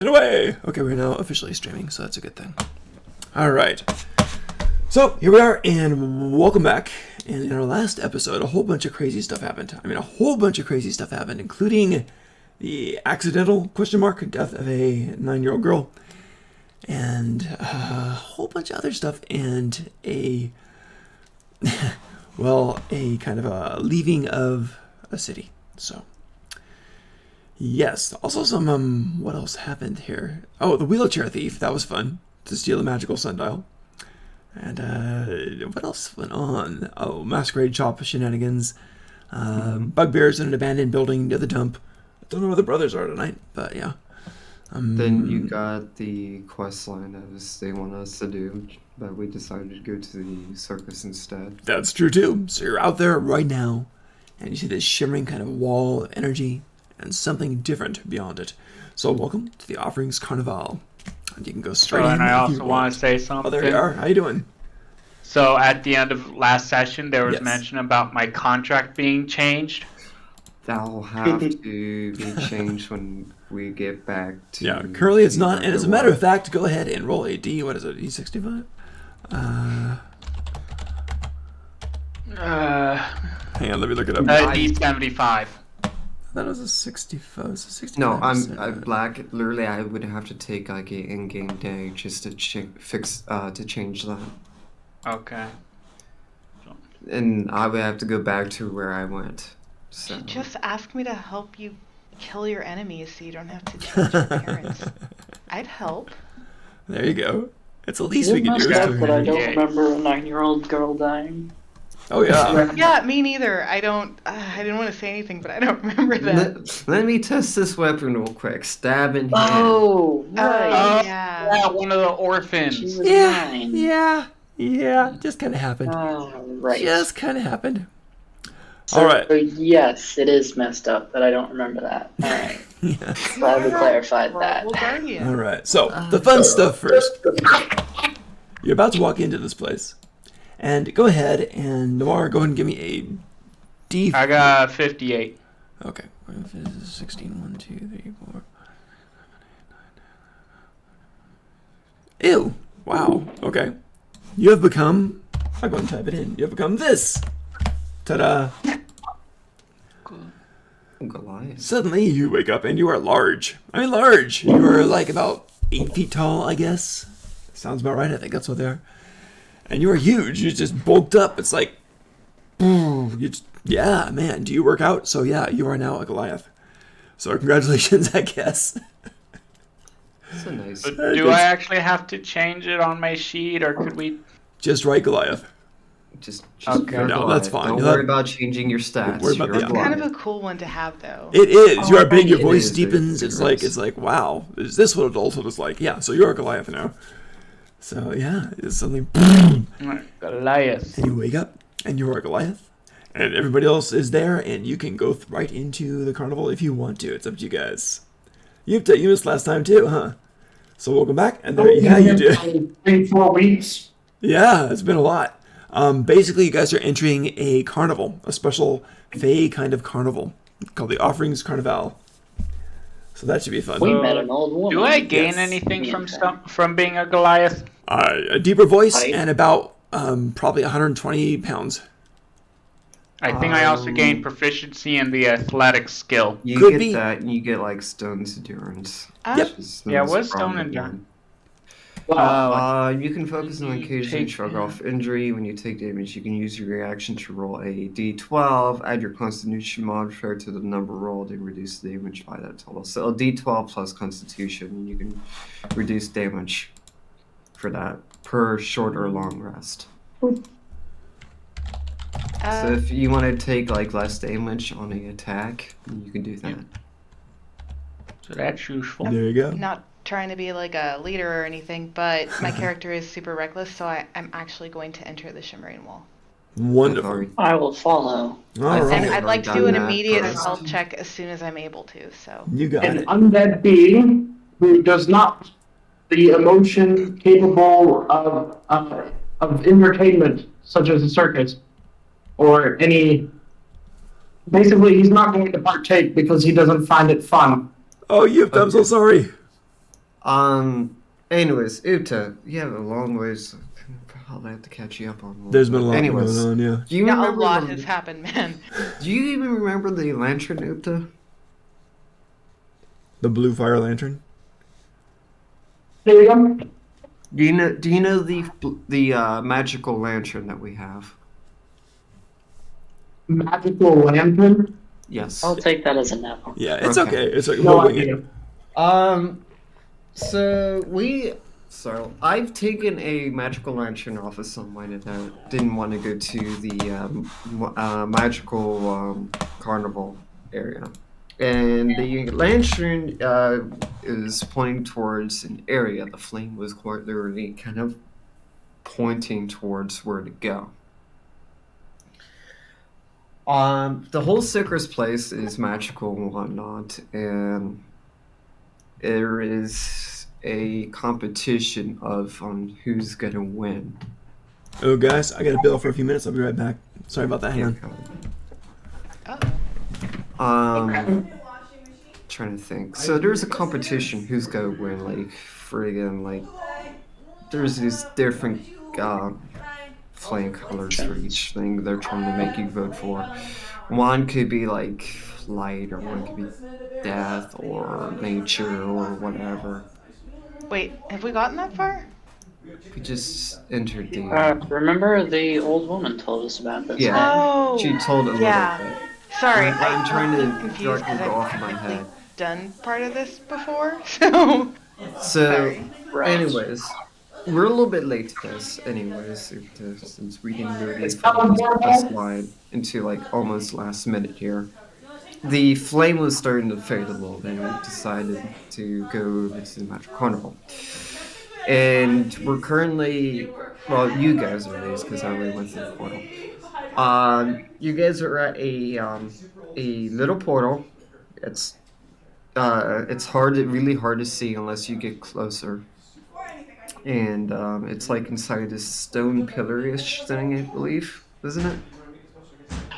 And away! Okay, we're now officially streaming, so that's a good thing. Alright. So, here we are, and welcome back. And in our last episode, a whole bunch of crazy stuff happened. Including the accidental, death of a 9-year-old girl. And a whole bunch of other stuff, and a kind of a leaving of a city. So, yes. Also some, what else happened here? Oh, the wheelchair thief. That was fun, to steal a magical sundial. And, what else went on? Oh, masquerade shop shenanigans. Bugbears in an abandoned building near the dump. I don't know where the brothers are tonight, but yeah. Then you got the quest line as they want us to do, but we decided to go to the circus instead. That's true too. So you're out there right now, and you see this shimmering kind of wall of energy, and something different beyond it. So welcome to the Offerings Carnivalle. And you can go straight in. And I also want to say something. Oh, there you are. How you doing? So at the end of last session, there was Yes. mention about my contract being changed. That'll have to be changed when we get back to... Yeah, currently it's not. And as a matter of fact, go ahead and roll a D. What is it? E65? Hang on, let me look it up. D75. I thought it was a 65. It's a 65. No, I'm black. Literally, I would have to take like a in-game day just to change that. Okay. And I would have to go back to where I went. So. Just ask me to help you kill your enemies so you don't have to change your appearance. I'd help. There you go. It's the least we can do. But I don't remember a 9-year-old girl dying. Oh yeah. Yeah, me neither. I didn't want to say anything, but I don't remember that. Let me test this weapon real quick. Stab in hand. Oh, right. Yeah. One of the orphans. She was 9. Yeah. Just kind of happened. Right. Just kind of happened. So, all right. Yes, it is messed up, but I don't remember that. All right. Yeah. Glad we clarified that. Well, guardian. All right. So the fun stuff first. You're about to walk into this place, and go ahead and Noir, go ahead and give me a D. I got 58. Okay. 16, 1, 2, 3, 4. Ew. Wow. Okay. You have become. I'll go and type it in. You have become this. Ta-da. Goliath. Suddenly you wake up and you are large. I mean large. You are like about 8 feet tall, I guess. Sounds about right. I think that's what they are. And you are huge. You're just bulked up. It's like, yeah, man. Do you work out? So yeah, you are now a Goliath. So congratulations, I guess. That's a nice. But do I actually have to change it on my sheet, or could we? Just write Goliath. Just Okay. you're No, Goliath. that's fine. Don't You'll worry have- about changing your stats. Don't worry about You're the- a It's kind of Goliath. a cool one to have, though. It is. You are big. Your it voice is. deepens. It It's is. like, wow. Is this what adulthood is like? Yeah. So you're a Goliath now. So yeah, it's suddenly. Goliath. And you wake up, and you're a Goliath, and everybody else is there, and you can go right into the carnival if you want to. It's up to you guys. You missed last time too, huh? So welcome back, and there, yeah, you did. 3-4 weeks. Yeah, it's been a lot. Basically, you guys are entering a carnival, a special Fae kind of carnival called the Offerings Carnivalle. So that should be fun. We met an old woman. Do I gain Yes. anything from being a Goliath? A deeper voice Height? and about probably 120 pounds. I think I also gained proficiency in the athletic skill. You Could get be. that, and you get like stone's endurance. Yep. Yeah, what's stone endurance? You can focus on occasionally shrug off injury. When you take damage, you can use your reaction to roll a d12, add your constitution modifier to the number rolled, and reduce the damage by that total. So a d12 plus constitution, and you can reduce damage for that per short or long rest. So if you want to take like less damage on an attack, you can do that. So that's useful. There you go. Not trying to be like a leader or anything, but my character is super reckless, so I'm actually going to enter the Shimmering Wall. Wonderful. I will follow. All I And right. think I'd like to done do an that immediate first. stealth check as soon as I'm able to, so. You got An it. undead being who does not the emotion capable of entertainment, such as a circus, or any. Basically, he's not going to partake because he doesn't find it fun. Oh, I'm so sorry. Anyways, Uta, you have a long ways. I'll have to catch you up on. There's been a lot Anyways, going on, yeah. do you Yeah, a remember lot the- has happened, man. Do you even remember the lantern, Uta? The blue fire lantern. There you go. Do you know the magical lantern that we have? Magical lantern? Yes. I'll take that as a no. Yeah, it's Okay. okay. It's like No we'll wing it. idea. So I've taken a magical lantern off of someone that didn't want to go to the magical carnival area, and the lantern is pointing towards an area. The flame was quite literally kind of pointing towards where to go. The whole circus place is magical and whatnot, and there is a competition of on who's gonna win. Oh, guys, I got a bill for a few minutes. I'll be right back. Sorry about that. Hang on. Oh. Trying to think. So there's a competition who's gonna win. Like friggin' like there's these different flame colors for each thing they're trying to make you vote for. One could be like light, or one could be death, or nature, or whatever. Wait, have we gotten that far? We just entered the. Remember the old woman told us about this? Yeah. right? Oh. She told a yeah. little bit. Sorry, I'm trying to confused darken because it I've off in my technically head. done part of this before, so. So, Sorry. Right. anyways, we're a little bit late to this. Anyways, since we didn't really It's follow coming this down. last line into like almost last minute here. The flame was starting to fade a little bit, and we decided to go over to the Magic Carnival. And we're currently, well, you guys are at least, because I already went through the portal. You guys are at a little portal. It's really hard to see unless you get closer. And it's like inside this stone pillar-ish thing, I believe, isn't it?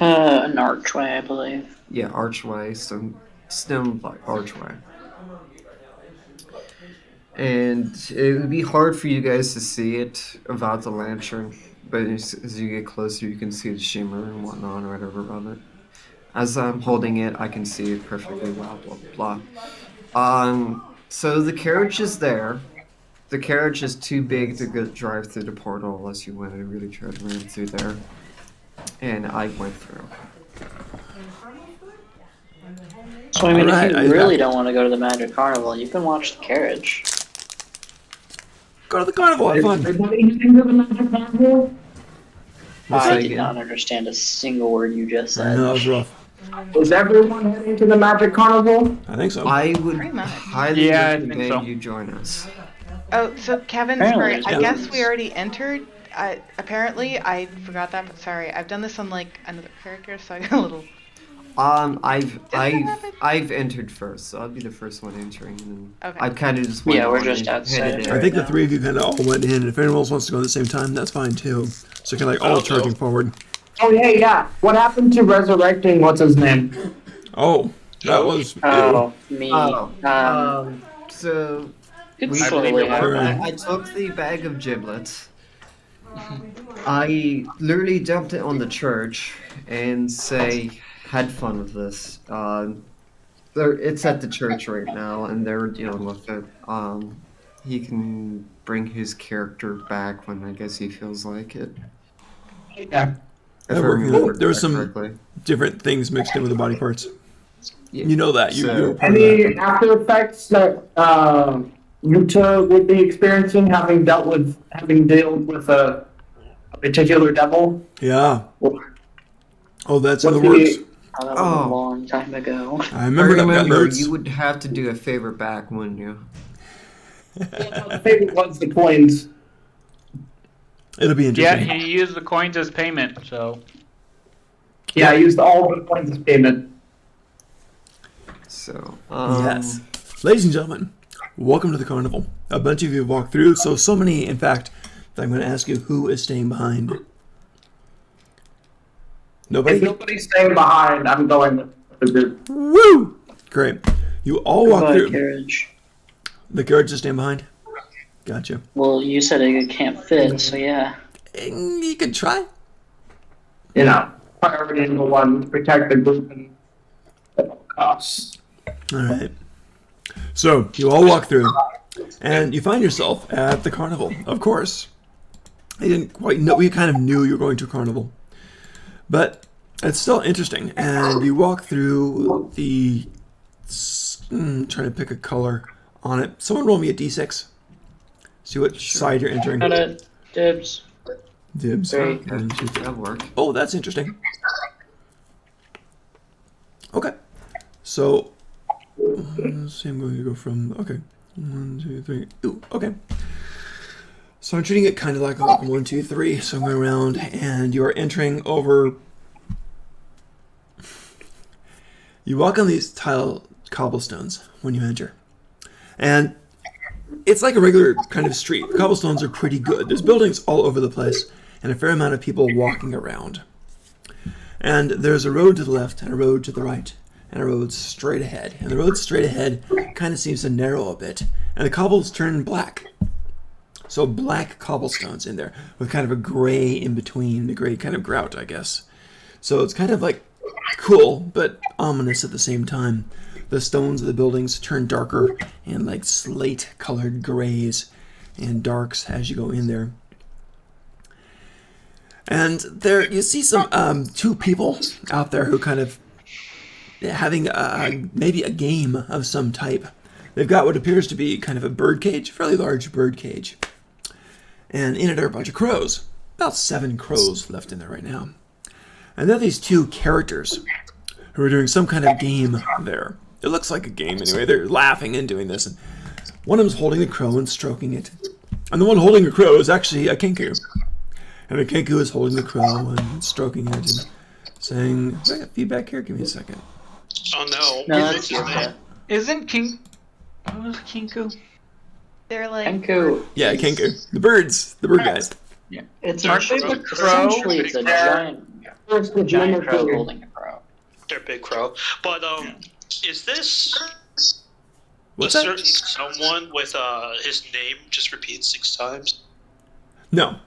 An archway, I believe. Yeah, archway, stone like archway. And it would be hard for you guys to see it without the lantern, but as you get closer, you can see the shimmer and whatnot right over above it. As I'm holding it, I can see it perfectly well, blah, blah. So the carriage is there. The carriage is too big to drive through the portal unless you want to really try to run through there. And I went through. So I mean, Alright, if you really don't want to go to the Magic Carnival, you can watch the carriage. Go to the carnival. Have Is fun. everybody heading to the Magic Carnival? What's I that did again? not understand a single word you just I said. know that was rough. Is everyone heading to the Magic Carnival? I think so. I would Pretty much. highly Yeah, I think recommend so. you join us. Oh, so Kevin, Apparently sorry, I it's guess yours. we already entered. Apparently, I forgot that, but sorry, I've done this on like another character, so I got a little. I've entered first, so I'll be the first one entering, and then Okay. I kind of just went Yeah, we're on just and outside headed of I in. think the now. three of you kind of all went in. If anyone else wants to go at the same time, that's fine too. So kind of like all charging forward. Oh, yeah. What happened to resurrecting what's his name? Oh, that was. Oh, me. So Could we- slowly happen. I took the bag of giblets. I literally dumped it on the church and had fun with this. It's at the church right now, and they're dealing with it. He can bring his character back when I guess he feels like it. Yeah. If I That worked. remember There was that some correctly. different things mixed in with the body parts. Yeah. You know that. You So- were part of that. Any after effects that Yuta would be experiencing having dealt with a particular devil? Yeah. Oh, that's in the What's works. the- Oh, that was Oh. a long time ago. I remember that. Got notes. you would have to do a favor back, wouldn't you? My favorite was the coins. It'll be Yeah, interesting. he used the coins as payment, so. Yeah, I used all the coins as payment. So Yes. Ladies and gentlemen, welcome to the carnival. A bunch of you have walked through, so many, in fact, that I'm going to ask you who is staying behind. Nobody? If nobody's staying behind, I'm going with the group. Woo! Great. You all walk Goodbye, through. carriage. The guards just stand behind? Gotcha. Well, you said it can't fit, so yeah. You could try. You know, priority number one, protect the group at all costs. All right. So you all walk through, and you find yourself at the carnival. Of course, you didn't quite know. You kind of knew you were going to a carnival, but it's still interesting. And you walk through the. Trying to pick a color on it. Someone roll me a d6. See what side you're entering. Got it. Dibs. Dibs. Great. One, two, three. That'll work. Oh, that's interesting. Okay. So, let's see, I'm going to go from, okay. 1, 2, 3. Ooh, okay. So I'm treating it kind of like 1, 2, 3. So I'm going around, and you are entering over. You walk on these tile cobblestones when you enter. And it's like a regular kind of street. The cobblestones are pretty good. There's buildings all over the place, and a fair amount of people walking around. And there's a road to the left, and a road to the right, and a road straight ahead. And the road straight ahead kind of seems to narrow a bit, and the cobbles turn black. So black cobblestones in there, with kind of a gray in between, the gray kind of grout, I guess. So it's kind of like cool, but ominous at the same time. The stones of the buildings turn darker and like slate-colored grays and darks as you go in there. And there you see some two people out there who kind of having maybe a game of some type. They've got what appears to be kind of a bird cage, a fairly large bird cage. And in it are a bunch of crows. About 7 crows left in there right now. And there are these two characters who are doing some kind of game there. It looks like a game anyway. They're laughing and doing this. And one of them's holding the crow and stroking it. And the one holding the crow is actually a kenku. And the kenku is holding the crow and stroking it and saying, I got feedback here? Give me a second. Oh no. No, What's that's his your name? bad. Isn't King? What was Kinku? They're like Kenku. Yeah, kenku. The birds. The bird guys. It's Aren't they the crow? Essentially, it's a giant, It's the giant crow crow. holding a crow. They're big crow. But is this What's a that? certain someone with his name just repeated 6 times? No.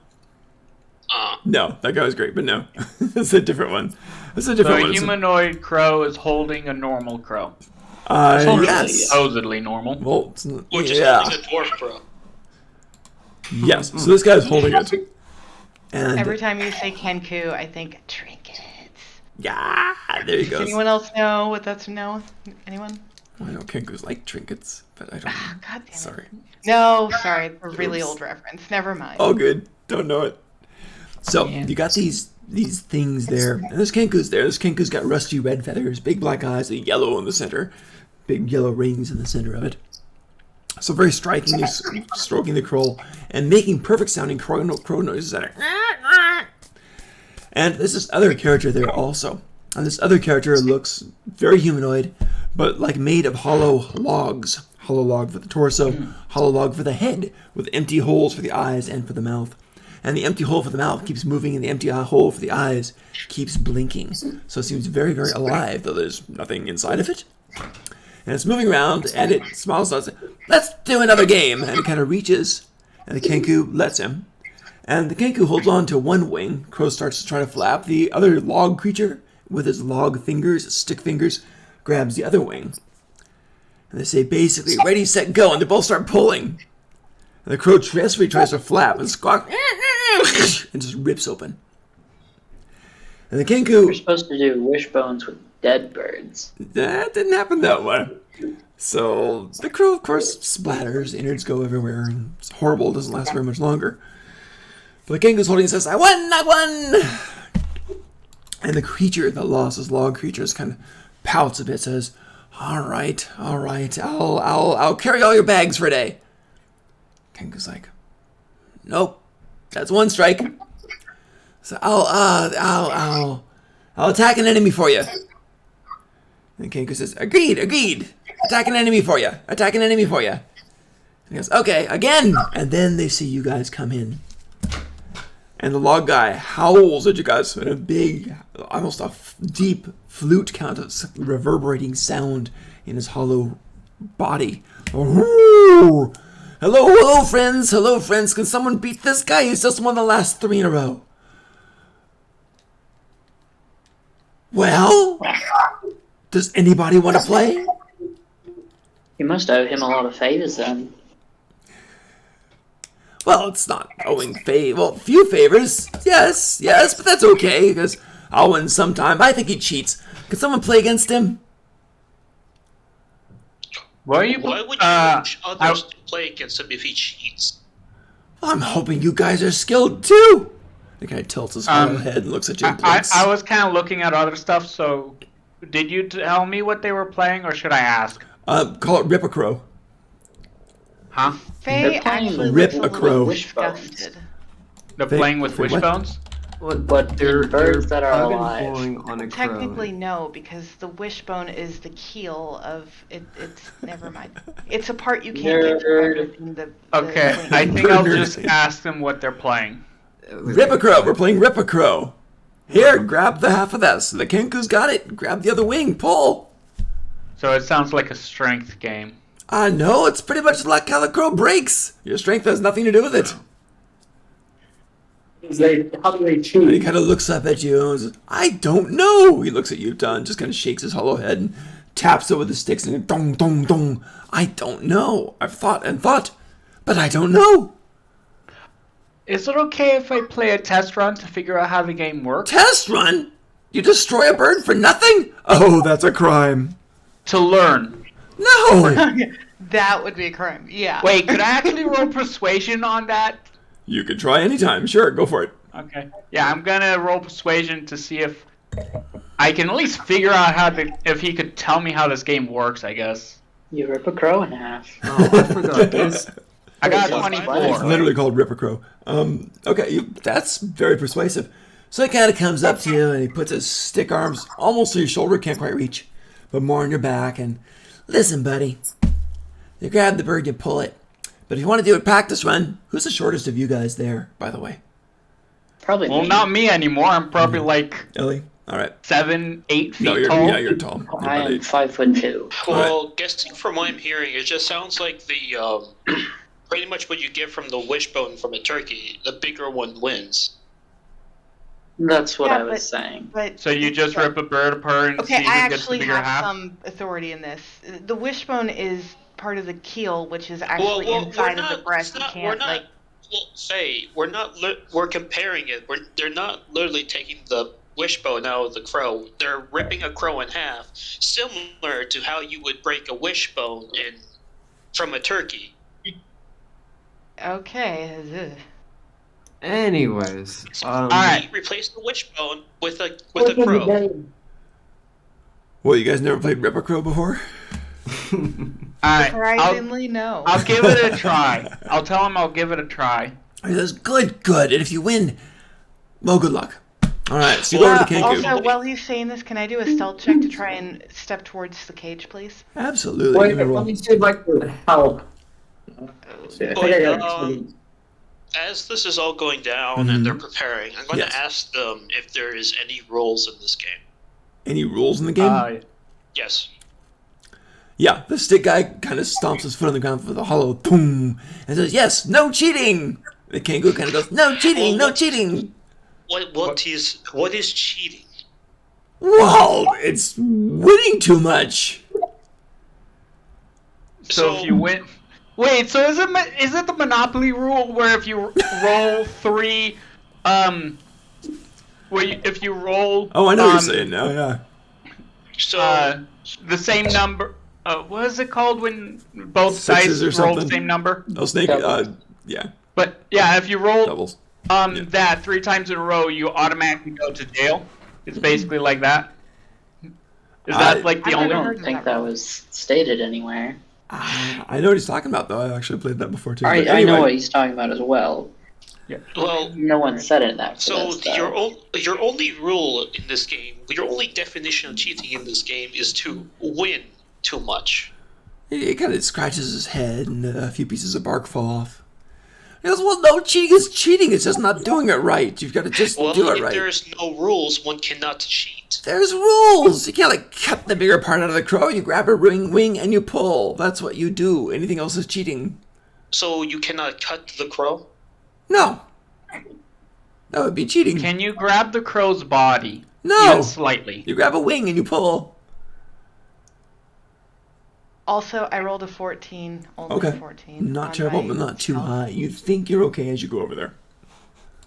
No, that guy was great, but no. That's a different one. That's a So different a one. It's humanoid crow is holding a normal crow. yes. Supposedly normal. Well, it's not, Which is yeah. holding a dwarf crow. Yes. So this guy's holding it. And every time you say Kenku, I think trinkets. yeah, there he Does goes. anyone else know what that's no? Anyone? I know kenkus like trinkets, but I don't. God damn it. Sorry. No, sorry, a really Oops. old reference. Never mind. Oh, good. Don't know it. So Yeah. you got these things there, and there's kenkus there. This kenku's got rusty red feathers, big black eyes, a yellow in the center, big yellow rings in the center of it. So very striking. He's stroking the crow and making perfect sounding crow noises at it. And there's this other character there also. And this other character looks very humanoid, but like made of hollow logs. Hollow log for the torso, hollow log for the head, with empty holes for the eyes and for the mouth. And the empty hole for the mouth keeps moving, and the empty hole for the eyes keeps blinking. So it seems very, very alive, though there's nothing inside of it. And it's moving around, and it smiles and says, let's do another game. And it kind of reaches, and the kenku lets him. And the kenku holds on to one wing. Crow starts to try to flap. The other log creature, with his log fingers, stick fingers, grabs the other wing. And they say, basically, ready, set, go. And they both start pulling. And the crow desperately tries to flap and squawk, and just rips open. And the You're kenku, supposed to do wishbones with dead birds. that didn't happen that way. So the crow, of course, splatters, innards go everywhere, and it's horrible, it doesn't last very much longer. But the kenku's holding and says, I won! And the creature that lost, this log creature, just kind of pouts a bit, says, all right, I'll carry all your bags for a day. Kenku's like, nope, that's one strike. So I'll attack an enemy for you. And Kenku says, agreed, attack an enemy for you. And he goes, okay, again. And then they see you guys come in. And the log guy howls at you guys in a big, almost a deep flute kind of reverberating sound in his hollow body, Ooh. Hello, friends. Hello, friends. Can someone beat this guy? He's just won the last 3 in a row. Well, does anybody want to play? You must owe him a lot of favors then. Well, it's not owing few favors. Yes, but that's okay, because I'll win sometime. I think he cheats. Can someone play against him? Why would you urge others to play against him if he cheats? I'm hoping you guys are skilled too. The guy tilts his hollow head and looks at you and blinks. I was kind of looking at other stuff, so did you tell me what they were playing, or should I ask? Call it Rip a Crow. Huh? Faye actually Rip looks a Crow. disgusted. They're playing with wishbones? But they're birds that are alive. On a Technically, no, because the wishbone is the keel of it. It's never mind. It's a part you can't get to in the Okay, swing. I think I'll just ask them what they're playing. Rip a Crow. We're playing Rip a Crow. Here, grab the half of this. The Kenku's got it. Grab the other wing. Pull. So it sounds like a strength game. No, it's pretty much like how the crow breaks. Your strength has nothing to do with it. How do they And he cheat? kind of looks up at you and says, I don't know. He looks at you, and just kind of shakes his hollow head and taps it with the sticks and dong, dong, dong. I don't know. I've thought and thought, but I don't know. Is it okay if I play a test run to figure out how the game works? Test run? You destroy a bird for nothing? Oh, that's a crime. To learn. No. That would be a crime. Yeah. Wait, could I actually roll persuasion on that? You can try anytime. Sure, go for it. Okay. Yeah, I'm gonna roll persuasion to see if I can at least figure out if he could tell me how this game works, I guess. You rip a crow in half. Oh, I forgot this. I got It's 24. It's literally called Rip a Crow. Okay, that's very persuasive. So he kind of comes up to you and he puts his stick arms almost to your shoulder, can't quite reach, but more on your back. And listen, buddy, you grab the bird, you pull it. But if you want to do a practice run, who's the shortest of you guys there, by the way? Probably Well, me. not me anymore. I'm probably like Ellie? All right. 7, 8 feet No, tall. you're tall. You're I about am 8. 5'2". Well, guessing from what I'm hearing, it just sounds like the pretty much what you get from the wishbone from a turkey. The bigger one wins. That's what Yeah, I was saying. But So you just rip a bird apart and okay, see I who gets the actually bigger have half? some authority in this. The wishbone is part of the keel, which is actually inside of the breast. You can't like. Well, say we're comparing it. They're not literally taking the wishbone out of the crow. They're ripping a crow in half, similar to how you would break a wishbone from a turkey. Okay. Ugh. Anyways, Alright. Replace the wishbone with a crow. Well, you guys never played Rip a Crow before? Alright, Surprisingly, no. I'll give it a try. I'll tell him I'll give it a try. He says, good. And if you win, well, good luck. All right, so you go over to Kenku. Also, while he's saying this, can I do a stealth check to try and step towards the cage, please? Absolutely. Wait, Give me a roll. let me see if I can help. As this is all going down and they're preparing, I'm going Yes. to ask them if there is any roles in this game. Any rules in the game? Yes. Yeah, the stick guy kind of stomps his foot on the ground with a hollow boom and says, yes, no cheating. The Kenku kind of goes, no cheating, no cheating. What is cheating? Well, it's winning too much. So if you win... Wait, so is it the Monopoly rule where if you roll 3... if you roll... Oh, I know what you're saying now, yeah. So the same number... what is it called when both Sixes sides or roll the something? same number? Oh, Snake, yeah, But yeah, if you roll doubles. that 3 times in a row, you automatically go to jail. It's basically like that. Is that like the I only? don't think that was stated anywhere. I know what he's talking about, though. I actually played that before, too. I But know anyway. what he's talking about as well. well, No one said it in that. so for this, your only rule in this game, your only definition of cheating in this game is to win too much. He kind of scratches his head and a few pieces of bark fall off. He goes, well, no, cheating is cheating. It's just not doing it right. You've got to just Well, do it if right. there's no rules, one cannot cheat. There's rules. You can't, like, cut the bigger part out of the crow. You grab a wing and you pull. That's what you do. Anything else is cheating. So you cannot cut the crow? No. That would be cheating. Can you grab the crow's body? No. Even slightly. You grab a wing and you pull. Also, I rolled a 14. Only Okay. 14. Not on terrible, my but not too health. high. You think you're okay as you go over there.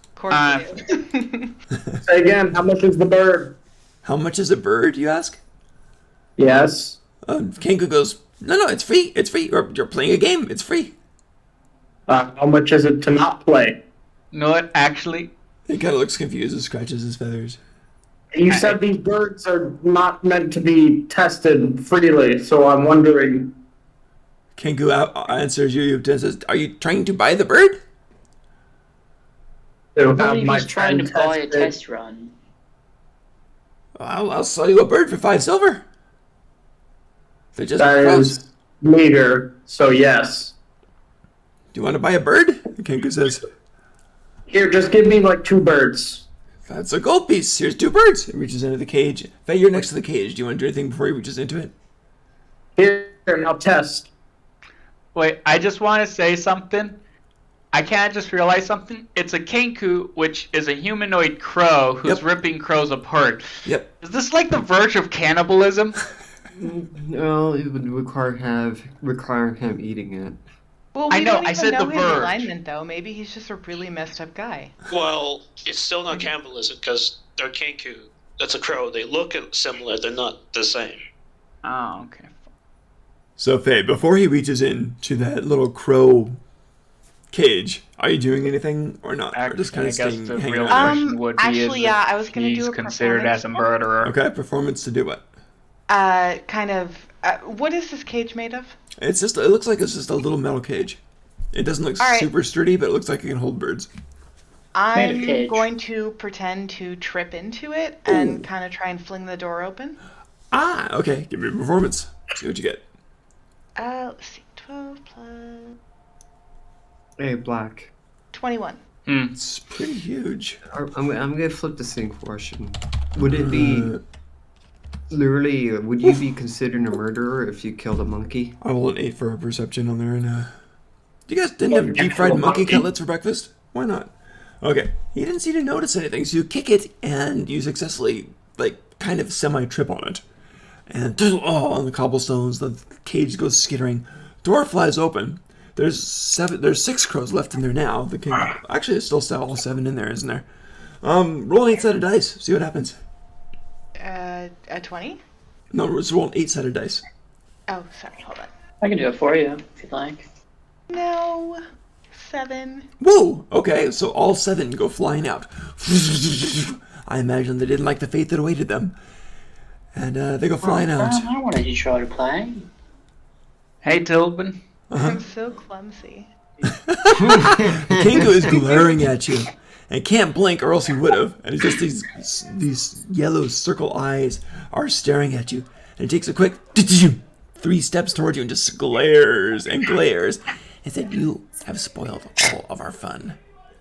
Of course I do. Say again, how much is the bird? How much is a bird, you ask? Yes. Kenku goes, no, it's free. It's free. You're playing a game. It's free. How much is it to not play? No, it actually. He kind of looks confused and scratches his feathers. You said these birds are not meant to be tested freely, so I'm wondering. Kenku answers you and says, are you trying to buy the bird? To What have if my he's trying to friend buy a test it? test run? I'll sell you a bird for 5 silver. They're just That crows. is meager, so yes. Do you want to buy a bird? Kenku says, Here, just give me like 2 birds. that's a gold piece. Here's 2 birds. He reaches into the cage. Faye, you're next to the cage. Do you want to do anything before he reaches into it? Here, now test. Wait, I just want to say something. I can't just realize something. It's a kenku, which is a humanoid crow who's Yep. ripping crows apart. Yep. Is this like the verge of cannibalism? No, it would require him eating it. Well, I we know, don't I even said know the his verge. alignment, though. Maybe he's just a really messed up guy. Well, it's still not cannibalism because they're kenku. That's a crow. They look similar. They're not the same. Oh, okay. So, Faye, before he reaches into that little crow cage, are you doing anything or not? Or just kind I of guess staying the hanging real out there? question would be actually, is yeah, if I was gonna he's do a considered as a performance. murderer. Okay, performance to do what? What is this cage made of? It looks like it's just a little metal cage. It doesn't look All right. super sturdy, but it looks like it can hold birds. Made of I'm cage. going to pretend to trip into it and kind of try and fling the door open. Ah, okay. Give me a performance. See what you get. Let's see. 12 plus Hey, Black. 21. It's pretty huge. I'm gonna flip the same question. Would it be literally? Would you be considered a murderer if you killed a monkey? I rolled an 8 for a perception on there, and you guys didn't have deep fried monkey cutlets for breakfast? Why not? Okay, he didn't seem to notice anything, so you kick it and you successfully, like, kind of semi-trip on it. And on the cobblestones, the cage goes skittering. Door flies open. There's 6 crows left in there now. The king. Actually, there's still all 7 in there, isn't there? Roll an 8-sided dice. See what happens. A 20? No, just roll an 8-sided dice. Oh, sorry. Hold on. I can do it for you if you'd like. No. 7. Whoa! Okay, so all 7 go flying out. I imagine they didn't like the fate that awaited them. And they go flying out. I wanted you to try to play. Hey, Tilbin. I'm so clumsy. Kingo is glaring at you and can't blink or else he would have. And it's just these yellow circle eyes are staring at you. And he takes a quick 3 steps towards you and just glares and glares. And said, "You have spoiled all of our fun.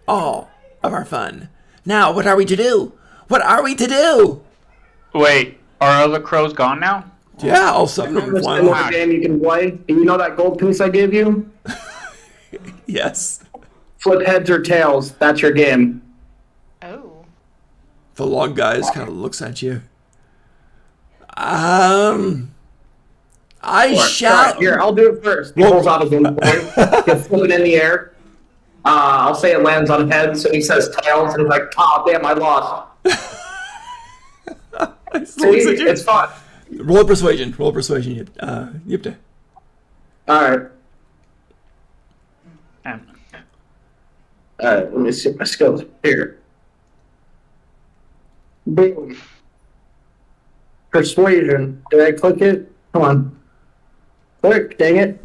All of our fun. Now, what are we to do? What are we to do?" Wait, are all the crows gone now? Yeah, all 7 of them There's flying another off. game you can play. And you know that gold piece I gave you? Yes. Flip heads or tails. That's your game. Oh. The long guy kind of looks at you. I shall. Here, I'll do it first. He pulls out his inventory. He'll flip it in the air. I'll say it lands on heads, so he says tails, and he's like, "Oh, damn, I lost." See, it's fun. Roll a persuasion. Roll a persuasion. Yipta. Alright. Um, Let me see my skills here. Boom. Persuasion. Did I click it? Come on. Click, dang it.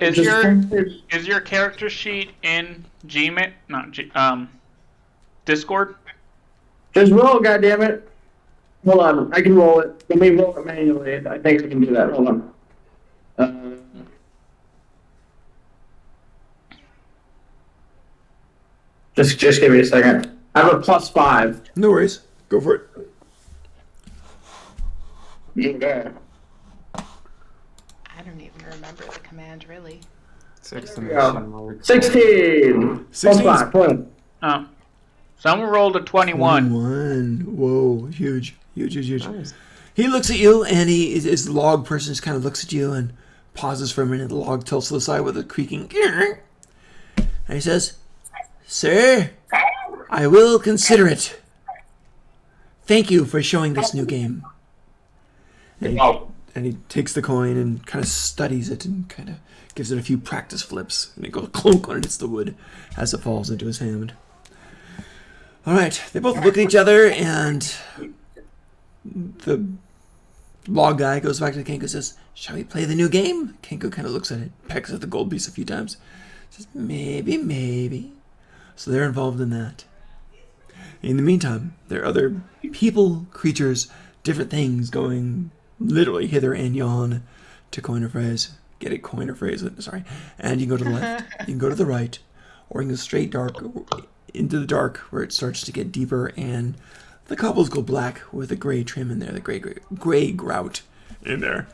Is Just- Is your character sheet in Gmail? Not Discord? Just roll, goddammit. Hold on, I can roll it. Let me roll it manually. I think I can do that. Hold on. Just give me a second. I have a +5. No worries. Go for it. Okay. I don't even remember the command really. Exclamation mark. 16. 16. +5. Point. Oh. Someone rolled a 21. 21. Whoa, huge. Nice. He looks at you, and his log person just kind of looks at you and pauses for a minute. The log tilts to the side with a creaking. And he says, "Sir, I will consider it. Thank you for showing this new game." And he takes the coin and kind of studies it and kind of gives it a few practice flips. And it goes clunk when it hits the wood as it falls into his hand. All right, they both look at each other, and the log guy goes back to Kenko and says, "Shall we play the new game?" Kenko kind of looks at it, pecks at the gold piece a few times. Says, maybe. So they're involved in that. In the meantime, there are other people, creatures, different things going literally hither and yon to coin a phrase. Get it, coin or phrase it, sorry. And you can go to the left, you can go to the right, or you can go straight into the dark where it starts to get deeper and the cobbles go black with a gray trim in there, the gray grout in there.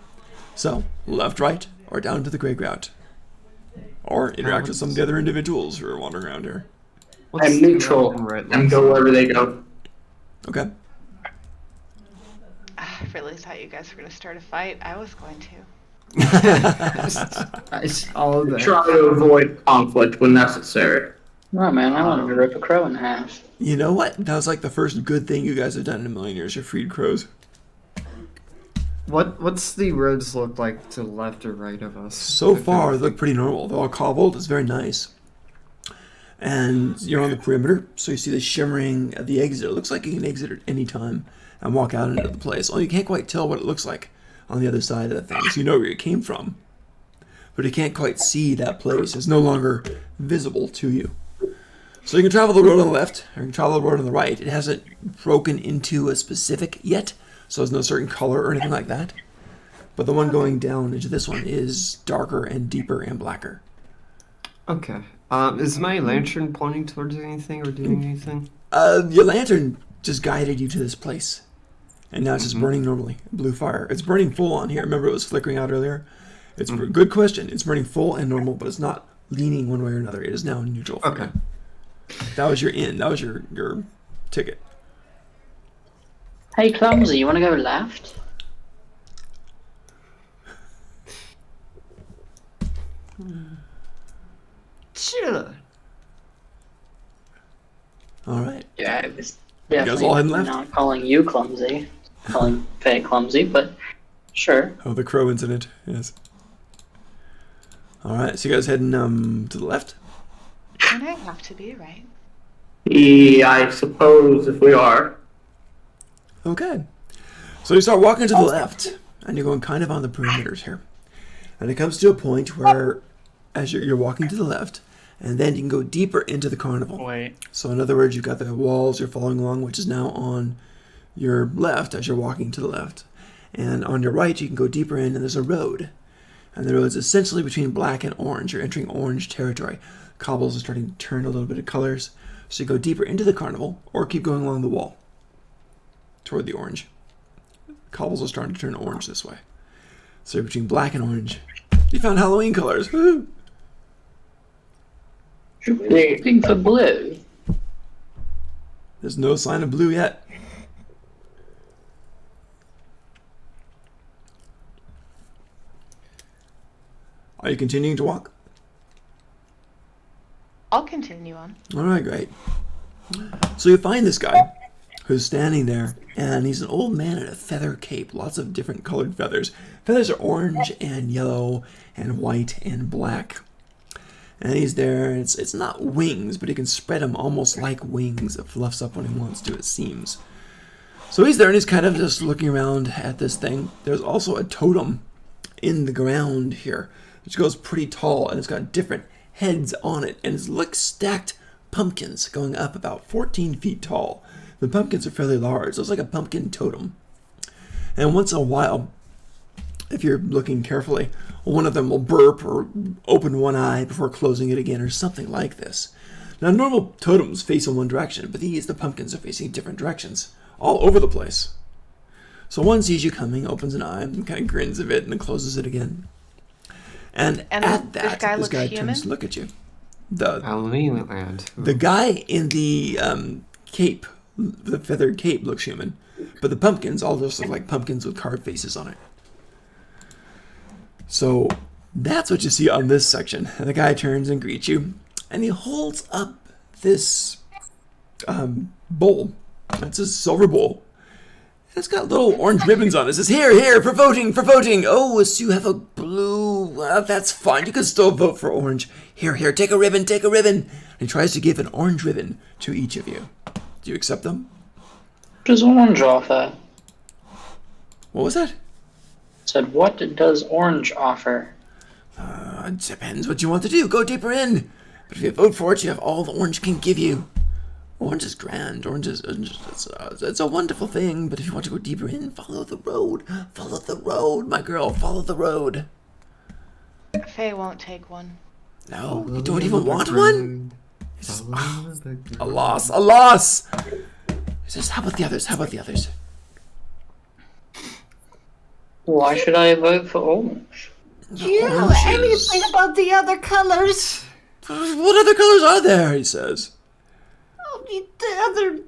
So, left, right, or down to the gray grout. Or interact with some of the other individuals who are wandering around here. I'm neutral and go wherever they go. Okay. I really thought you guys were going to start a fight. I was going to. All of that. Try to avoid conflict when necessary. No, man, I wanted to rip a crow in half. You know what? That was like the first good thing you guys have done in a million years. You freed crows. What's the roads look like to the left or right of us? So far, they look pretty normal. They're all cobbled. It's very nice. And you're on the perimeter, so you see the shimmering at the exit. It looks like you can exit at any time and walk out into the place. Only you can't quite tell what it looks like on the other side of the thing. So you know where you came from, but you can't quite see that place. It's no longer visible to you. So you can travel the road on the left, or you can travel the road on the right. It hasn't broken into a specific yet, so there's no certain color or anything like that. But the one going down into this one is darker and deeper and blacker. Okay. Is my lantern pointing towards anything or doing anything? Your lantern just guided you to this place. And now it's just burning normally. Blue fire. It's burning full on here. Remember it was flickering out earlier? It's a good question. It's burning full and normal, but it's not leaning one way or another. It is now neutral. Okay. That was your in. That was your ticket. Hey, Clumsy, you want to go left? Sure. All right. Yeah, I was guys all heading definitely left? not calling you clumsy. Calling Faye clumsy, but sure. Oh, the crow incident. Yes. All right. So you guys heading to the left? And I have to be, right? Yeah, I suppose if we are. Okay. So you start walking to the left, and you're going kind of on the perimeters here. And it comes to a point where, as you're walking to the left, and then you can go deeper into the carnival. Wait. So in other words, you've got the walls you're following along, which is now on your left as you're walking to the left. And on your right, you can go deeper in, and there's a road. And the road is essentially between black and orange. You're entering orange territory. Cobbles are starting to turn a little bit of colors. So you go deeper into the carnival, or keep going along the wall toward the orange. Cobbles are starting to turn orange this way. So you're between black and orange. You found Halloween colors. Woo! Should we be looking for blue? There's no sign of blue yet. Are you continuing to walk? I'll continue on. All right, great. So you find this guy who's standing there, and he's an old man in a feather cape, lots of different colored feathers. Feathers are orange and yellow and white and black. And he's there, and it's not wings, but he can spread them almost like wings. It fluffs up when he wants to, it seems. So he's there, and he's kind of just looking around at this thing. There's also a totem in the ground here, which goes pretty tall, and it's got different heads on it, and it's like stacked pumpkins going up about 14 feet tall. The pumpkins are fairly large. It's like a pumpkin totem. And once in a while, if you're looking carefully, one of them will burp or open one eye before closing it again or something like this. Now, normal totems face in one direction, but the pumpkins are facing different directions, all over the place. So one sees you coming, opens an eye, and kind of grins a bit, and then closes it again. And at that, this guy turns to look at you. The guy in the cape, the feathered cape, looks human, but the pumpkins all just look like pumpkins with carved faces on it. So that's what you see on this section. And the guy turns and greets you, and he holds up this bowl. That's a silver bowl. And it's got little orange ribbons on it. It says, here, for voting. Oh, so you have a blue. Well, that's fine. You can still vote for orange. Here, take a ribbon. And he tries to give an orange ribbon to each of you. Do you accept them? Does orange offer? What was that? Said, what does orange offer? It depends what you want to do. Go deeper in. But if you vote for it, you have all the orange can give you. Orange is grand. Orange is it's a wonderful thing. But if you want to go deeper in, follow the road. Follow the road, my girl. Follow the road. Faye won't take one. No, you don't even want one? He says, a loss. He says, how about the others? Why should I vote for orange? Do you know anything about the other colors? What other colors are there? He says. Oh, the other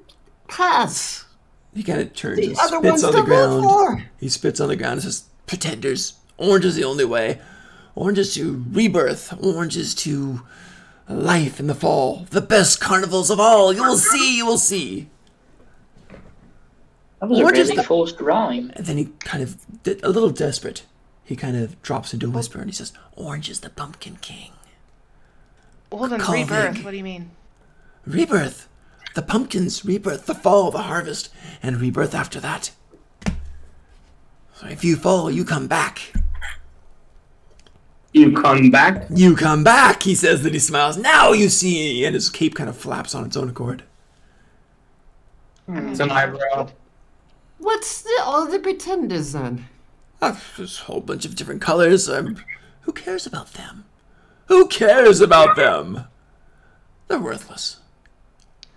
paths. He kind of turns The and other spits ones on the to vote ground. for. He spits on the ground and says, pretenders. Orange is the only way. Orange is to rebirth. Orange is to life in the fall. The best carnivals of all. You will see. That was Orange a is really forced rhyme. And then he kind of, a little desperate, he kind of drops into a whisper and he says, Orange is the Pumpkin King. Well, then rebirth, what do you mean? Rebirth. The pumpkins, rebirth, the fall, the harvest, and rebirth after that. So if you fall, you come back. You come back? You come back, he says, that he smiles. Now you see, and his cape kind of flaps on its own accord. It's an eyebrow. What's all the pretenders then? There's a whole bunch of different colors. Who cares about them? Who cares about them? They're worthless.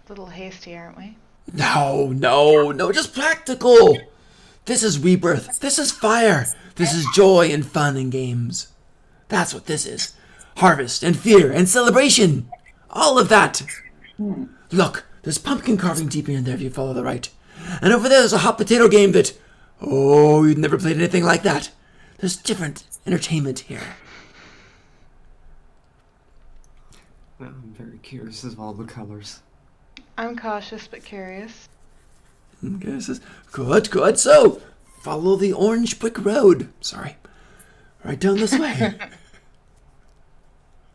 A little hasty, aren't we? No, just practical. This is rebirth. This is fire. This is joy and fun and games. That's what this is. Harvest and fear and celebration. All of that. Look, there's pumpkin carving deeper in there if you follow the right. And over there's a hot potato game that, you've never played anything like that. There's different entertainment here. I'm very curious of all the colors. I'm cautious but curious. Okay, this is good. So, follow the orange brick road. Sorry. Right down this way.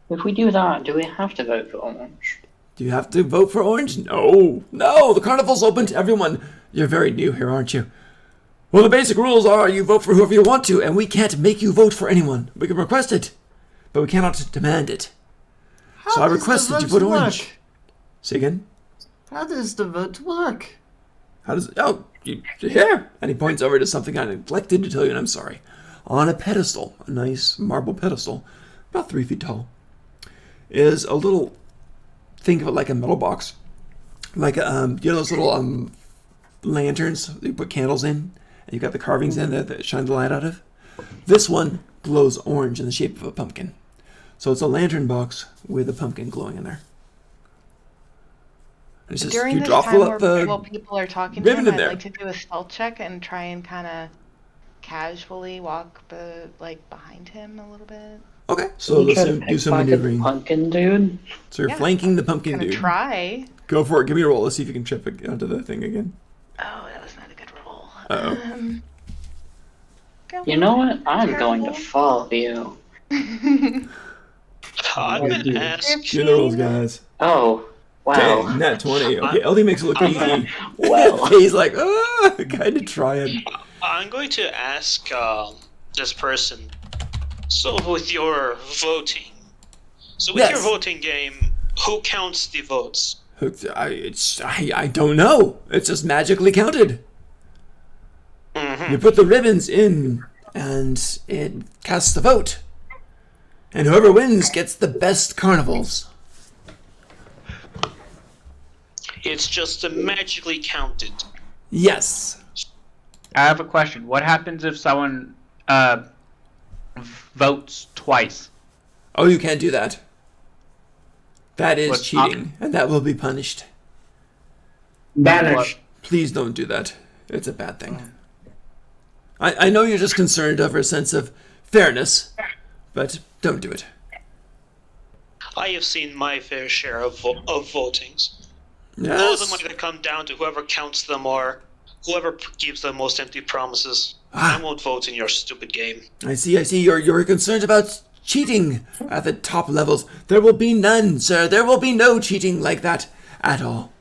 If we do that, do we have to vote for orange? Do you have to vote for orange? No, the carnival's open to everyone. You're very new here, aren't you? Well, the basic rules are you vote for whoever you want to, and we can't make you vote for anyone. We can request it, but we cannot demand it. So I request that you vote orange. Say again? How does the vote work? You're here. And he points over to something I neglected to tell you, and I'm sorry. On a pedestal, a nice marble pedestal, about 3 feet tall, is a little, think of it like a metal box. Like, those little lanterns you put candles in, and you've got the carvings in there that shine the light out of? This one glows orange in the shape of a pumpkin. So it's a lantern box with a pumpkin glowing in there. And Just, during this time while people are talking to him, I'd like to do a stealth check and try and kind of casually walk behind him a little bit. Okay, so let's do some maneuvering. Pumpkin dude. So you're flanking the pumpkin dude. Try. Go for it. Give me a roll. Let's see if you can trip onto the thing again. Oh, that was not a good roll. Uh-oh. You know what? I'm going to follow you. I'm gonna ask. Do the rolls, guys. Oh, wow. Dang, nat 20. Okay, LD makes it look easy. Well. He's like, kind of trying. I'm going to ask this person. So with your voting, your voting game, who counts the votes? I don't know. It's just magically counted. Mm-hmm. You put the ribbons in, and it casts the vote. And whoever wins gets the best carnivals. It's just magically counted. Yes. I have a question. What happens if someone votes twice? Oh, you can't do that. That is What's cheating, and that will be punished. Banished. Please don't do that. It's a bad thing. I know you're just concerned over a sense of fairness, but don't do it. I have seen my fair share of votings. All of them Yes. are going to come down to whoever counts them or whoever gives the most empty promises. I won't vote in your stupid game. I see. You're concerned about cheating at the top levels. There will be none, sir. There will be no cheating like that at all.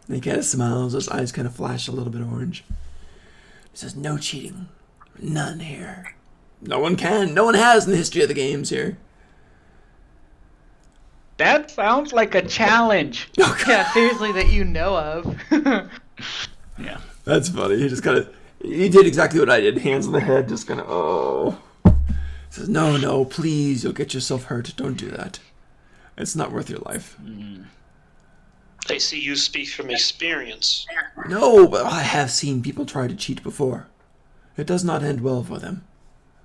And he kind of smiles. His eyes kind of flash a little bit orange. He says, no cheating. None here. No one can. No one has in the history of the games here. That sounds like a challenge. Yeah, seriously, that you know of. Yeah. That's funny. He just kind of... He did exactly what I did. Hands on the head, just kind of, oh. He says, no, please. You'll get yourself hurt. Don't do that. It's not worth your life. I see you speak from experience. No, but I have seen people try to cheat before. It does not end well for them.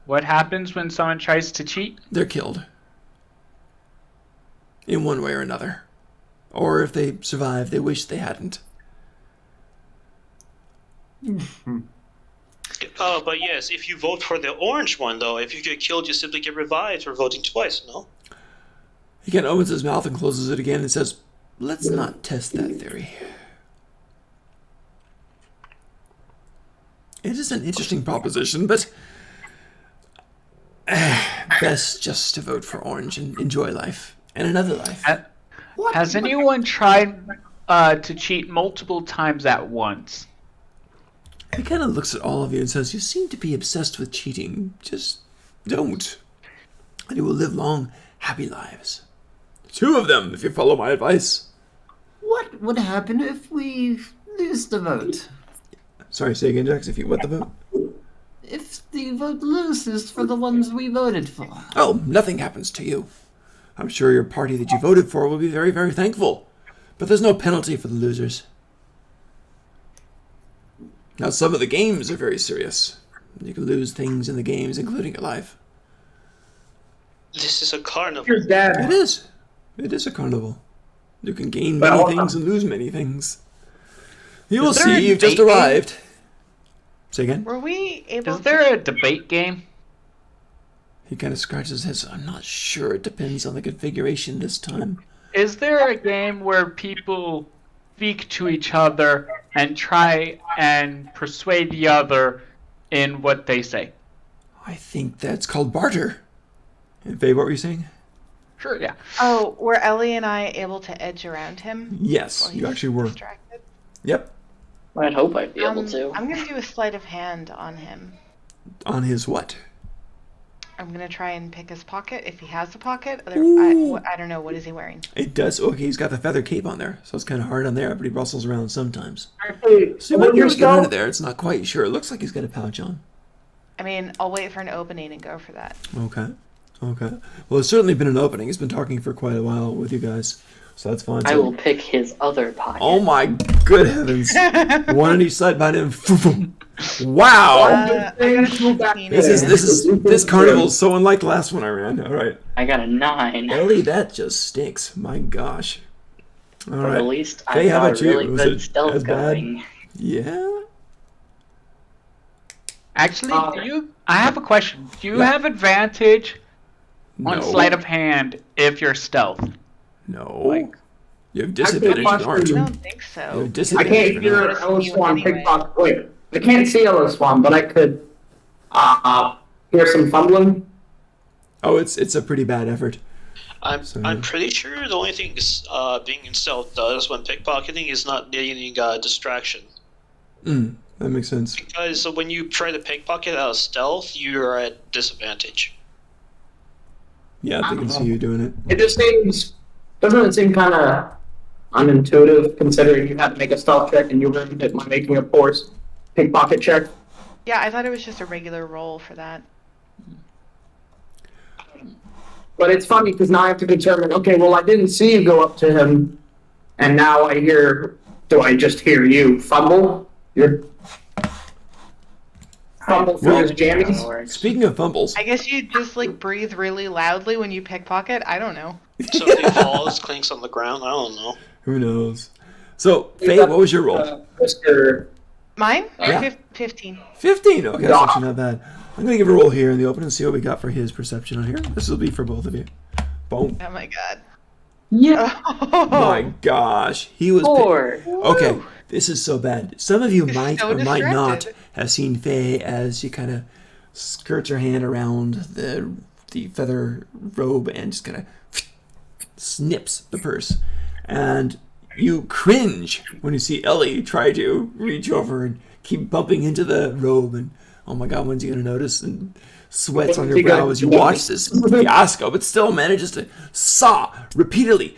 What happens when someone tries to cheat? They're killed. In one way or another. Or if they survive, they wish they hadn't. But yes, if you vote for the orange one, though, if you get killed, you simply get revived for voting twice, no? He kind of opens his mouth and closes it again and says, let's not test that theory. It is an interesting proposition, but best just to vote for orange and enjoy life. And another life. Has anyone tried to cheat multiple times at once? He kind of looks at all of you and says, you seem to be obsessed with cheating. Just don't. And you will live long, happy lives. 2 of them, if you follow my advice. What would happen if we lose the vote? Sorry, say again, Jax, if you what the vote? If the vote loses for the ones we voted for? Oh, nothing happens to you. I'm sure your party that you voted for will be very, very thankful. But there's no penalty for the losers. Now, some of the games are very serious. You can lose things in the games, including your life. This is a carnival. Your dad. It is. It is a carnival. You can gain But many hold things on. and lose many things. You will Is there a see, you've just debate game? arrived. Say again? Were we able Is to... there a debate game? He kind of scratches his head. I'm not sure. It depends on the configuration this time. Is there a game where people speak to each other and try and persuade the other in what they say? I think that's called barter. And Faye, what were you saying? Sure, yeah. Oh, were Ellie and I able to edge around him? Yes, while he you was actually were. distracted? Yep. I'd hope I'd be able to. I'm going to do a sleight of hand on him. On his what? I'm going to try and pick his pocket, if he has a pocket. Ooh. I don't know, what is he wearing? It does. Okay, he's got the feather cape on there, so it's kind of hard on there, but he rustles around sometimes. Actually, So you might be able to get Avengers under there. It's not quite sure. It looks like he's got a pouch on. I mean, I'll wait for an opening and go for that. Okay. Well, it's certainly been an opening. He's been talking for quite a while with you guys, so that's fine. I So- will pick his other pocket. Oh my good heavens! One on each side behind him. Wow! I got a 16. This carnival is so unlike the last one I ran. All right, I got a 9. Ellie, that just stinks. My gosh. All But right. at least Faye, I how got about a you? really Was good it stealth as bad? going. Yeah. Actually, I have a question. Do you Yeah. have advantage on No. sleight of hand if you're stealth? No. Like- You have disadvantage if you I I aren't. You don't think so. have I disadvantage can't if you're hear not. Ella Swan Anyway. pickpocket. Wait, I can't see Ella Swan, but I could hear some fumbling. Oh, it's a pretty bad effort. I'm pretty sure the only thing being in stealth does when pickpocketing is not needing distraction. That makes sense. Because when you try to pickpocket out of stealth, you're at disadvantage. Yeah, I can see you doing it. It just doesn't it seem kind of unintuitive considering you have to make a stealth check and you ruined it by making a force pickpocket check. Yeah, I thought it was just a regular roll for that. But it's funny because now I have to determine, okay, well, I didn't see you go up to him and now do I just hear you fumble? Fumble through his jammies? Speaking of fumbles. I guess you just like breathe really loudly when you pickpocket. I don't know. So if he falls, clinks on the ground. I don't know. Who knows? So, Faye, what was your roll? Mr. Mine? Yeah. 15. 15. Okay, that's actually not bad. I'm going to give a roll here in the open and see what we got for his perception on here. This will be for both of you. Boom. Oh my god. Yeah. Oh. My gosh. He was... 4. Okay, this is so bad. Some of you might so or might not distracted. have seen Faye as she kind of skirts her hand around the feather robe and just kind of snips the purse. And you cringe when you see Ellie try to reach over and keep bumping into the robe. And oh my god, when's he going to notice? And sweats on your brow as you watch this fiasco, but still manages to saw repeatedly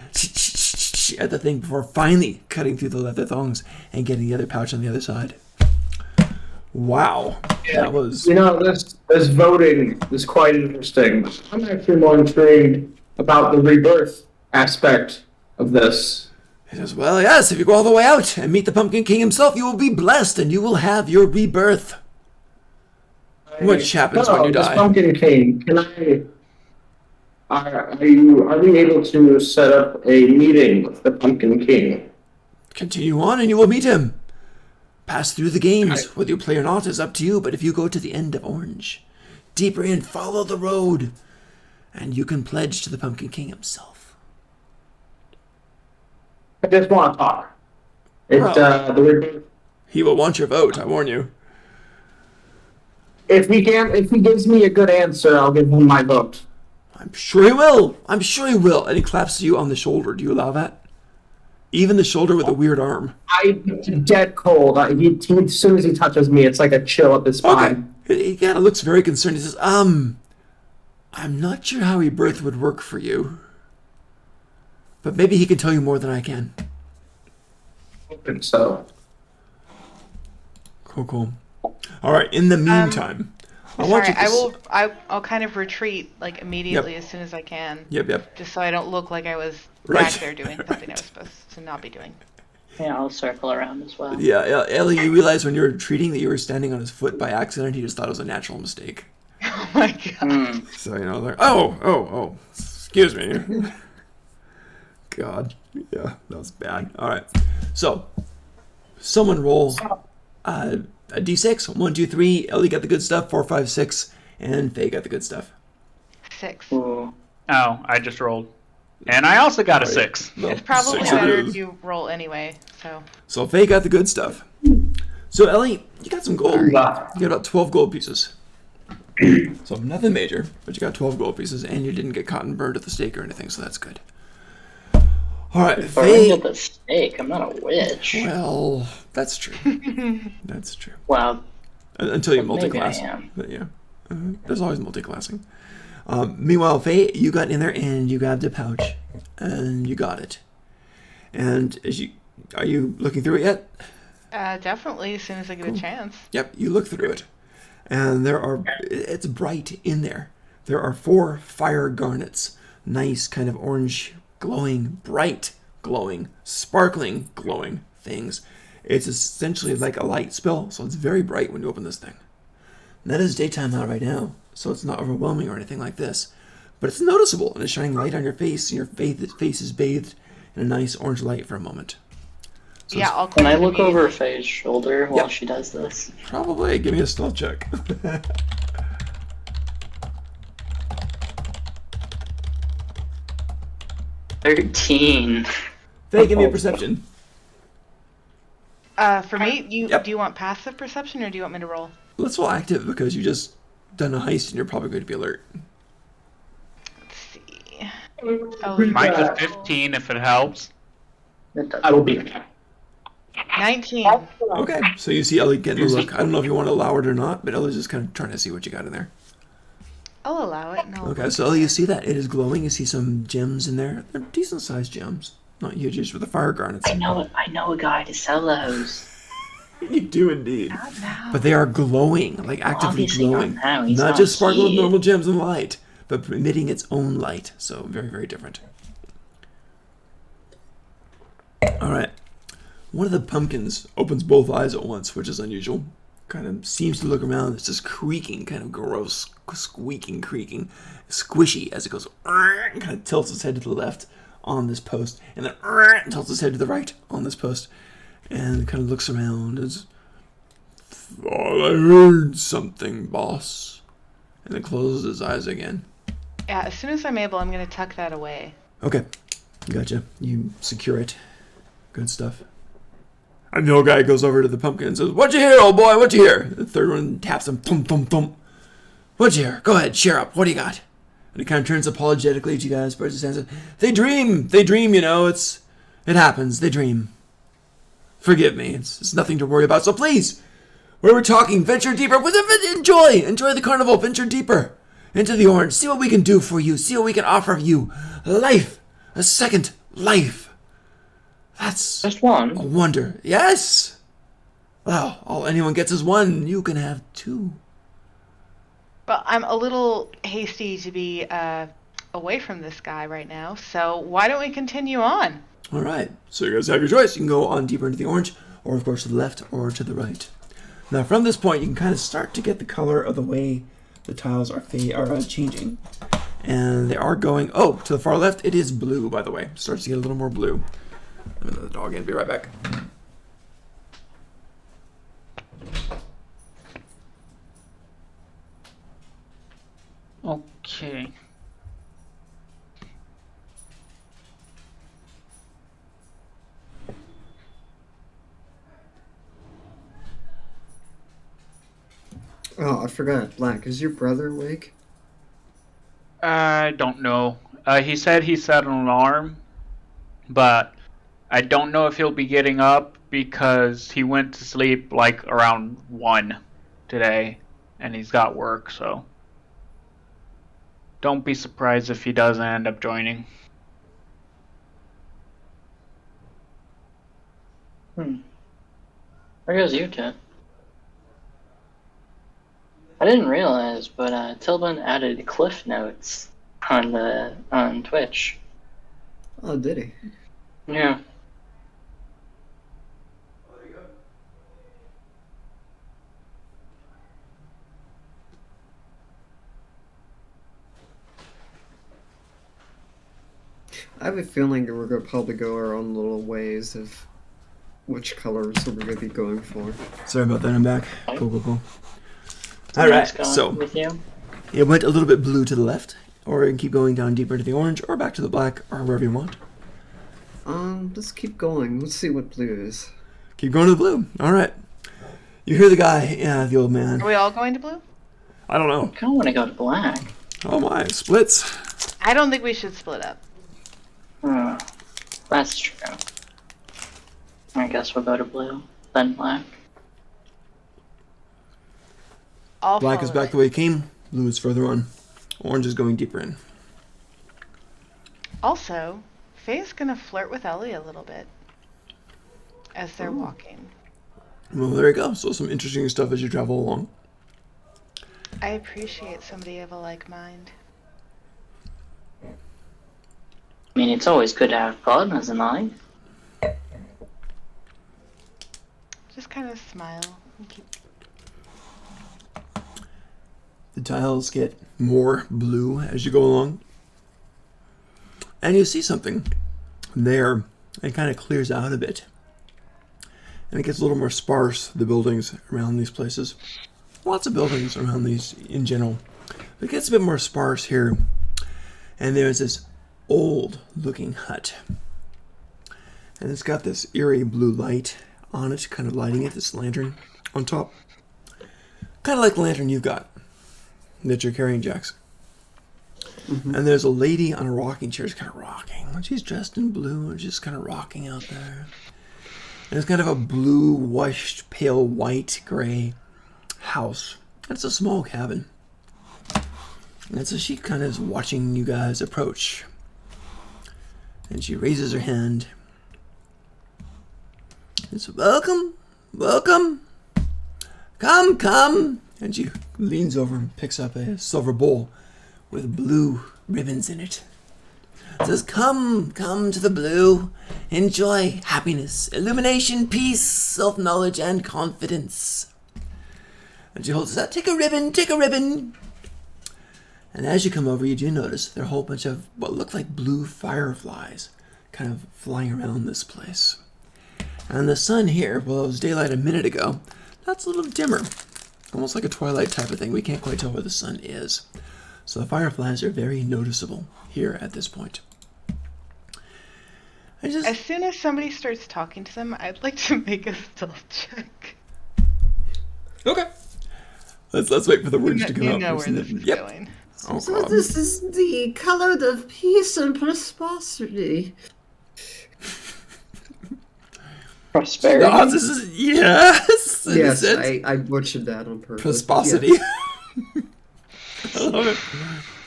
at the thing before finally cutting through the leather thongs and getting the other pouch on the other side. Wow. Yeah. That was... This voting is quite interesting. I'm actually more intrigued about the rebirth aspect of this. He says, well, yes, if you go all the way out and meet the Pumpkin King himself, you will be blessed and you will have your rebirth. Which happens when you This die. Pumpkin King, are we able to set up a meeting with the Pumpkin King? Continue on and you will meet him. Pass through the games. Whether you play or not is up to you, but if you go to the end of Orange, deeper in, follow the road, and you can pledge to the Pumpkin King himself. I just want to talk. The rebirth. He will want your vote, I warn you. If he gives me a good answer, I'll give him my vote. I'm sure he will. I'm sure he will. And he claps you on the shoulder. Do you allow that? Even the shoulder with a weird arm. I'm dead cold. As soon as he touches me, it's like a chill up his spine. Okay. He kind of looks very concerned. He says, I'm not sure how rebirth would work for you. But maybe he can tell you more than I can. So. Cool. All right. In the meantime, I'll kind of retreat like immediately as soon as I can. Yep. Just so I don't look like I was Right. back there doing something I was supposed to not be doing. Yeah, I'll circle around as well. Yeah, Ellie, you realized when you were retreating that you were standing on his foot by accident. He just thought it was a natural mistake. Oh my god. So, like, oh, excuse me. God. Yeah, that was bad. All right. So, someone roll a d6. 1, 2, 3. Ellie got the good stuff. 4, 5, 6. And Faye got the good stuff. 6. Ooh. Oh, I just rolled. And I also got a 6. Well, It's probably 6 better it is. if you roll anyway, so. So Faye got the good stuff. So Ellie, you got some gold. You got about 12 gold pieces. So nothing major, but you got 12 gold pieces, and you didn't get caught and burned at the stake or anything, so that's good. All right, If I Faye. at the stake, I'm not a witch. Well, that's true. That's true. Well, Until you maybe multi-class. I am. But yeah, there's always multi-classing. Meanwhile, Faye, you got in there and you grabbed a pouch, and you got it. And are you looking through it yet? Definitely, as soon as I get a chance. Yep, you look through it. And it's bright in there. There are 4 fire garnets. Nice kind of orange, glowing, bright, glowing, sparkling, glowing things. It's essentially like a light spill, so it's very bright when you open this thing. And that is daytime out right now, so it's not overwhelming or anything like this. But it's noticeable, and it's shining light on your face, and your face is bathed in a nice orange light for a moment. So Yeah, I'll can I close look immediately. over Faye's shoulder while Yep. she does this? Probably. Give me a stealth check. 13. Faye, give me a perception. For me, Yep. do you want passive perception or do you want me to roll? Let's roll active because you just done a heist and you're probably going to be alert. Let's see. Oh, Mine is 15 if it helps. It does. I will be. 19. Okay, so you see Ellie getting a look. I don't know if you want to allow it or not, but Ellie's just kind of trying to see what you got in there. I'll allow it. No. Okay, so Ellie, you see that? It is glowing. You see some gems in there. They're decent-sized gems. Not huge, just for the fire garnets. I know a guy to sell those. You do indeed. Not now. But they are glowing, like actively Obviously glowing. not now, he's Not not just sparkle of here. normal gems and light, but emitting its own light. So very, very different. All right. One of the pumpkins opens both eyes at once, which is unusual. Kind of seems to look around. It's just creaking, kind of gross, squeaking, creaking, squishy as it goes. Kind of tilts its head to the left on this post, and then tilts its head to the right on this post, and kind of looks around. Thought I heard something, boss. And then closes his eyes again. Yeah, as soon as I'm able, I'm going to tuck that away. Okay, gotcha. You secure it. Good stuff. And the old guy goes over to the pumpkin and says, "What'd you hear, old boy? What'd you hear?" The third one taps him. Thump, thump, thump. "What'd you hear? Go ahead, share up. What do you got?" And he kind of turns apologetically to you guys, but his hand says, They dream, you know. It happens. They dream. Forgive me. It's nothing to worry about. So please, where we're talking, venture deeper. Enjoy the carnival. Venture deeper into the orange. See what we can do for you. See what we can offer you. Life. A second life. That's Just one. a wonder. Yes. Well, all anyone gets is one. You can have two. But I'm a little hasty to be away from this guy right now, so why don't we continue on? All right. So you guys have your choice. You can go on deeper into the orange, or of course to the left or to the right. Now from this point, you can kind of start to get the color of the way the tiles are changing. And they are going, to the far left, it is blue, by the way. Starts to get a little more blue. I'm gonna let the dog in. Be right back. Okay. Oh, I forgot. Black, is your brother awake? I don't know. He said he set an alarm, but I don't know if he'll be getting up because he went to sleep like around 1 today, and he's got work, so don't be surprised if he doesn't end up joining. Where goes you two? I didn't realize, but Tilbin added cliff notes on Twitch. Oh, did he? Yeah. I have a feeling that we're going to probably go our own little ways of which colors we're going to be going for. Sorry about that. I'm back. Cool. All right. So with you? it went a little bit blue to the left, or you can keep going down deeper into the orange, or back to the black, or wherever you want. Let's keep going. Let's see what blue is. Keep going to the blue. All right. You hear the guy, the old man. Are we all going to blue? I don't know. I kind of want to go to black. Oh my, splits. I don't think we should split up. That's true. I guess we'll go to blue, then black. Black is back the way it came. Blue is further on. Orange is going deeper in. Also, Faye's gonna flirt with Ellie a little bit as they're walking. Well, there you go. So some interesting stuff as you travel along. I appreciate somebody of a like mind. I mean, it's always good to have fun, isn't it? Just kind of smile and keep. The tiles get more blue as you go along. And you see something there. It kind of clears out a bit. And it gets a little more sparse, the buildings around these places. Lots of buildings around these in general. But it gets a bit more sparse here. And there's this old looking hut. And it's got this eerie blue light on it, kind of lighting it, this lantern on top. Kind of like the lantern you've got that you're carrying, Jax. Mm-hmm. And there's a lady on a rocking chair, just kind of rocking. She's dressed in blue and just kind of rocking out there. And it's kind of a blue, washed, pale white, gray house. And it's a small cabin. And so she kind of is watching you guys approach. And she raises her hand. It's welcome, come. And she leans over and picks up a silver bowl with blue ribbons in it. It says, come to the blue. Enjoy happiness, illumination, peace, self-knowledge, and confidence. And she holds out, take a ribbon. And as you come over, you do notice there are a whole bunch of what look like blue fireflies kind of flying around this place. And the sun here, well, it was daylight a minute ago, that's a little dimmer. Almost like a twilight type of thing. We can't quite tell where the sun is. So the fireflies are very noticeable here at this point. As soon as somebody starts talking to them, I'd like to make a stealth check. Okay. Let's wait for the words to come out. You know where this is going. Oh, so this is the color of peace and prosperity. Prosperity. No, this is yes. Yes, I butchered that on purpose. Prosperity. Yes. I love it.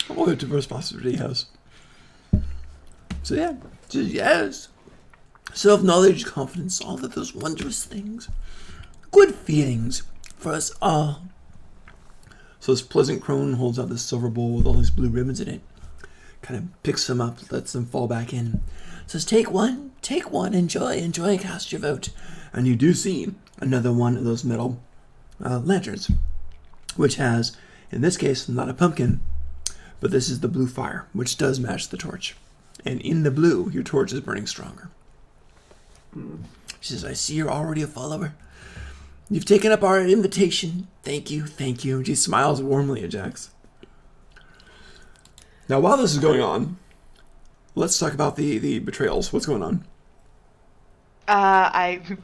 I want it to prosperity house. So yeah, just yes. Self-knowledge, confidence, all of those wondrous things. Good feelings for us all. So this pleasant crone holds out this silver bowl with all these blue ribbons in it. Kind of picks them up, lets them fall back in. Says, take one, enjoy, cast your vote. And you do see another one of those metal lanterns, which has, in this case, not a pumpkin, but this is the blue fire, which does match the torch. And in the blue, your torch is burning stronger. She says, I see you're already a follower. You've taken up our invitation. Thank you. And she smiles warmly at Jax. Now, while this is going on, let's talk about the betrayals. What's going on?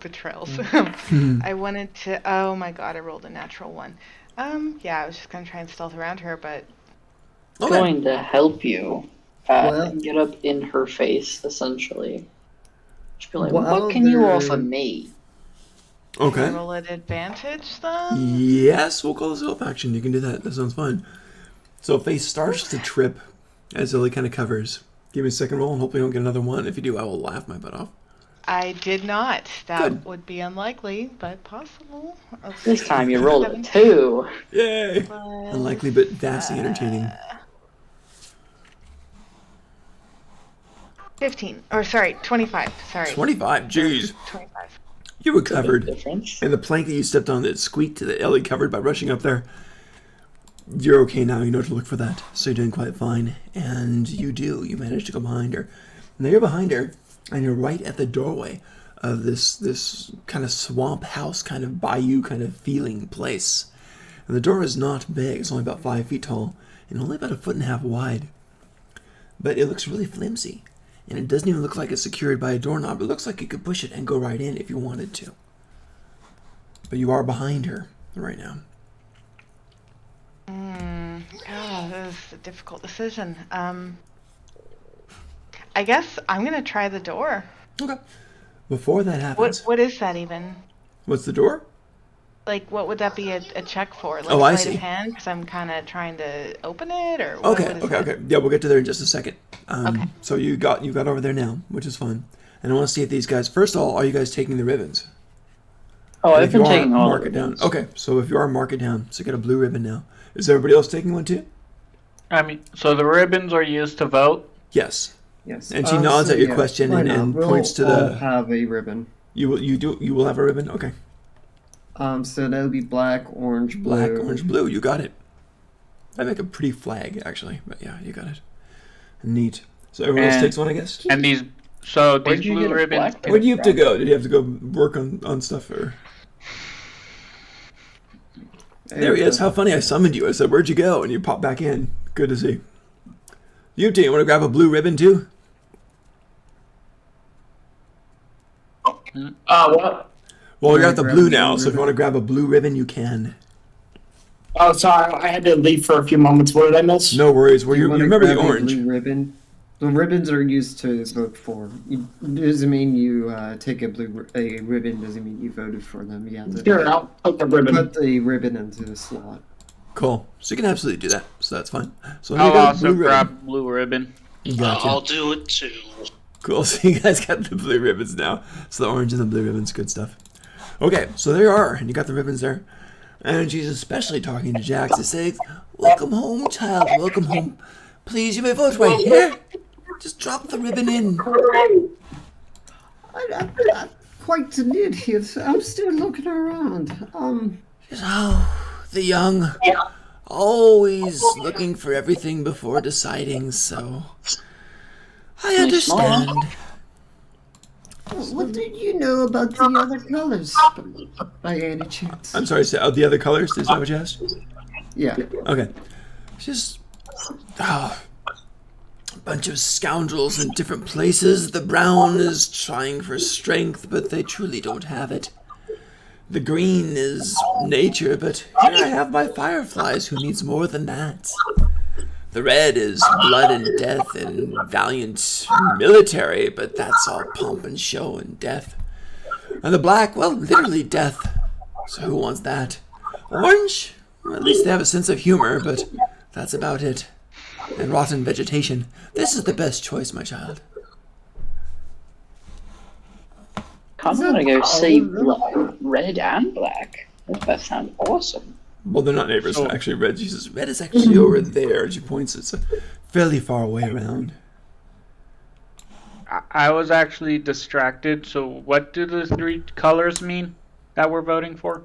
Betrayals. I wanted to. Oh my god! I rolled a natural one. Yeah, I was just gonna try and stealth around her, but. Okay. Going to help you. Get up in her face, essentially. Just be like, what can you offer me? Okay. Can I roll at advantage then? Yes, we'll call this help action. You can do that. That sounds fun. So Face starts to trip as Lily kind of covers. Give me a second roll and hopefully you don't get another one. If you do, I will laugh my butt off. I did not. That Good. would be unlikely, but possible. This time you rolled a 2. Yay! Unlikely, but vastly entertaining. 25. Sorry. 25, jeez. 25. You recovered. And the plank that you stepped on that squeaked that Ellie covered by rushing up there. You're okay now. You know to look for that. So you're doing quite fine. And you do. You managed to go behind her. Now you're behind her, and you're right at the doorway of this kind of swamp house, kind of bayou kind of feeling place. And the door is not big. It's only about 5 feet tall and only about 1.5 feet wide. But it looks really flimsy. And it doesn't even look like it's secured by a doorknob. It looks like you could push it and go right in if you wanted to. But you are behind her right now. That is a difficult decision. I guess I'm going to try the door. Okay. Before that happens... What is that even? What's the door? Like, what would that be a check for? Like, I see. Of hand, because I'm kind of trying to open it, or okay. Yeah, we'll get to there in just a second. Okay. So you got over there now, which is fun. And I want to see if these guys. First of all, are you guys taking the ribbons? Oh, I've been taking all mark the ribbons. Down. Okay, so if you are, mark it down. So you got a blue ribbon now. Is everybody else taking one too? I mean, so the ribbons are used to vote? Yes. Yes. And she nods at your question and points to we'll have a ribbon. You will have a ribbon? Okay. So that'll be black, orange, blue. Black, orange, blue. You got it. That'd make a pretty flag, actually. But yeah, you got it. Neat. So everyone else takes one, I guess? And these blue ribbons... Where do you have to go? Did you have to go work on stuff, or...? There he is. How funny, I summoned you. I said, where'd you go? And you popped back in. Good to see. You two, you want to grab a blue ribbon, too? What? Well, you're at the blue now, so if you want to grab a blue ribbon, you can. Oh, sorry, I had to leave for a few moments. What did I miss? No worries. Well, you remember the orange. Blue ribbon? The ribbons are used to vote for. It doesn't mean you take a ribbon. Doesn't mean you voted for them. You have to sure, I'll put the ribbon. Put the ribbon into the slot. Cool. So you can absolutely do that. So that's fine. So I'll also grab blue ribbon. Gotcha. I'll do it too. Cool. So you guys got the blue ribbons now. So the orange and the blue ribbons, good stuff. Okay, so there you are, and you got the ribbons there. And she's especially talking to Jax to say, welcome home, child, welcome home. Please, you may vote right here. Just drop the ribbon in. I'm not quite an idiot. I'm still looking around. Oh, the young. Always looking for everything before deciding, so... I understand. What do you know about the other colors, by any chance? I'm sorry, so the other colors? Is that what you asked? Yeah. Okay. Just... a bunch of scoundrels in different places. The brown is trying for strength, but they truly don't have it. The green is nature, but here I have my fireflies who needs more than that. The red is blood and death and valiant military, but that's all pomp and show and death. And the black, well, literally death. So who wants that? Orange? Well, at least they have a sense of humor, but that's about it. And rotten vegetation. This is the best choice, my child. I'm gonna go see red and black. Those both sound awesome. Well, they're not neighbors. Actually, red is actually over there. She points. It's fairly far away around. I was actually distracted. So, what do the 3 colors mean that we're voting for?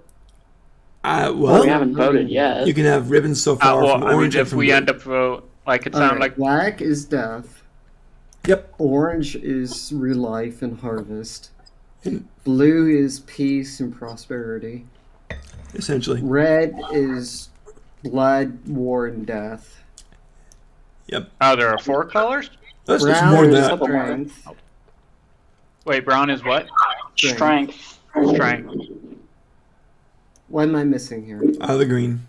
Well, we haven't voted yet. You can have ribbons so far from orange. If we end up vote, like it sounds like black is death. Yep. Orange is real life and harvest. Blue is peace and prosperity. Essentially. Red is blood, war, and death. Yep. Oh, there are 4 colors? That's just more than that. Strength. Wait, brown is what? Strength. Strength. What am I missing here? The green.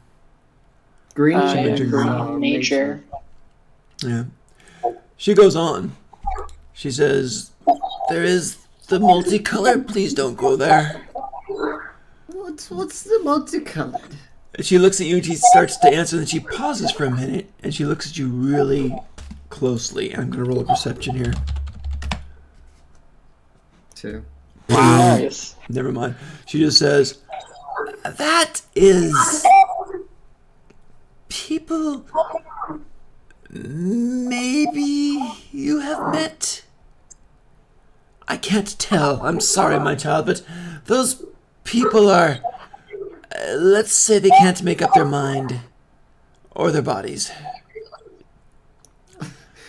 Green nature. Yeah. She goes on. She says, there is the multicolored. Please don't go there. What's the multicolored? She looks at you and she starts to answer, and she pauses for a minute and she looks at you really closely. I'm gonna roll a perception here. 2. Wow. Nice. Never mind. She just says, that is people maybe you have met. I can't tell. I'm sorry, my child, but those people are, let's say they can't make up their mind or their bodies.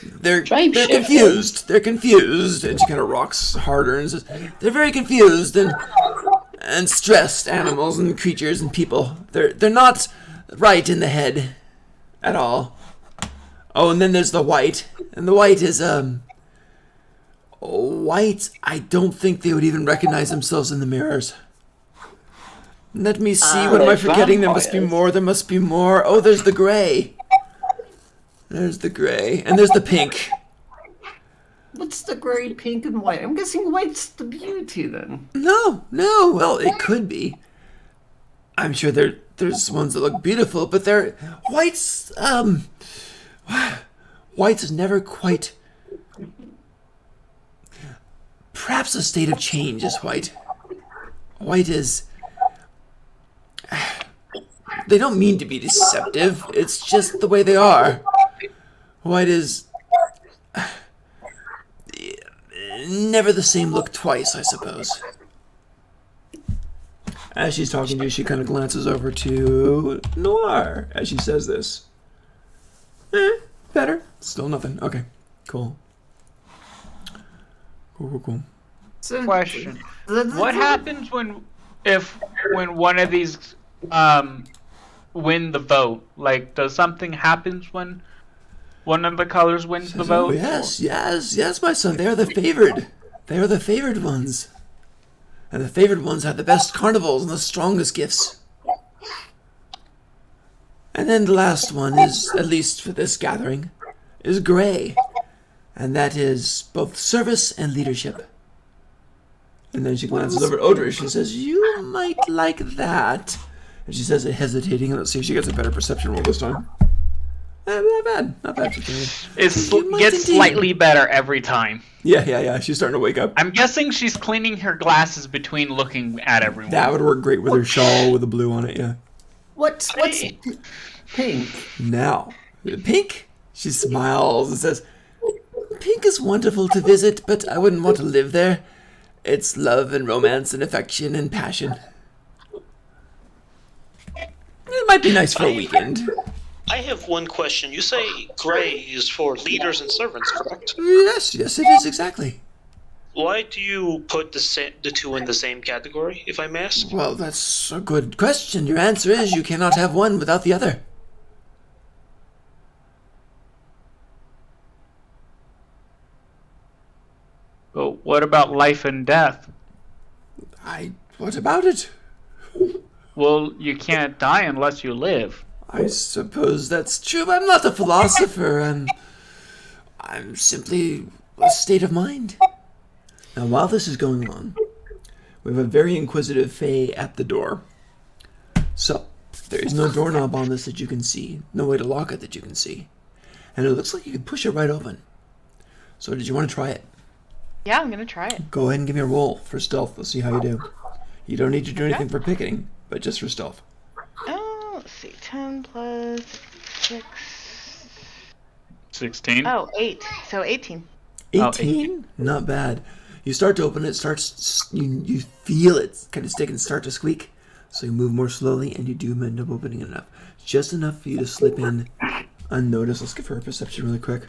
They're confused. They're confused. And she kind of rocks harder and says, they're very confused and stressed animals and creatures and people. They're not right in the head at all. Oh, and then there's the white. And the white is, white, I don't think they would even recognize themselves in the mirrors. Let me see, what am I forgetting? There must be more, there must be more. Oh, there's the gray. There's the gray. And there's the pink. What's the gray, pink, and white? I'm guessing white's the beauty, then. No. Well, it could be. I'm sure there's ones that look beautiful, but white's, white's never quite... Perhaps a state of change is white. White is... They don't mean to be deceptive. It's just the way they are. White is... Never the same look twice, I suppose. As she's talking to you, she kind of glances over to Noir as she says this. Better. Still nothing. Okay, cool. Cool. Question. What happens when one of these win the vote? Like, does something happen when one of the colors wins the vote? Yes, my son. They are the favored. They are the favored ones. And the favored ones have the best carnivals and the strongest gifts. And then the last one is, at least for this gathering, is gray. And that is both service and leadership. And then she glances over at Odrish and says, you might like that. And she says it hesitating. Let's see if she gets a better perception roll this time. Not bad. It gets slightly better every time. Yeah. She's starting to wake up. I'm guessing she's cleaning her glasses between looking at everyone. That would work great with her shawl with the blue on it, yeah. What's pink? Now, pink? She smiles and says, pink is wonderful to visit, but I wouldn't want to live there. It's love and romance and affection and passion. It might be nice for a weekend. I have one question. You say gray is for leaders and servants, correct? Yes, it is, exactly. Why do you put the two in the same category, if I may ask? Well, that's a good question. Your answer is you cannot have one without the other. But what about life and death? What about it? Well, you can't die unless you live. I suppose that's true, but I'm not a philosopher. I'm simply a state of mind. Now, while this is going on, we have a very inquisitive Fae at the door. So, there is no doorknob on this that you can see, no way to lock it that you can see. And it looks like you can push it right open. So, did you want to try it? Yeah, I'm going to try it. Go ahead and give me a roll for stealth. Let's see how you do. You don't need to do anything for picketing, but just for stealth. Oh, let's see. 10 plus 6. 16. Oh, 8. So 18. 18? Not bad. You start to open it, you feel it kind of stick and start to squeak. So you move more slowly, and you do end up opening it enough. Just enough for you to slip in unnoticed. Let's give her a perception really quick.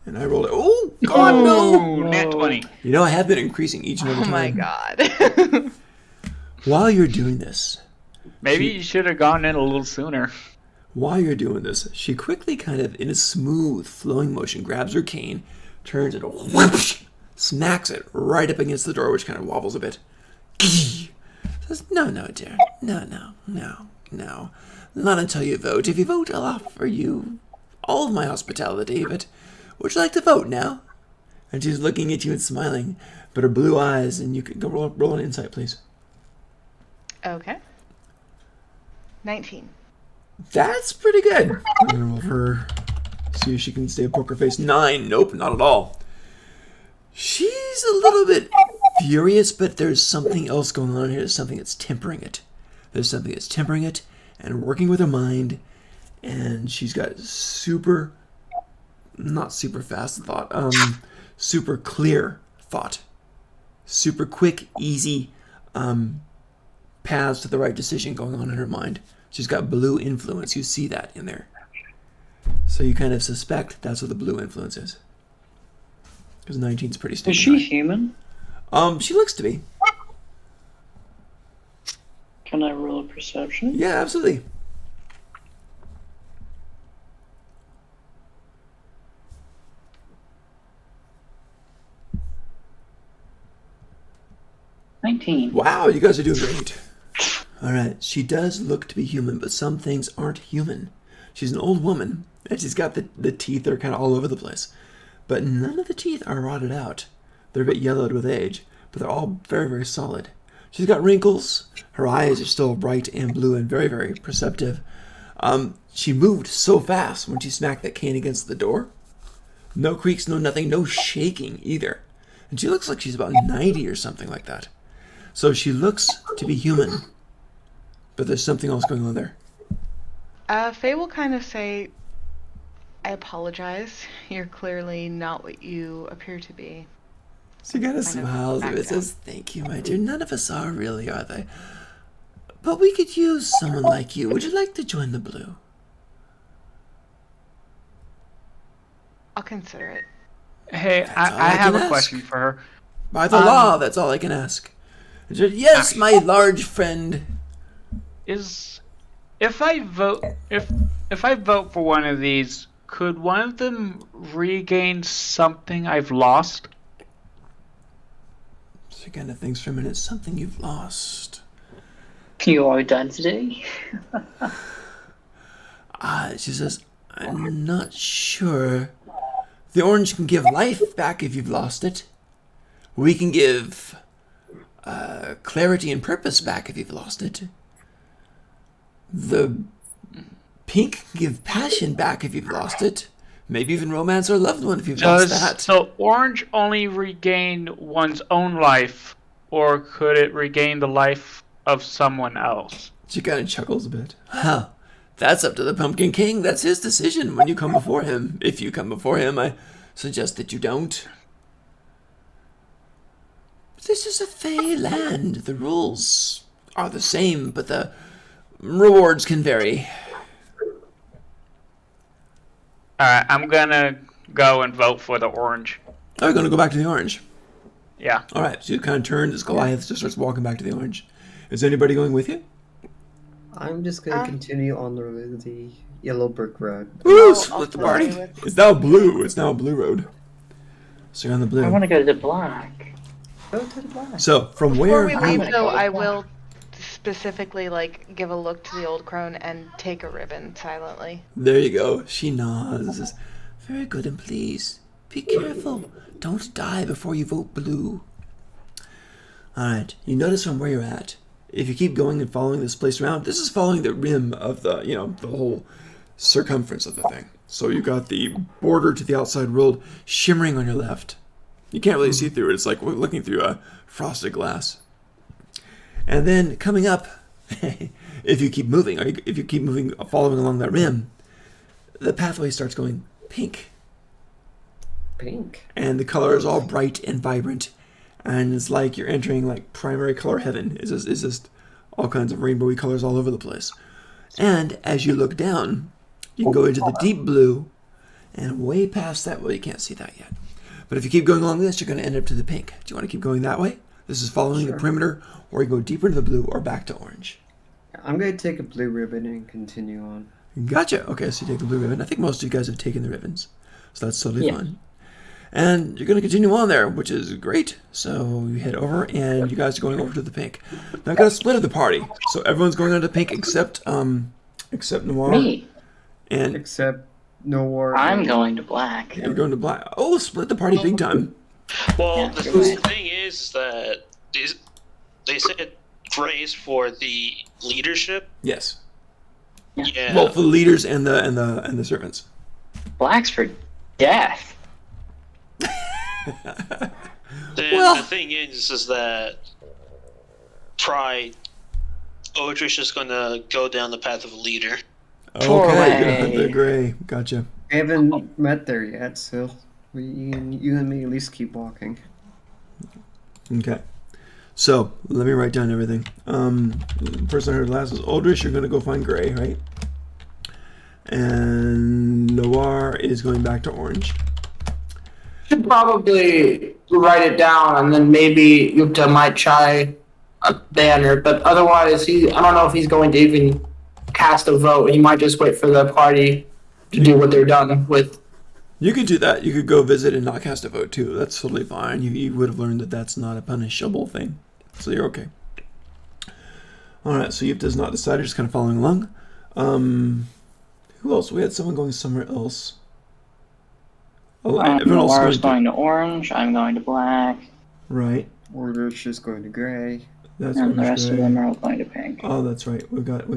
And I rolled it. Oh, God, no! Nat 20. You know, I have been increasing each and every time. Oh, my God. While you're doing this... Maybe you should have gone in a little sooner. While you're doing this, she quickly kind of, in a smooth, flowing motion, grabs her cane, turns it, whoosh, smacks it right up against the door, which kind of wobbles a bit. Says, no, dear. No. Not until you vote. If you vote, I'll offer you all of my hospitality, but would you like to vote now? And she's looking at you and smiling, but her blue eyes, and you can go roll an insight, please. Okay. 19. That's pretty good. I'm gonna roll her. See if she can stay a poker face. 9. Nope, not at all. She's a little bit furious, but there's something else going on here. There's something that's tempering it. There's something that's tempering it and working with her mind. And she's got not super fast thought, super clear thought. Super quick, easy paths to the right decision going on in her mind. She's got blue influence. You see that in there. So you kind of suspect that's what the blue influence is. Because 19's pretty stable. Is she human? She looks to be. Can I roll a perception? Yeah, absolutely. Wow, you guys are doing great. Alright, she does look to be human, but some things aren't human. She's an old woman, and she's got the teeth that are kind of all over the place. But none of the teeth are rotted out. They're a bit yellowed with age, but they're all very, very solid. She's got wrinkles. Her eyes are still bright and blue and very, very perceptive. She moved so fast when she smacked that cane against the door. No creaks, no nothing, no shaking either. And she looks like she's about 90 or something like that. So she looks to be human, but there's something else going on there. Faye will kind of say, I apologize. You're clearly not what you appear to be. She kind of smiles a bit, says, thank you, my dear. None of us are really, are they? But we could use someone like you. Would you like to join the blue? I'll consider it. Hey, I have a question for her. By the law, that's all I can ask. Yes, my large friend. If I vote for one of these, could one of them regain something I've lost? She kind of thinks for a minute. Something you've lost. Your identity? She says, I'm not sure. The orange can give life back if you've lost it. We can give clarity and purpose back if you've lost it. The pink can give passion back if you've lost it. Maybe even romance or loved one if you've lost that. So orange only regain one's own life, or could it regain the life of someone else? She kind of chuckles a bit. Well, That's up to the Pumpkin King. That's his decision when you come before him. If you come before him, I suggest that you don't. This is a fey land. The rules are the same, but the rewards can vary. Alright, I'm gonna go and vote for the orange. Oh, you're going to go back to the orange? Yeah. Alright, so you kind of turn as Goliath just starts walking back to the orange. Is anybody going with you? I'm just going to continue on the yellow brick road. Woo! Split the party. It's now blue. It's now a blue road. So you're on the blue. I want to go to the black. Go to the black. So from Before where? we leave, though, I will specifically give a look to the old crone and take a ribbon silently. There you go. She nods. Very good, and please be careful. Don't die before you vote blue. All right. You notice from where you're at. If you keep going and following this place around, this is following the rim of the whole circumference of the thing. So you got the border to the outside world shimmering on your left. You can't really see through it. It's like looking through a frosted glass. And then coming up, if you keep moving, following along that rim, the pathway starts going pink. Pink. And the color is all bright and vibrant. And it's like you're entering primary color heaven. It's just all kinds of rainbowy colors all over the place. And as you look down, you can go into the deep blue, and way past that, well, you can't see that yet. But if you keep going along this, you're going to end up to the pink. Do you want to keep going that way? This is following the perimeter, or you go deeper into the blue, or back to orange. I'm going to take a blue ribbon and continue on. Gotcha. Okay, so you take the blue ribbon. I think most of you guys have taken the ribbons, so that's totally fine. And you're going to continue on there, which is great. So you head over, and you guys are going over to the pink. Now I've got a split of the party, so everyone's going on to pink except Noir. Me. And except Noir. I'm going to black. You're going to black. Oh, split the party big time. Well, the thing is that they said grace for the leadership. Yes. Yeah. Well, for the leaders and the servants. Black's for death. The thing is that Odrish is going to go down the path of a leader. Okay, the gray. Gotcha. I haven't met there yet, so you and me at least keep walking. Okay. So, let me write down everything. The person I heard last was Aldrich. You're going to go find gray, right? And Noir is going back to orange. Should probably write it down, and then maybe Yukta might try a banner, but otherwise, I don't know if he's going to even cast a vote. He might just wait for the party to do what they're done with. You could do that. You could go visit and not cast a vote, too. That's totally fine. You would have learned that that's not a punishable thing. So you're okay. Alright, so Yukta's not decided, just kind of following along. Who else? We had someone going somewhere else. Noir's going to orange. I'm going to black. Right. Orders just going to gray. That's and the rest gray. of them are all going to pink. Oh, that's right. We got.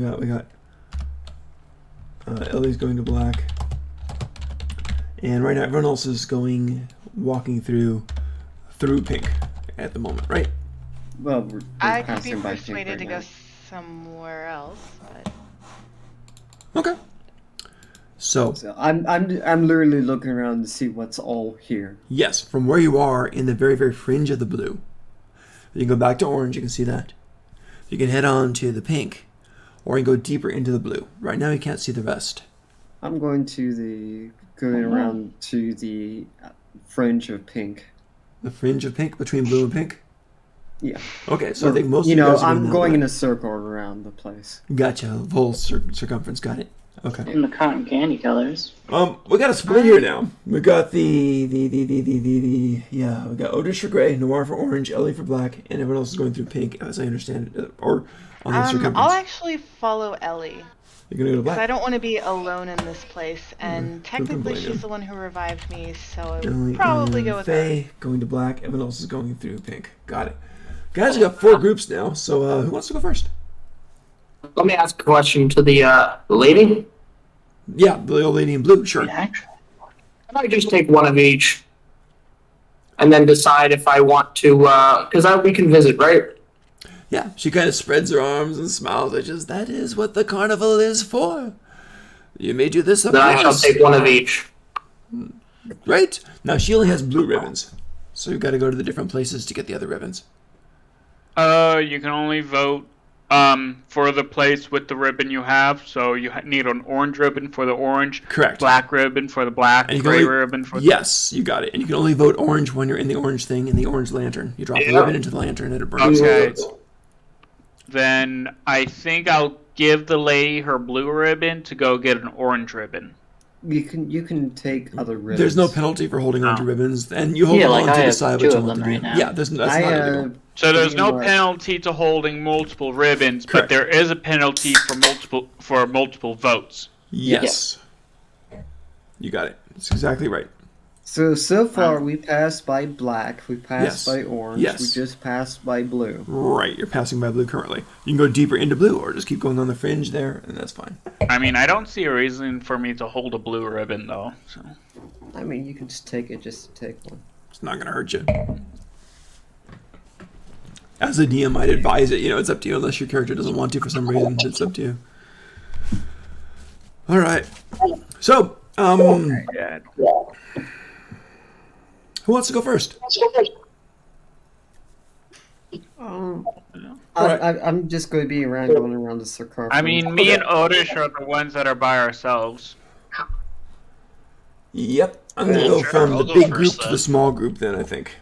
Ellie's going to black. And right now, everyone else is walking through pink at the moment, right? Well, we're I could be passing by persuaded to pink go right somewhere else, but Okay. So I'm literally looking around to see what's all here. yes, from where you are in the very, very fringe of the blue, you can go back to orange. You can see that. You can head on to the pink, or you can go deeper into the blue. Right now, you can't see the rest. I'm going around to the fringe of pink. The fringe of pink between blue and pink. Yeah. Okay, so I think most of you guys are I'm going that in way. a circle around the place. Gotcha. The whole circumference. Got it. Okay. In the cotton candy colors. We got a split here now. We got we got Odrish for gray, Noir for orange, Ellie for black, and everyone else is going through pink, as I understand it, or on the circumference. I'll actually follow Ellie. You're gonna go to black. Because I don't want to be alone in this place, and Who can technically blame she's him? the one who revived me, so I Ellie would probably and go with Faye her. going to black. Everyone else is going through pink. Got it. Guys, we got 4 groups now. So who wants to go first? Let me ask a question to the lady. Yeah, the old lady in blue. Sure. Yeah, actually. Can I just take one of each, and then decide if I want to? Because we can visit, right? Yeah, she kind of spreads her arms and smiles. That is what the carnival is for. You may do this. Then I shall take one of each. Right. Now she only has blue ribbons, so you've got to go to the different places to get the other ribbons. You can only vote for the place with the ribbon you have. So you need an orange ribbon for the orange. Correct. Black ribbon for the black. Gray ribbon for the... Yes, you got it. And you can only vote orange when you're in the orange thing, in the orange lantern. You drop the ribbon into the lantern and it burns. Okay. Then I think I'll give the lady her blue ribbon to go get an orange ribbon. You can take other ribbons. There's no penalty for holding onto ribbons, and you hold on to decide what you want to do. Now. Yeah, that's not illegal. So there's no penalty to holding multiple ribbons, but there is a penalty for multiple votes. Yes. You got it. That's exactly right. So far we passed by black, we passed by orange, we just passed by blue. Right, you're passing by blue currently. You can go deeper into blue or just keep going on the fringe there, and that's fine. I mean, I don't see a reason for me to hold a blue ribbon, though. So. I mean, you can just take it just to take one. It's not going to hurt you. As a DM, I'd advise it. It's up to you unless your character doesn't want to for some reason. It's up to you. All right. So, who wants to go first? I'm just going to be going around the circle. I mean, me and Odish are the ones that are by ourselves. Yep. I'm going to go from the big group to the small group then, I think.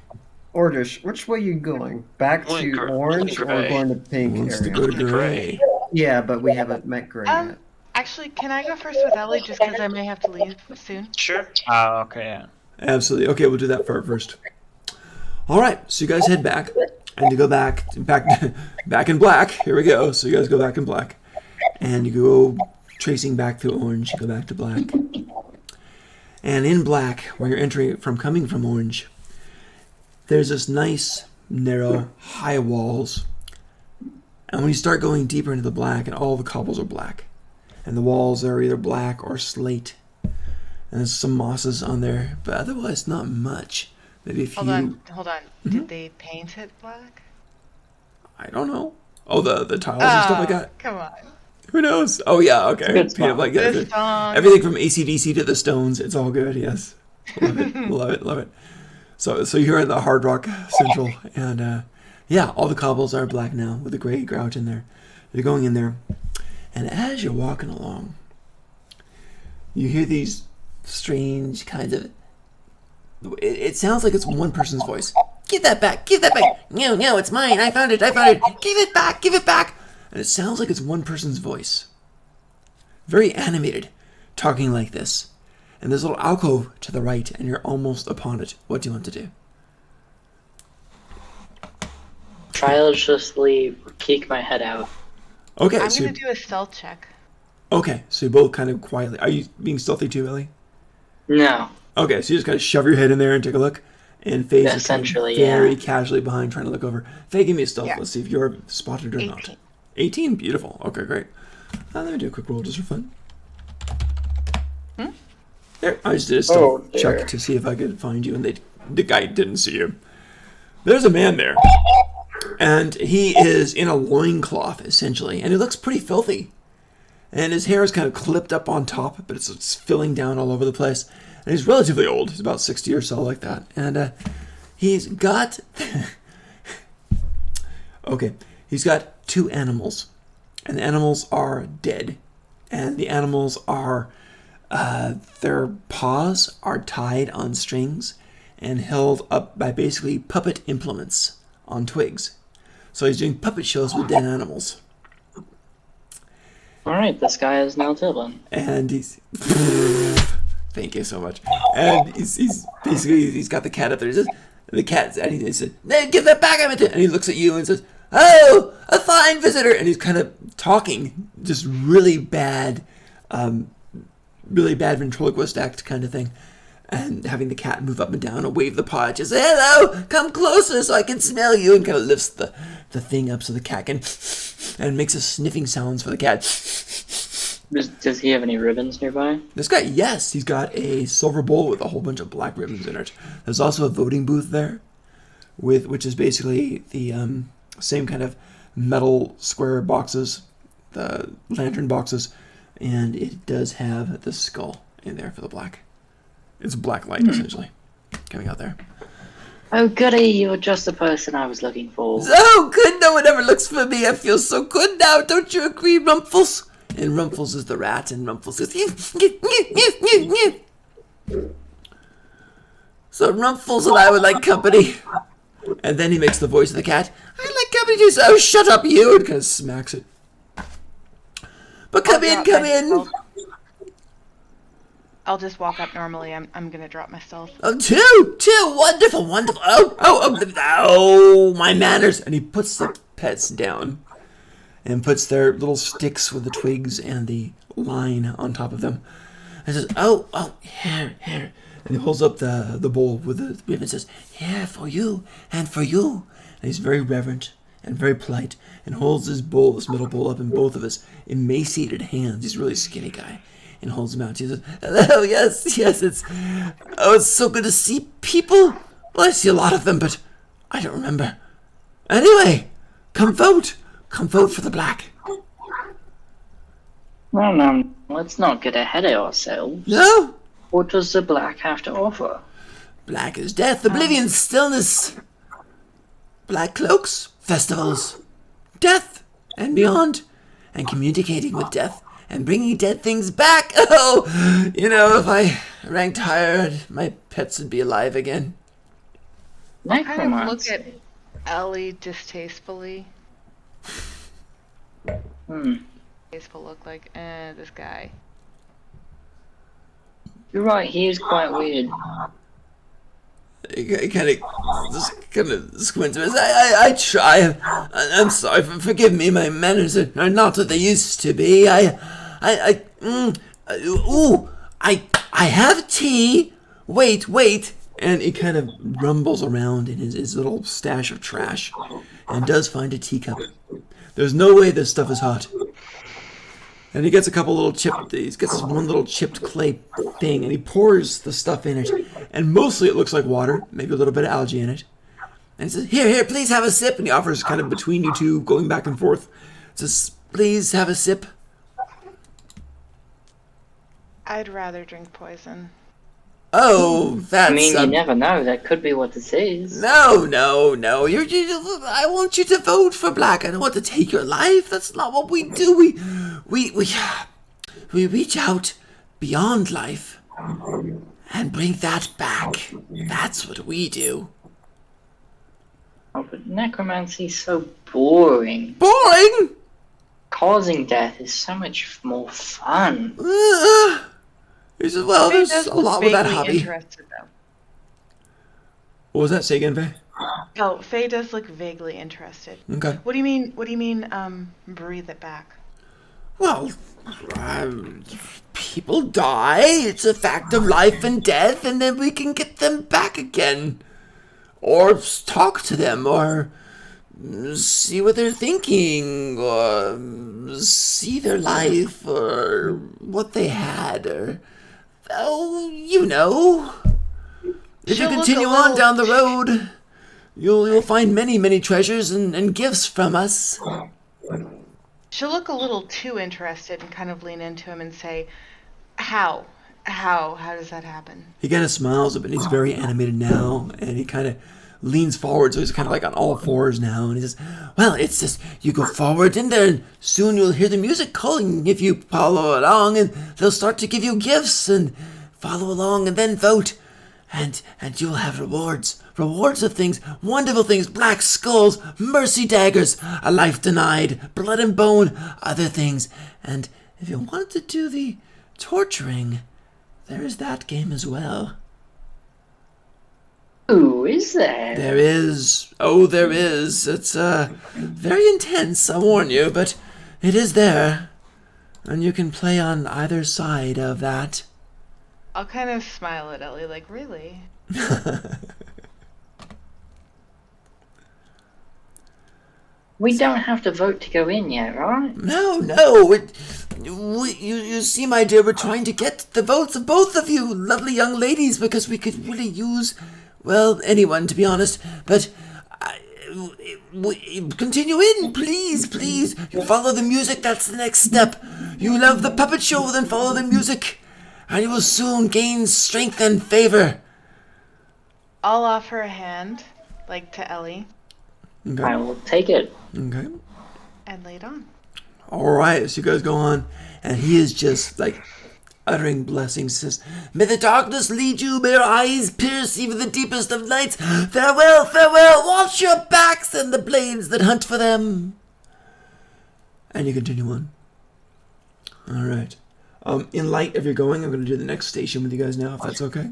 Ordish, which way are you going? Back to orange or going to pink area? To go to gray. Yeah, but we haven't met gray yet. Actually, can I go first with Ellie just because I may have to leave soon? Sure. Okay, yeah. Absolutely. Okay, we'll do that first. All right, so you guys head back, and you go back in black. Here we go. So you guys go back in black, and you go tracing back through orange. You go back to black, and in black, where you're entering coming from orange, there's this nice, narrow, high walls, and when you start going deeper into the black, and all the cobbles are black, and the walls are either black or slate. And there's some mosses on there, but otherwise not much. Maybe a few... Hold on. Did they paint it black? I don't know. Oh, the tiles and stuff like that? Come on. Who knows? Oh, yeah, okay. Paint it like everything from AC/DC to the stones, it's all good, yes. Love it. So you're in the Hard Rock Central, and all the cobbles are black now with a gray grout in there. You're going in there, and as you're walking along, you hear these strange kinds of... It sounds like it's one person's voice. Give that back! No, it's mine! I found it! Give it back! And it sounds like it's one person's voice. Very animated, talking like this. And there's a little alcove to the right, and you're almost upon it. What do you want to do? Childishly peek my head out. Okay, I'm going to do a stealth check. Okay, so you both kind of quietly... Are you being stealthy too, Ellie? No. Okay, so you just kind of shove your head in there and take a look. And Faye is essentially, very casually behind trying to look over. Faye, give me a stealth. Yeah. Let's see if you're spotted or 18. not. 18? Beautiful. Okay, great. Let me do a quick roll just for fun. There, I just did a stealth check to see if I could find you, and the guy didn't see you. There's a man there. And he is in a loincloth, essentially. And he looks pretty filthy. And his hair is kind of clipped up on top, but it's filling down all over the place. And he's relatively old. He's about 60 or so, like that. And he's got... okay. He's got 2 animals. And the animals are dead. And the animals are... their paws are tied on strings and held up by basically puppet implements on twigs. So he's doing puppet shows with dead animals. Alright, this guy is now Dylan. And he's... Thank you so much. And he's basically, he's got the cat up there. He says, the cat's, and he says, "No, give that back, and he looks at you and says, "Oh, a fine visitor." And he's kind of talking, just really bad ventriloquist act kind of thing. And having the cat move up and down and wave the paw, just, "Hello, come closer so I can smell you," and kind of lifts the thing up so the cat can, and makes a sniffing sounds for the cat. Does he have any ribbons nearby? This guy, yes, he's got a silver bowl with a whole bunch of black ribbons in it. There's also a voting booth there, which is basically the same kind of metal square boxes, the lantern boxes, and it does have the skull in there for the black. It's black light, essentially, coming out there. Oh, goody, you're just the person I was looking for. Oh, good, no one ever looks for me. I feel so good now, don't you agree, Rumples? And Rumples is the rat, and Rumples goes, So Rumples and I would like company. And then he makes the voice of the cat. I like company too, so shut up, you, and kind of smacks it. But come in. I'll just walk up normally. I'm gonna drop my stealth. Oh, two, wonderful. Oh, my manners. And he puts the pets down and puts their little sticks with the twigs and the line on top of them. And says, oh, here. And he holds up the bowl with the ribbon and says, here for you and for you. And he's very reverent and very polite and holds this middle bowl up in both of his emaciated hands. He's a really skinny guy. And holds him out. He says, "Oh yes, it's so good to see people. Well, I see a lot of them, but I don't remember. Anyway, come vote for the black." No, let's not get ahead of ourselves. No. What does the black have to offer? Black is death, oblivion, stillness. Black cloaks, festivals, death, and beyond, and communicating with death. And bringing dead things back. Oh, if I ranked higher, my pets would be alive again. I kind of look at Ellie distastefully. Distasteful look like, this guy. You're right, he is quite weird. He kind of squints. I try. I'm sorry. Forgive me. My manners are not what they used to be. I have tea. Wait. And he kind of rumbles around in his little stash of trash and does find a teacup. There's no way this stuff is hot. And he gets one little chipped clay thing, and he pours the stuff in it. And mostly it looks like water, maybe a little bit of algae in it. And he says, here, please have a sip. And he offers kind of between you two, going back and forth. He says, please have a sip. I'd rather drink poison. Oh, that's... I mean, you never know. That could be what this is. No. I want you to vote for black. I don't want to take your life. That's not what we do. We reach out beyond life and bring that back. That's what we do. Oh, but necromancy's so boring. Boring? Causing death is so much more fun. He says, well, there's a lot with that hobby. What was that? Say again, Faye? Oh, Faye does look vaguely interested. Okay. What do you mean, breathe it back? Well, people die. It's a fact of life and death, and then we can get them back again. Or talk to them, or see what they're thinking, or see their life, or what they had, or... Oh, If you continue on down the road, you'll find many, many treasures and gifts from us. She'll look a little too interested and kind of lean into him and say, How does that happen? He kind of smiles a bit, and he's very animated now, and he kind of leans forward, so he's kind of like on all fours now, and he says, well, it's just, you go forward in there, and soon you'll hear the music calling if you follow along, and they'll start to give you gifts, and follow along, and then vote, and you'll have rewards of things, wonderful things, black skulls, mercy daggers, a life denied, blood and bone, other things, and if you want to do the torturing, there is that game as well. Ooh, is there? There is. Oh, there is. It's very intense, I warn you, but it is there. And you can play on either side of that. I'll kind of smile at Ellie, like, really? We don't have to vote to go in yet, right? No. You see, my dear, we're trying to get the votes of both of you, lovely young ladies, because we could really use... Well, anyone, to be honest, but continue in, please, please. You follow the music, that's the next step. You love the puppet show, then follow the music, and you will soon gain strength and favor. I'll offer a hand, like to Ellie. Okay. I will take it. Okay. And lay it on. All right, so you guys go on, and he is just like uttering blessings. Says, "May the darkness lead you, may your eyes pierce even the deepest of nights. Farewell, farewell, watch your backs and the blades that hunt for them." And you continue on. All right. In light of your going, I'm going to do the next station with you guys now, if that's okay.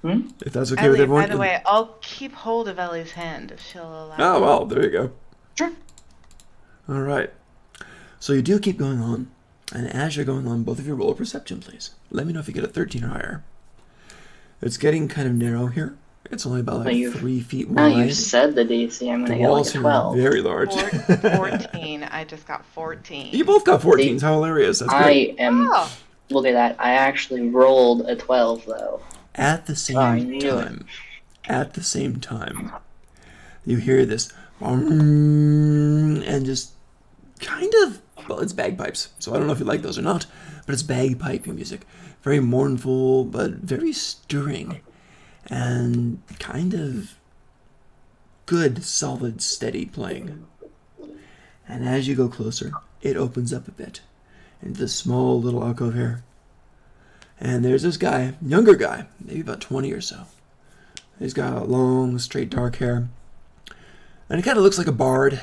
If that's okay with everyone. By the way, I'll keep hold of Ellie's hand if she'll allow. Oh, well, there you go. Sure. All right. So you do keep going on. And as you're going on, both of you roll a perception, please. Let me know if you get a 13 or higher. It's getting kind of narrow here. It's only about 3 feet wide. Now you said the DC, I'm going to get like a 12. Very large. 14. I just got 14. You both got 14s. How hilarious. That's great. Look at that. I actually rolled a 12, though. At the same time, you hear this, and just kind of, well, it's bagpipes, so I don't know if you like those or not, but it's bagpipe music. Very mournful, but very stirring, and kind of good, solid, steady playing. And as you go closer, it opens up a bit into this small little alcove here. And there's this guy, younger guy, maybe about 20 or so. He's got long, straight, dark hair. And he kind of looks like a bard.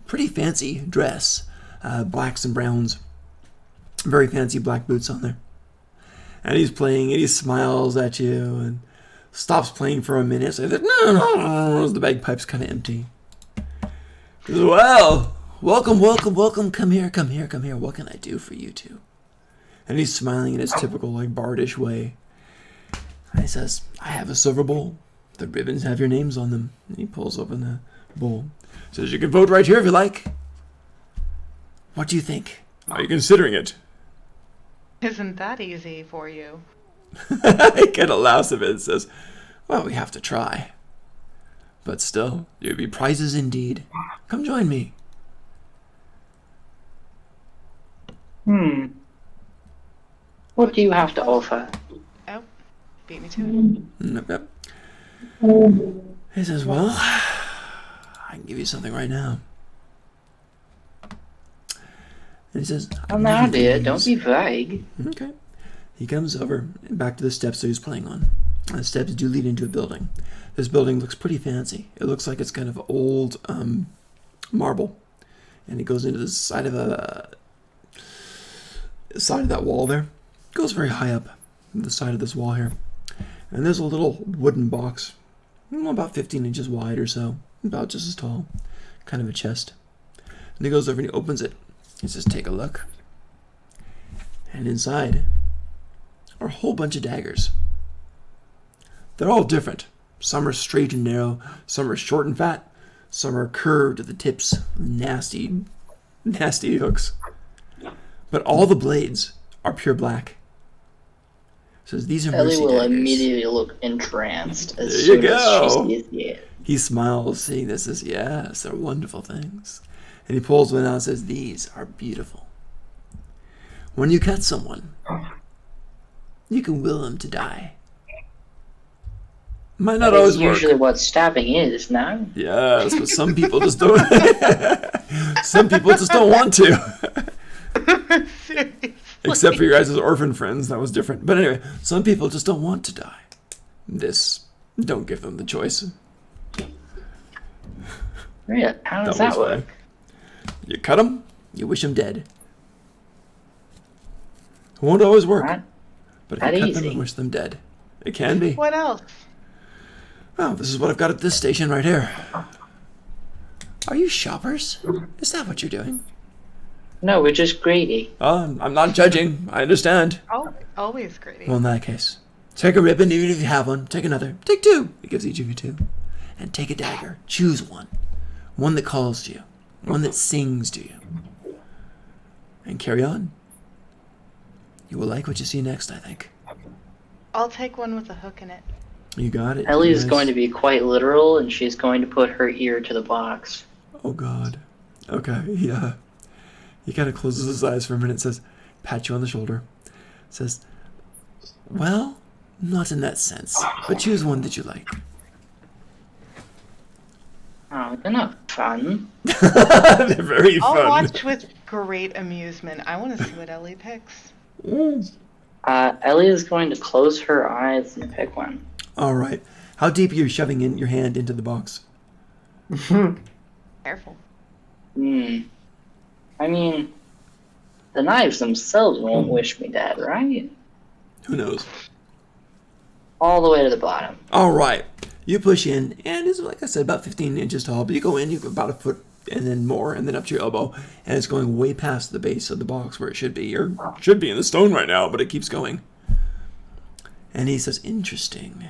Pretty fancy dress. Blacks and browns. Very fancy black boots on there. And he's playing, and he smiles at you, and stops playing for a minute. So he's like, no, the bagpipe's kind of empty. He says, well, welcome, welcome, welcome. Come here, come here, come here. What can I do for you two? And he's smiling in his typical, like, bardish way. And he says, I have a silver bowl. The ribbons have your names on them. And he pulls open the bowl. Says, you can vote right here if you like. What do you think? Are you considering it? Isn't that easy for you? He kind of laughs a bit and says, well, we have to try. But still, there will be prizes indeed. Come join me. What do you have to offer? Oh, beat me to it. Yep. He says, well, I can give you something right now. And he says, I'm not dear, don't be vague. Okay. He comes over and back to the steps that he's playing on. And the steps do lead into a building. This building looks pretty fancy. It looks like it's kind of old marble. And it goes into the side of that wall there. It goes very high up the side of this wall here. And there's a little wooden box, about 15 inches wide or so, about just as tall, kind of a chest. And he goes over and he opens it. He says, take a look. And inside are a whole bunch of daggers. They're all different. Some are straight and narrow, some are short and fat, some are curved at the tips, nasty, nasty hooks. But all the blades are pure black. Says these are mercy Ellie will daggers. immediately look entranced as There soon you as go. she sees it. He smiles, seeing this, says, yes, they're wonderful things. And he pulls one out and says, these are beautiful. When you cut someone, you can will them to die. Might not always work. Usually what stabbing is, no? Yes, but some people just don't. Some people just don't want to. Except for your guys' orphan friends, that was different. But anyway, some people just don't want to die. Don't give them the choice. Really? How does that work? You cut them, you wish them dead. It won't always work. But if you cut them and wish them dead, it can be. What else? Oh, this is what I've got at this station right here. Are you shoppers? Is that what you're doing? No, we're just greedy. I'm not judging. I understand. Oh, always greedy. Well, in that case, take a ribbon, even if you have one. Take another. Take two. He gives each of you two. And take a dagger. Choose one. One that calls to you. One that sings to you. And carry on. You will like what you see next, I think. I'll take one with a hook in it. You got it. Ellie is going to be quite literal, and she's going to put her ear to the box. Oh, God. Okay, yeah. He kind of closes his eyes for a minute, says, pat you on the shoulder, says, well, not in that sense, but choose one that you like. Oh, they're not fun. They're very fun. I'll watch with great amusement. I want to see what Ellie picks. Ellie is going to close her eyes and pick one. All right. How deep are you shoving in your hand into the box? Careful. I mean, the knives themselves won't wish me dead, right? Who knows? All the way to the bottom. All right. You push in, and it's, like I said, about 15 inches tall, but you go in, you go about a foot and then more, and then up to your elbow, and it's going way past the base of the box where it should be, or should be in the stone right now, but it keeps going. And he says, interesting.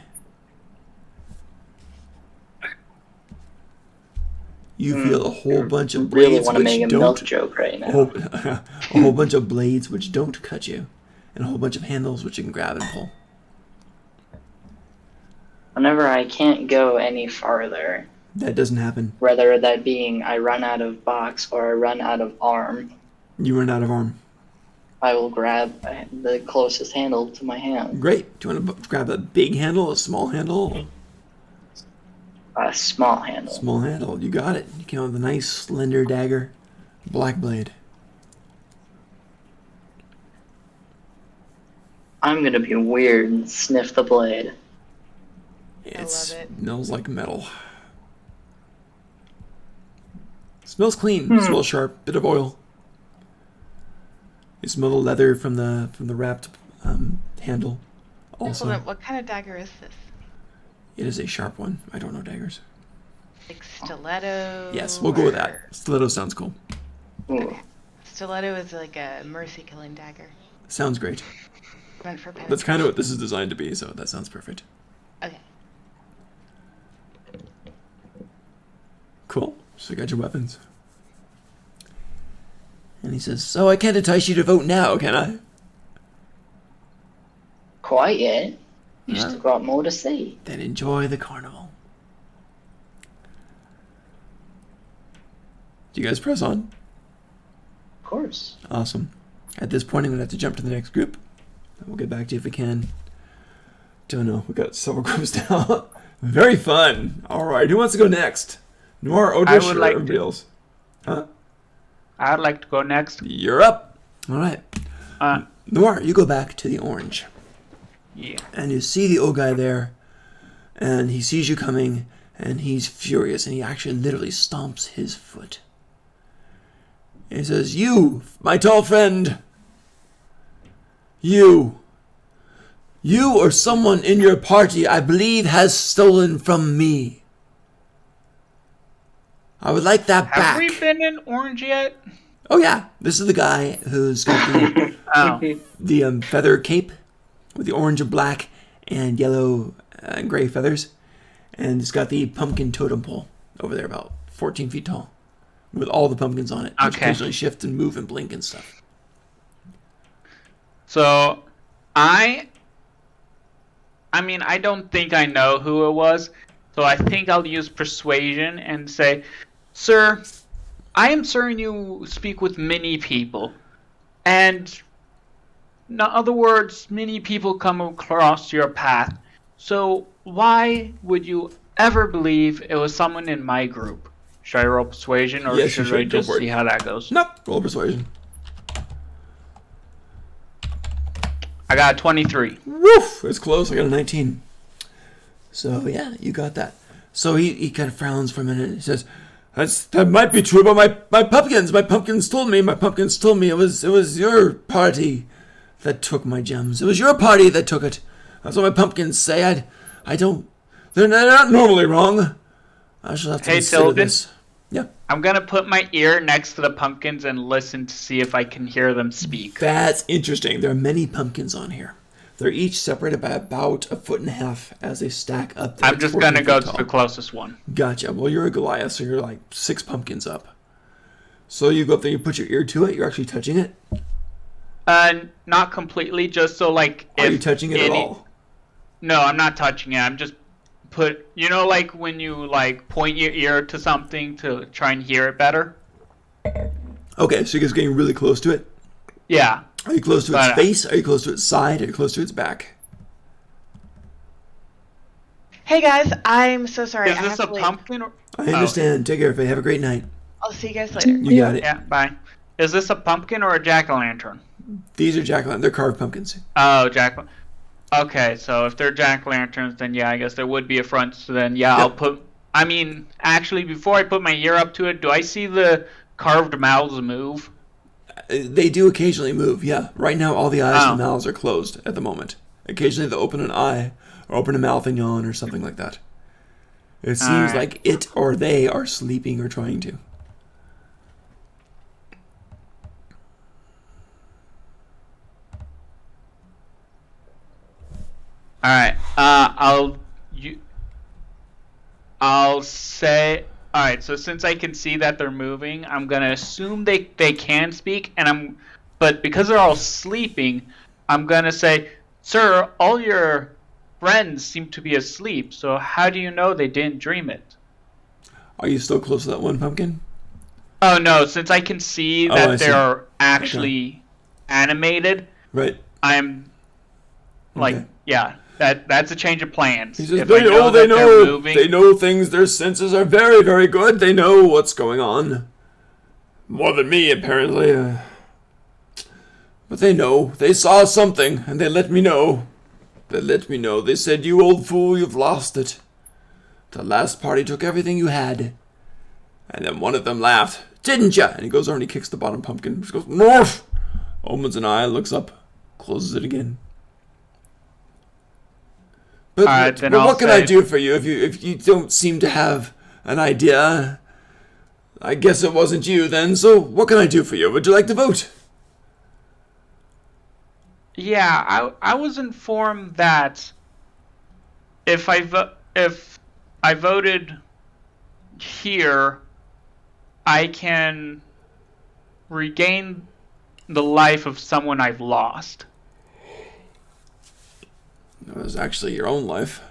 You feel a whole bunch of blades really want to make a milk don't joke right now. a whole bunch of blades which don't cut you, and a whole bunch of handles which you can grab and pull. Whenever I can't go any farther, That doesn't happen. whether that being I run out of box or I run out of arm, You run out of arm. I will grab the closest handle to my hand. Great. Do you want to grab a big handle, a small handle? A small handle. Small handle. You got it. You came out with a nice slender dagger, black blade. I'm gonna be weird and sniff the blade. I love it. Smells like metal. Smells clean. Smells sharp. Bit of oil. You smell the leather from the wrapped handle. Also, Hold on, what kind of dagger is this? it is a sharp one. I don't know daggers. Like stiletto? Yes, we'll go with that. Stiletto sounds cool. Ooh. Stiletto is like a mercy-killing dagger. Sounds great. Meant for penetration. That's kind of what this is designed to be, so that sounds perfect. Okay. Cool. So you got your weapons. And he says, so I can't entice you to vote now, can I? Quite yet. You Huh? still got more to see. Then enjoy the carnival. Do you guys press on? Of course. Awesome. At this point, I'm going to have to jump to the next group. And we'll get back to you if we can. Don't know. We've got several groups now. Very fun. All right. Who wants to go next? Noir, Odrish, or everybody else? Huh? I'd like to go next. You're up. All right. Noir, you go back to the orange. Yeah. And you see the old guy there. And he sees you coming. And he's furious. And he actually literally stomps his foot. He says, you, my tall friend. You or someone in your party, I believe, has stolen from me. I would like that back. Have we been in orange yet? Oh yeah, this is the guy who's got the feather cape with the orange and black and yellow and gray feathers, and it's got the pumpkin totem pole over there, about 14 feet tall, with all the pumpkins on it, which occasionally shift and move and blink and stuff. So, I mean, I don't think I know who it was, so I think I'll use persuasion and say, sir, I am certain you speak with many people, and in other words, many people come across your path, so why would you ever believe it was someone in my group? Should I roll persuasion, or Yes, should I just see how that goes? Nope, roll persuasion. I got a 23. Woof! It's close. I got a 19. So, yeah, you got that. So he kind of frowns for a minute. He says, that might be true, but my pumpkins told me. It was your party that took my gems. It was your party that took it. That's what my pumpkins say. They're not normally wrong. I shall have to consider this. Yeah. I'm going to put my ear next to the pumpkins and listen to see if I can hear them speak. That's interesting. There are many pumpkins on here. They're each separated by about 1.5 feet as they stack up. I'm just going to go to the closest one. Gotcha. Well, you're a Goliath, so you're like 6 pumpkins up. So you go up there, you put your ear to it. You're actually touching it? Not completely, just so like... Are you touching it at all? No, I'm not touching it. I'm just like when you like point your ear to something to try and hear it better. Okay, so you're just getting really close to it? Yeah. Are you close to its face? Are you close to its side? Are you close to its back? Hey guys, I'm so sorry. Is this a pumpkin? I understand. Take care, Faye. Have a great night. I'll see you guys later. You got it. Yeah, bye. Is this a pumpkin or a jack-o'-lantern? These are jack-o'-lanterns. They're carved pumpkins. Oh, okay, so if they're jack-o'-lanterns, then yeah, I guess there would be a front. So then, yeah, I'll put... I mean, actually, before I put my ear up to it, do I see the carved mouths move? They do occasionally move, yeah. Right now, all the eyes and the mouths are closed at the moment. Occasionally, they'll open an eye, or open a mouth and yawn, or something like that. It seems like it or they are sleeping or trying to. All right. I'll say. All right. So since I can see that they're moving, I'm gonna assume they can speak, but because they're all sleeping, I'm gonna say, "Sir, all your friends seem to be asleep. So how do you know they didn't dream it?" Are you still close to that one pumpkin? Oh no! Since I can see that they're actually animated, right? I'm like, yeah. That's a change of plans. He says, they know things. Their senses are very, very good. They know what's going on. More than me, apparently. But they know. They saw something, and they let me know. They said, "You old fool, you've lost it. The last party took everything you had." And then one of them laughed. "Didn't ya?" And he goes over and he kicks the bottom pumpkin. He goes, "North!" Opens an eye, looks up, closes it again. But what can I do for you if you don't seem to have an idea? I guess it wasn't you then, so what can I do for you? Would you like to vote? Yeah, I was informed that if I voted here, I can regain the life of someone I've lost. It was actually your own life.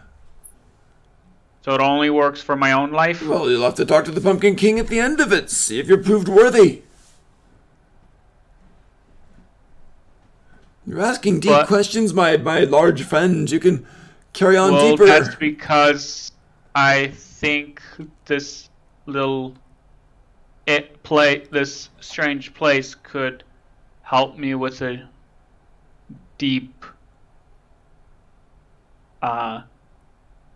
So it only works for my own life? Well, you'll have to talk to the Pumpkin King at the end of it. See if you're proved worthy. You're asking deep questions, my large friend. You can carry on deeper. Well, that's because I think this this strange place could help me with a deep...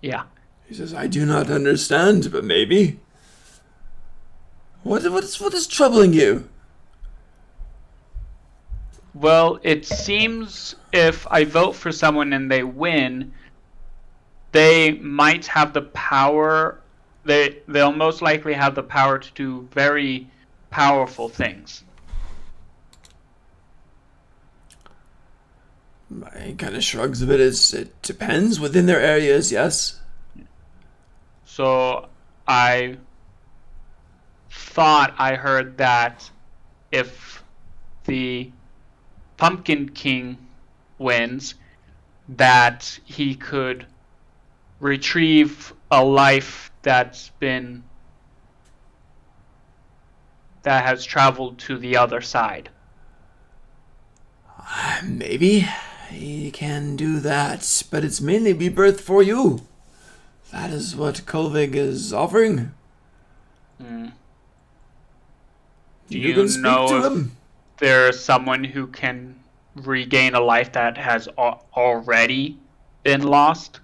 yeah. He says, "I do not understand, but maybe." What is troubling you? Well, it seems if I vote for someone and they win, they might have the power. They'll most likely have the power to do very powerful things. He kind of shrugs a bit. It depends within their areas, yes. So I thought I heard that if the Pumpkin King wins, that he could retrieve a life that has traveled to the other side. Maybe he can do that, but it's mainly rebirth for you. That is what Kolvig is offering. Do you can speak know to if him. There's someone who can regain a life that has already been lost?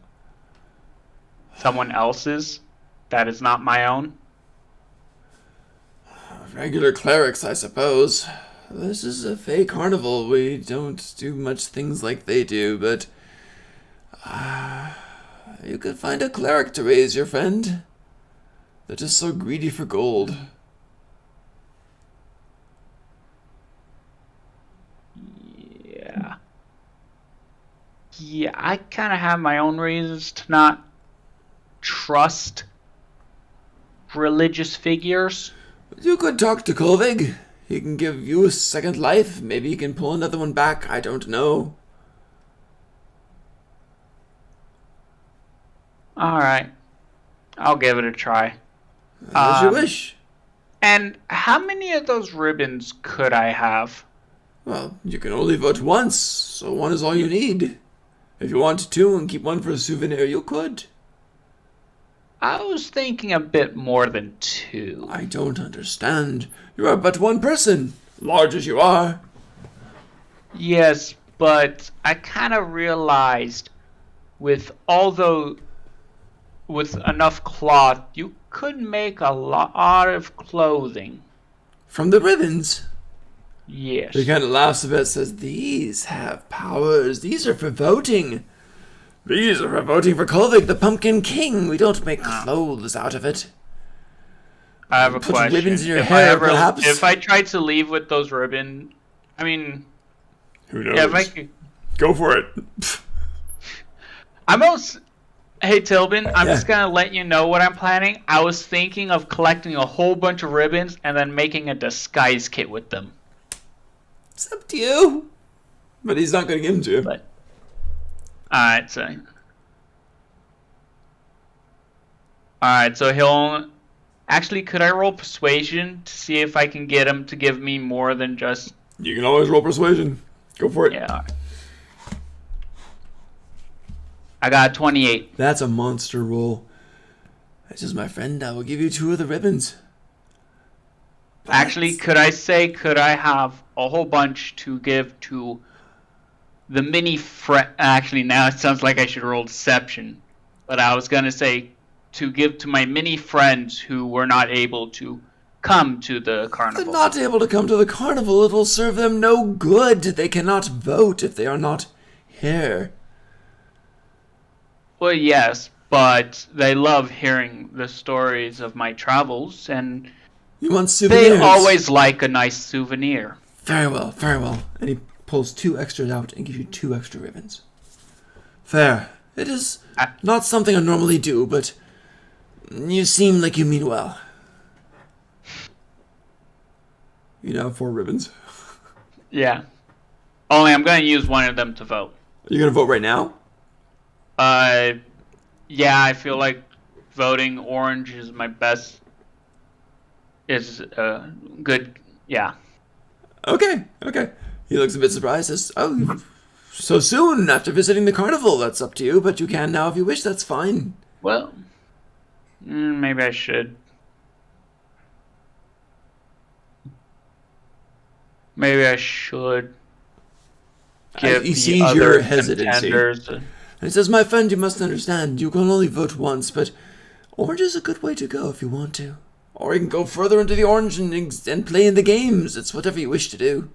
Someone else's that is not my own? Regular clerics, I suppose. This is a Fey carnival. We don't do much things like they do, but you could find a cleric to raise your friend. They're just so greedy for gold. Yeah, I kind of have my own reasons to not trust religious figures. You could talk to Kolvig. He can give you a second life. Maybe he can pull another one back. I don't know. All right. I'll give it a try. As you wish. And how many of those ribbons could I have? Well, you can only vote once, so one is all you need. If you want two and keep one for a souvenir, you could. I was thinking a bit more than 2. I don't understand. You are but one person, large as you are. Yes, but I kind of realized with enough cloth, you could make a lot of clothing. From the ribbons? Yes. He kind of laughs a bit, says, these have powers. These are for voting. These are for voting for Kolvik, the Pumpkin King. We don't make clothes out of it. I have a Put question. ribbons in your hair, perhaps? If I tried to leave with those ribbons, I mean... Who knows? Yeah, if I could... Go for it. Hey, Tilbin, I'm just going to let you know what I'm planning. I was thinking of collecting a whole bunch of ribbons and then making a disguise kit with them. It's up to you. But he's not going to give them to you. But, Alright, so he'll... Actually, could I roll persuasion to see if I can get him to give me more than just... You can always roll persuasion. Go for it. Yeah. I got 28. That's a monster roll. This is my friend. I will give you 2 of the ribbons. Actually, could I have a whole bunch to give to the mini friend? Actually, now it sounds like I should roll deception. But I was going to say to give to my mini friends who were not able to come to the carnival. They're not able to come to the carnival. It will serve them no good. They cannot vote if they are not here. Well, yes, but they love hearing the stories of my travels, and you want souvenirs? They always like a nice souvenir. Very well, very well. And he pulls 2 extras out and gives you 2 extra ribbons. Fair. It is not something I normally do, but you seem like you mean well. You now have 4 ribbons. Yeah. Only I'm going to use one of them to vote. Are you going to vote right now? Yeah, I feel like voting orange is my best. Is good. Yeah. Okay. He looks a bit surprised. Says, "Oh, so soon after visiting the carnival? That's up to you, but you can now if you wish. That's fine." Well, maybe I should. Give he the sees other your hesitancy. contenders. And he says, "My friend, you must understand. You can only vote once, but orange is a good way to go if you want to. Or you can go further into the orange and play in the games. It's whatever you wish to do."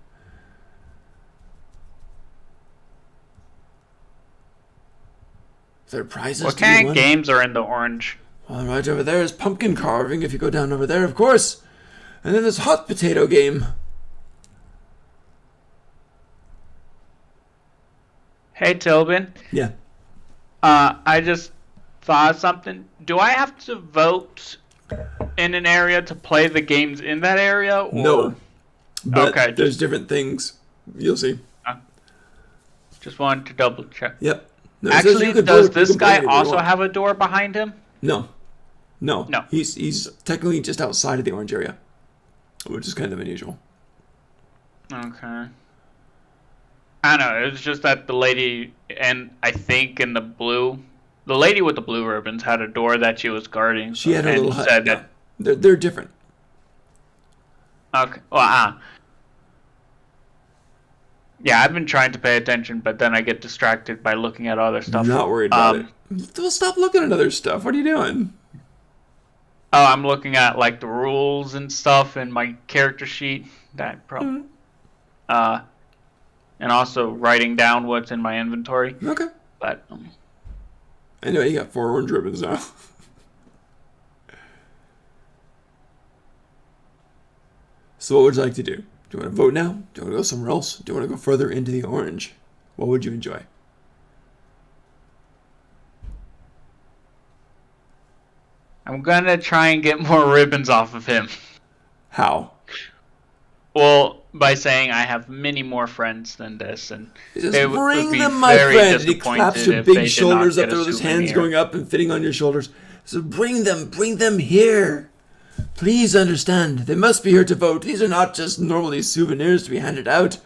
There are prizes. What kind of games are in the orange? Well, right over there is pumpkin carving, if you go down over there, of course. And then there's hot potato game. Hey, Tilbin. Yeah. I just thought of something. Do I have to vote in an area to play the games in that area? Or... No. But okay. There's different things. You'll see. Just wanted to double check. Yep. No, actually, does this guy also have a door behind him? No. He's technically just outside of the orange area, which is kind of unusual. Okay. I don't know. It was just that the lady, and I think in the lady with the blue ribbons had a door that she was guarding. She had a little hut. Said that they're different. Okay. Well, yeah, I've been trying to pay attention, but then I get distracted by looking at other stuff. I'm not worried about it. Well, stop looking at other stuff. What are you doing? Oh, I'm looking at like the rules and stuff in my character sheet. That probably. And also writing down what's in my inventory. Okay. But anyway, you got 4 orange ribbons now. So what would you like to do? Do you want to vote now? Do you want to go somewhere else? Do you want to go further into the orange? What would you enjoy? I'm gonna try and get more ribbons off of him. How? Well, by saying I have many more friends than this, and Just they bring would be them, my very friend. And he disappointed claps your if they big did shoulders not up get there a with his hands souvenir. going up and fitting on your shoulders. So bring them here. Please understand, they must be here to vote. These are not just normally souvenirs to be handed out.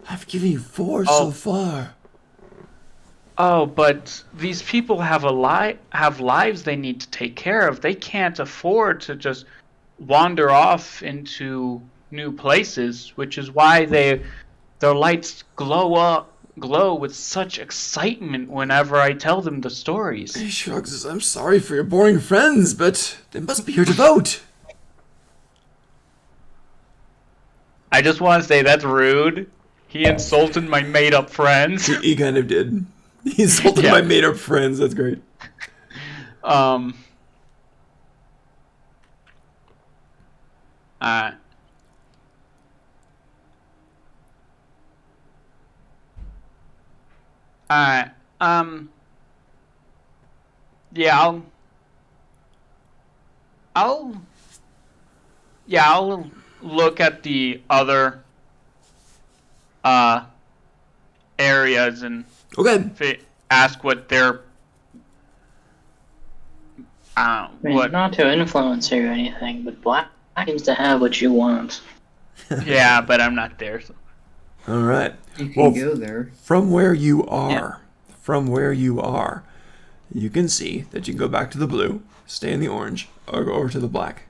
I've given you 4 so far. Oh, but these people have have lives they need to take care of. They can't afford to just wander off into new places, which is why their lights glow with such excitement whenever I tell them the stories. He shrugs. I'm sorry for your boring friends, but they must be here to vote. I just want to say that's rude. He insulted my made-up friends. He kind of did. He insulted my made-up friends. That's great. Yeah, I'll look at the other areas and ask what they're what. Not to influence you or anything, but Black seems to have what you want. Yeah, but I'm not there. So. All right. You can go there. From where you are, you can see that you can go back to the blue, stay in the orange, or go over to the black.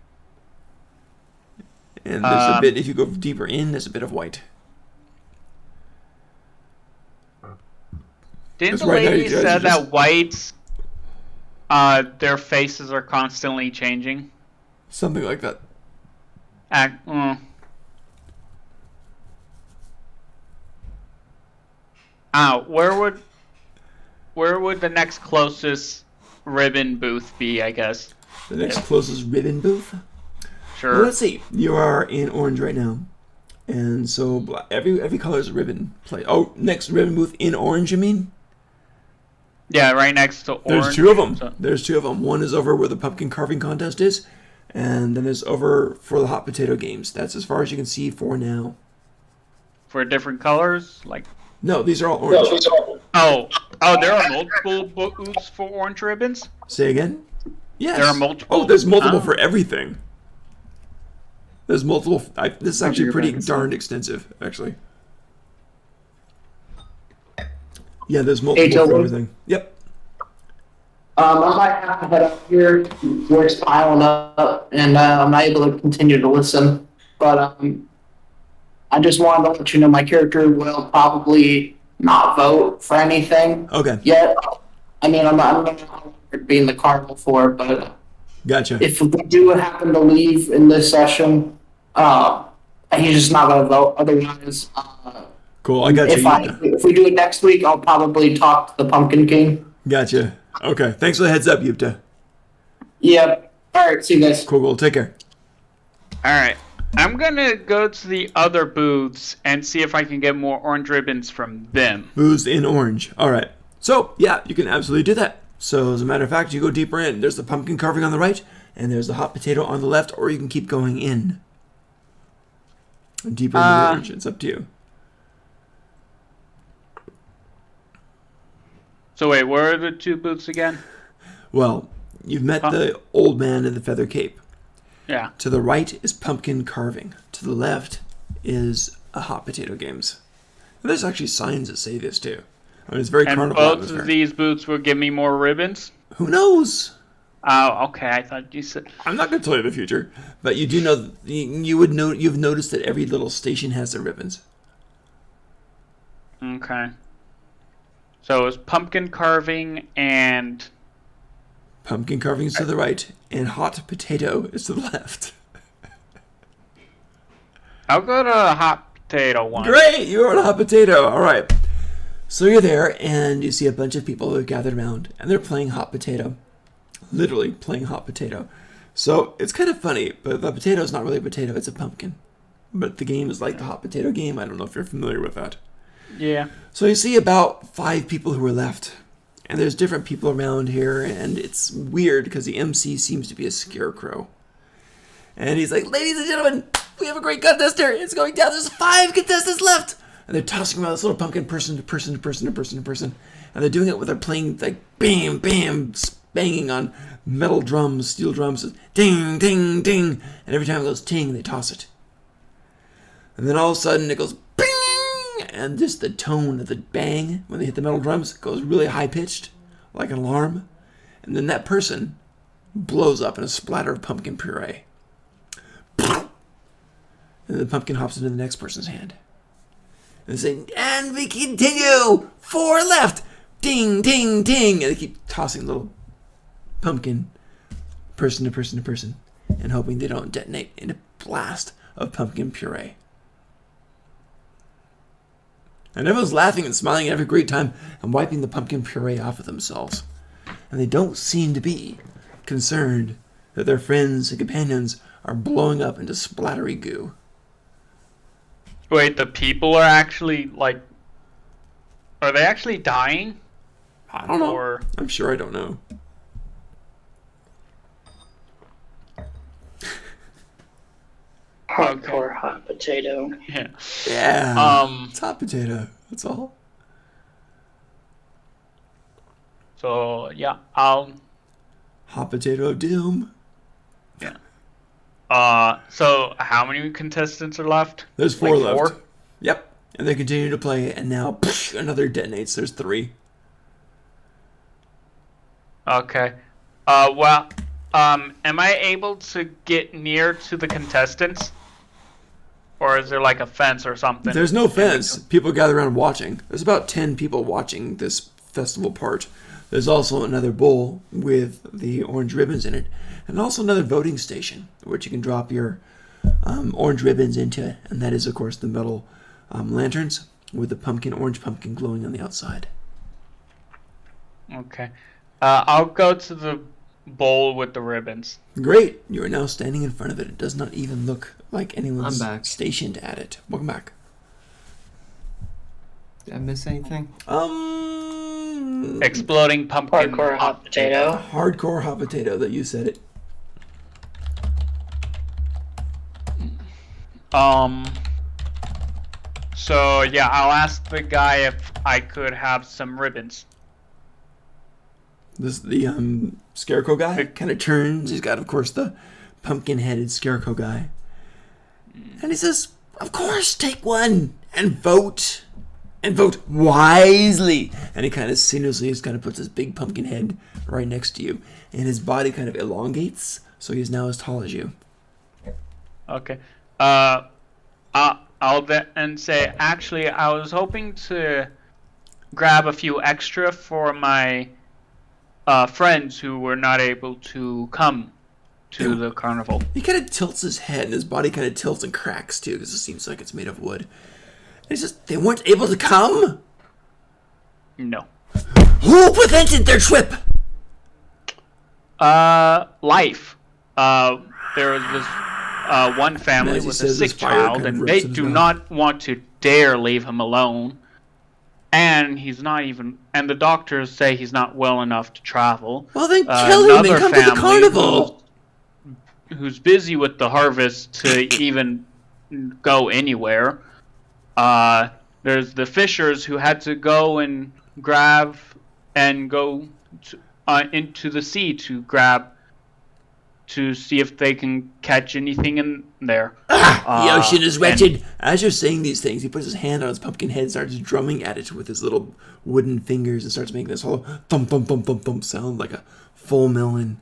And there's a bit, if you go deeper in, there's a bit of white. Didn't the lady say that whites, their faces are constantly changing? Something like that. Where would the next closest ribbon booth be, I guess? The next closest ribbon booth? Sure. Well, let's see. You are in orange right now. And so every color is a ribbon play. Oh, next ribbon booth in orange, you mean? Yeah, right next to orange. There's 2 of them. There's 2 of them. One is over where the pumpkin carving contest is, and then there's over for the hot potato games. That's as far as you can see for now. For different colors? No, these are all orange. Oh, there are multiple booths for orange ribbons? Say again? Yes. There are multiple. Oh, there's multiple for everything. There's multiple. This is actually pretty darned extensive, actually. Yeah, there's multiple for everything. Yep. I might have to head up here where it's piling up, and I'm not able to continue to listen. But I just wanted to let you know my character will probably not vote for anything. Okay. Yet. I mean, I'm not being the Carnival for, but gotcha. If we do happen to leave in this session, he's just not going to vote. Otherwise, cool. I got you. If we do it next week, I'll probably talk to the Pumpkin King. Gotcha. Okay. Thanks for the heads up, Yupta. Yep. All right. See you guys. Cool. Take care. All right. I'm going to go to the other booths and see if I can get more orange ribbons from them. Booths in orange. All right. So, yeah, you can absolutely do that. So, as a matter of fact, you go deeper in. There's the pumpkin carving on the right, and there's the hot potato on the left, or you can keep going in. Deeper in the orange. It's up to you. So, wait, where are the 2 booths again? Well, you've met the old man in the feather cape. Yeah. To the right is pumpkin carving. To the left is a hot potato games. And there's actually signs that say this, too. I mean, it's very Carnival both atmosphere. of these booths will give me more ribbons? Who knows? Oh, okay. I thought you said... I'm not going to tell you the future, but you do know... You've noticed that every little station has their ribbons. Okay. So it's pumpkin carving and... Pumpkin carving is to the right, and hot potato is to the left. I'll go to a hot potato one. Great! You're on a hot potato. All right. So you're there, and you see a bunch of people who are gathered around, and they're playing hot potato. Literally playing hot potato. So it's kind of funny, but the potato is not really a potato, it's a pumpkin. But the game is like the hot potato game. I don't know if you're familiar with that. Yeah. So you see about 5 people who are left. And there's different people around here, and it's weird because the MC seems to be a scarecrow. And he's like, ladies and gentlemen, We have a great contest here. It's going down. There's 5 contestants left. And they're tossing around this little pumpkin person to person to person to person to person. And they're doing it with their playing like bam, bam, banging on metal drums, steel drums. Ding, ding, ding. And every time it goes ting, they toss it. And then all of a sudden it goes bing. And just the tone of the bang when they hit the metal drums goes really high pitched, like an alarm. And then that person blows up in a splatter of pumpkin puree. And the pumpkin hops into the next person's hand. And they say, and we continue! 4 left! Ding, ding, ding! And they keep tossing little pumpkin person to person to person and hoping they don't detonate in a blast of pumpkin puree. And everyone's laughing and smiling and having a great time and wiping the pumpkin puree off of themselves. And they don't seem to be concerned that their friends and companions are blowing up into splattery goo. Wait, the people are actually, like... Are they actually dying? I don't know. I'm sure I don't know. Hardcore hot potato. Yeah. Yeah. It's hot potato. That's all. So, yeah, I'll... Hot potato of doom. Yeah. So how many contestants are left? There's 4 left. 4? Yep. And they continue to play, and now another detonates. There's 3. Okay. Well, am I able to get near to the contestants? Or is there like a fence or something? There's no fence. People gather around watching. There's about 10 people watching this festival part. There's also another bowl with the orange ribbons in it, and also another voting station, which you can drop your orange ribbons into, and that is, of course, the metal lanterns with the orange pumpkin glowing on the outside. Okay. I'll go to the bowl with the ribbons. Great. You are now standing in front of it. It does not even look like anyone's stationed at it. Welcome back. Did I miss anything? Exploding pumpkin. Hardcore hot potato. Hardcore hot potato, that you said it. So yeah, I'll ask the guy if I could have some ribbons. The scarecrow guy kind of turns. He's got, of course, the pumpkin-headed scarecrow guy. And he says, of course, take one and vote. And vote wisely. And he kind of sinuously just kind of puts his big pumpkin head right next to you. And his body kind of elongates, so he's now as tall as you. Okay. I'll then say, actually, I was hoping to grab a few extra for my friends who were not able to come to the carnival. He kind of tilts his head, and his body kind of tilts and cracks, too, because it seems like it's made of wood. And he says, they weren't able to come? No. Who prevented their trip? Life. There was this one family with a sick child, and they do not want to dare leave him alone. And he's not even, and the doctors say he's not well enough to travel. Well, then kill him and come to the carnival. Who's busy with the harvest to even go anywhere. There's the fishers who had to go and grab and go into the sea to grab to see if they can catch anything in there. The ocean is wretched. As you're saying these things, he puts his hand on his pumpkin head and starts drumming at it with his little wooden fingers and starts making this whole thump, thump, thump, thump, thump sound like a full melon.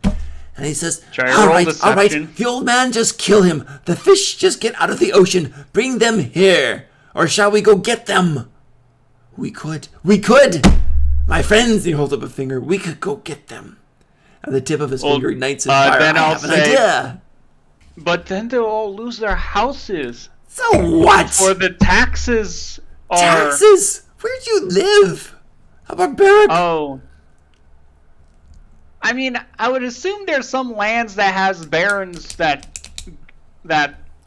And he says, all right, the old man, just kill him. The fish just get out of the ocean. Bring them here. Or shall we go get them? We could. My friends, he holds up a finger. We could go get them. And the tip of his finger ignites in fire. Then I have an idea. But then they'll all lose their houses. So what? For the taxes are... Taxes? Where do you live? How barbaric. Oh. I mean, I would assume there's some lands that has barons that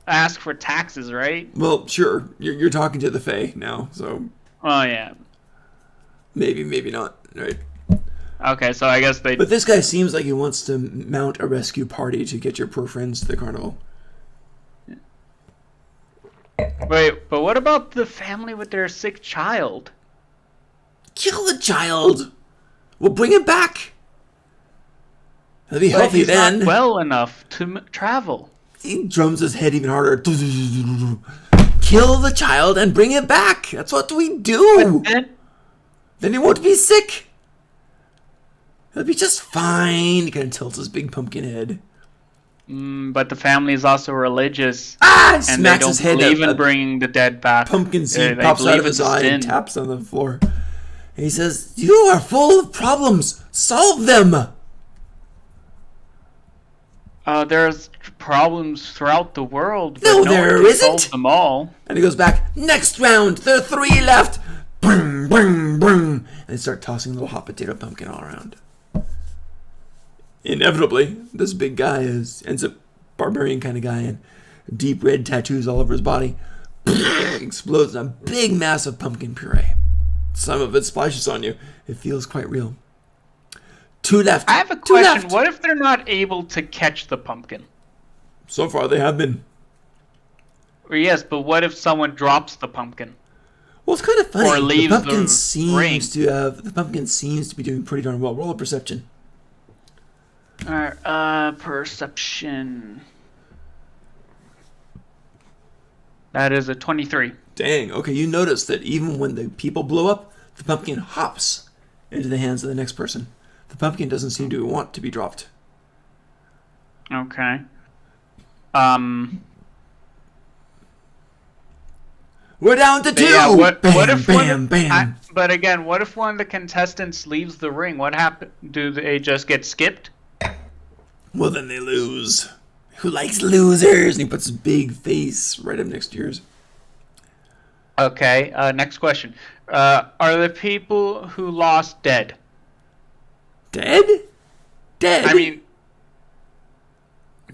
ask for taxes, right? Well, sure. You're talking to the Fae now, so... Oh, yeah. Maybe not, right? Okay, so I guess they... But this guy seems like he wants to mount a rescue party to get your poor friends to the carnival. Wait, but what about the family with their sick child? Kill the child. We'll bring it back. He'll be healthy he's then. Not well enough to travel. He drums his head even harder. Kill the child and bring it back. That's what we do. Then he won't be sick. He'll be just fine. He kind of tilts his big pumpkin head. But the family is also religious. And and smacks they his don't head. believe in bringing the dead back. Pumpkin seed They pops out believe of his it's a eye and sin. taps on the floor. And he says, "You are full of problems. Solve them." There's problems throughout the world, but No, no there one can isn't. solve them all. And he goes back. Next round. There are 3 left. Bring, bring, bring. And they start tossing little hot potato pumpkin all around. Inevitably, this big guy ends up barbarian kind of guy and deep red tattoos all over his body. Explodes in a big mass of pumpkin puree. Some of it splashes on you. It feels quite real. 2 left. I have a 2 question. left. What if they're not able to catch the pumpkin? So far, they have been. Yes, but what if someone drops the pumpkin? Well, it's kind of funny. Or leaves the pumpkin ring. seems to be doing pretty darn well. Roll a perception. Alright, perception. That is a 23. Dang. Okay, you notice that even when the people blow up, the pumpkin hops into the hands of the next person. The pumpkin doesn't seem to want to be dropped. Okay. We're down to 2. Yeah, what if bam, bam. But again, what if one of the contestants leaves the ring? What happens? Do they just get skipped? Well, then they lose. Who likes losers? And he puts his big face right up next to yours. Okay, next question. Are the people who lost dead? Dead? Dead? I mean,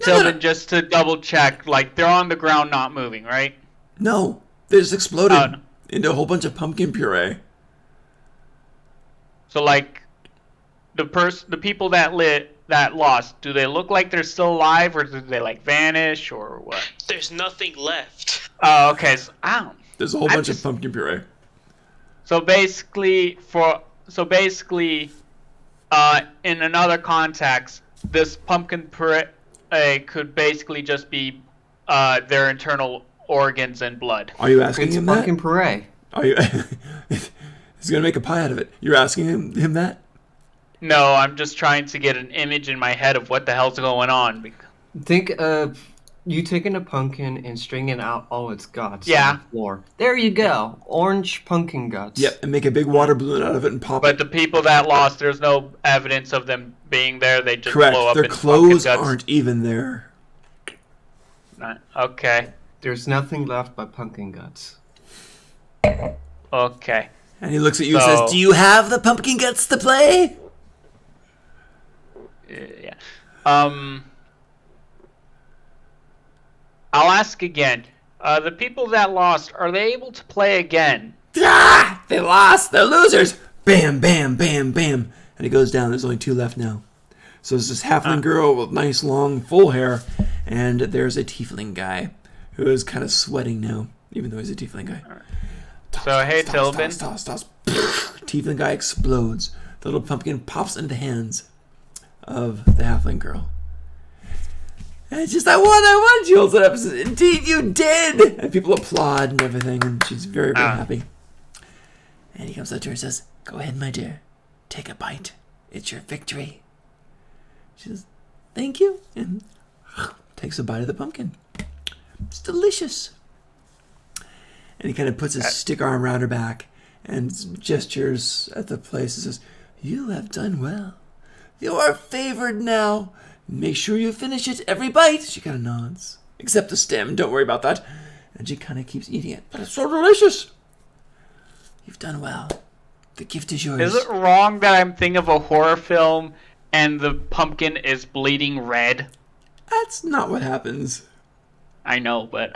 Tillman, just to double check, like, they're on the ground not moving, right? No. They just exploded No. into a whole bunch of pumpkin puree. So, like, the people that lost, do they look like they're still alive, or do they, like, vanish, or what? There's nothing left. Oh, okay. So, There's a whole bunch of pumpkin puree. So basically, in another context, this pumpkin puree could basically just be their internal organs and blood. Are you asking him that? It's pumpkin puree. Are you? He's gonna make a pie out of it. You're asking him that? No, I'm just trying to get an image in my head of what the hell's going on. Think of you taking a pumpkin and stringing out all its guts Yeah. on the floor. There you go. Orange pumpkin guts. Yep, and make a big water balloon out of it and pop But it. the people that lost, there's no evidence of them being there. They just Correct. blow up Their in clothes pumpkin guts. aren't even there. Okay. There's nothing left but pumpkin guts. Okay. And he looks at you and says, "Do you have the pumpkin guts to play?" Yeah. I'll ask again. The people that lost, are they able to play again? Ah! They lost. They're losers. Bam, bam, bam, bam. And he goes down. There's only 2 left now. So there's this halfling girl with nice, long, full hair. And there's a tiefling guy who is kind of sweating now, even though he's a tiefling guy. So, hey, Tillman. Toss. Tiefling guy explodes. The little pumpkin pops into the hands of the halfling girl. And it's just, I won, she holds it up and says, "Indeed you did!" And people applaud and everything, and she's very, very happy. And he comes up to her and says, "Go ahead, my dear. Take a bite. It's your victory." She says, "Thank you," and takes a bite of the pumpkin. It's delicious. And he kind of puts his stick arm around her back and gestures at the place and says, "You have done well. You are favored now. Make sure you finish it every bite." She kind of nods. "Except the stem, don't worry about that." And she kind of keeps eating it. "But it's so delicious." "You've done well. The gift is yours." Is it wrong that I'm thinking of a horror film and the pumpkin is bleeding red? That's not what happens. I know, but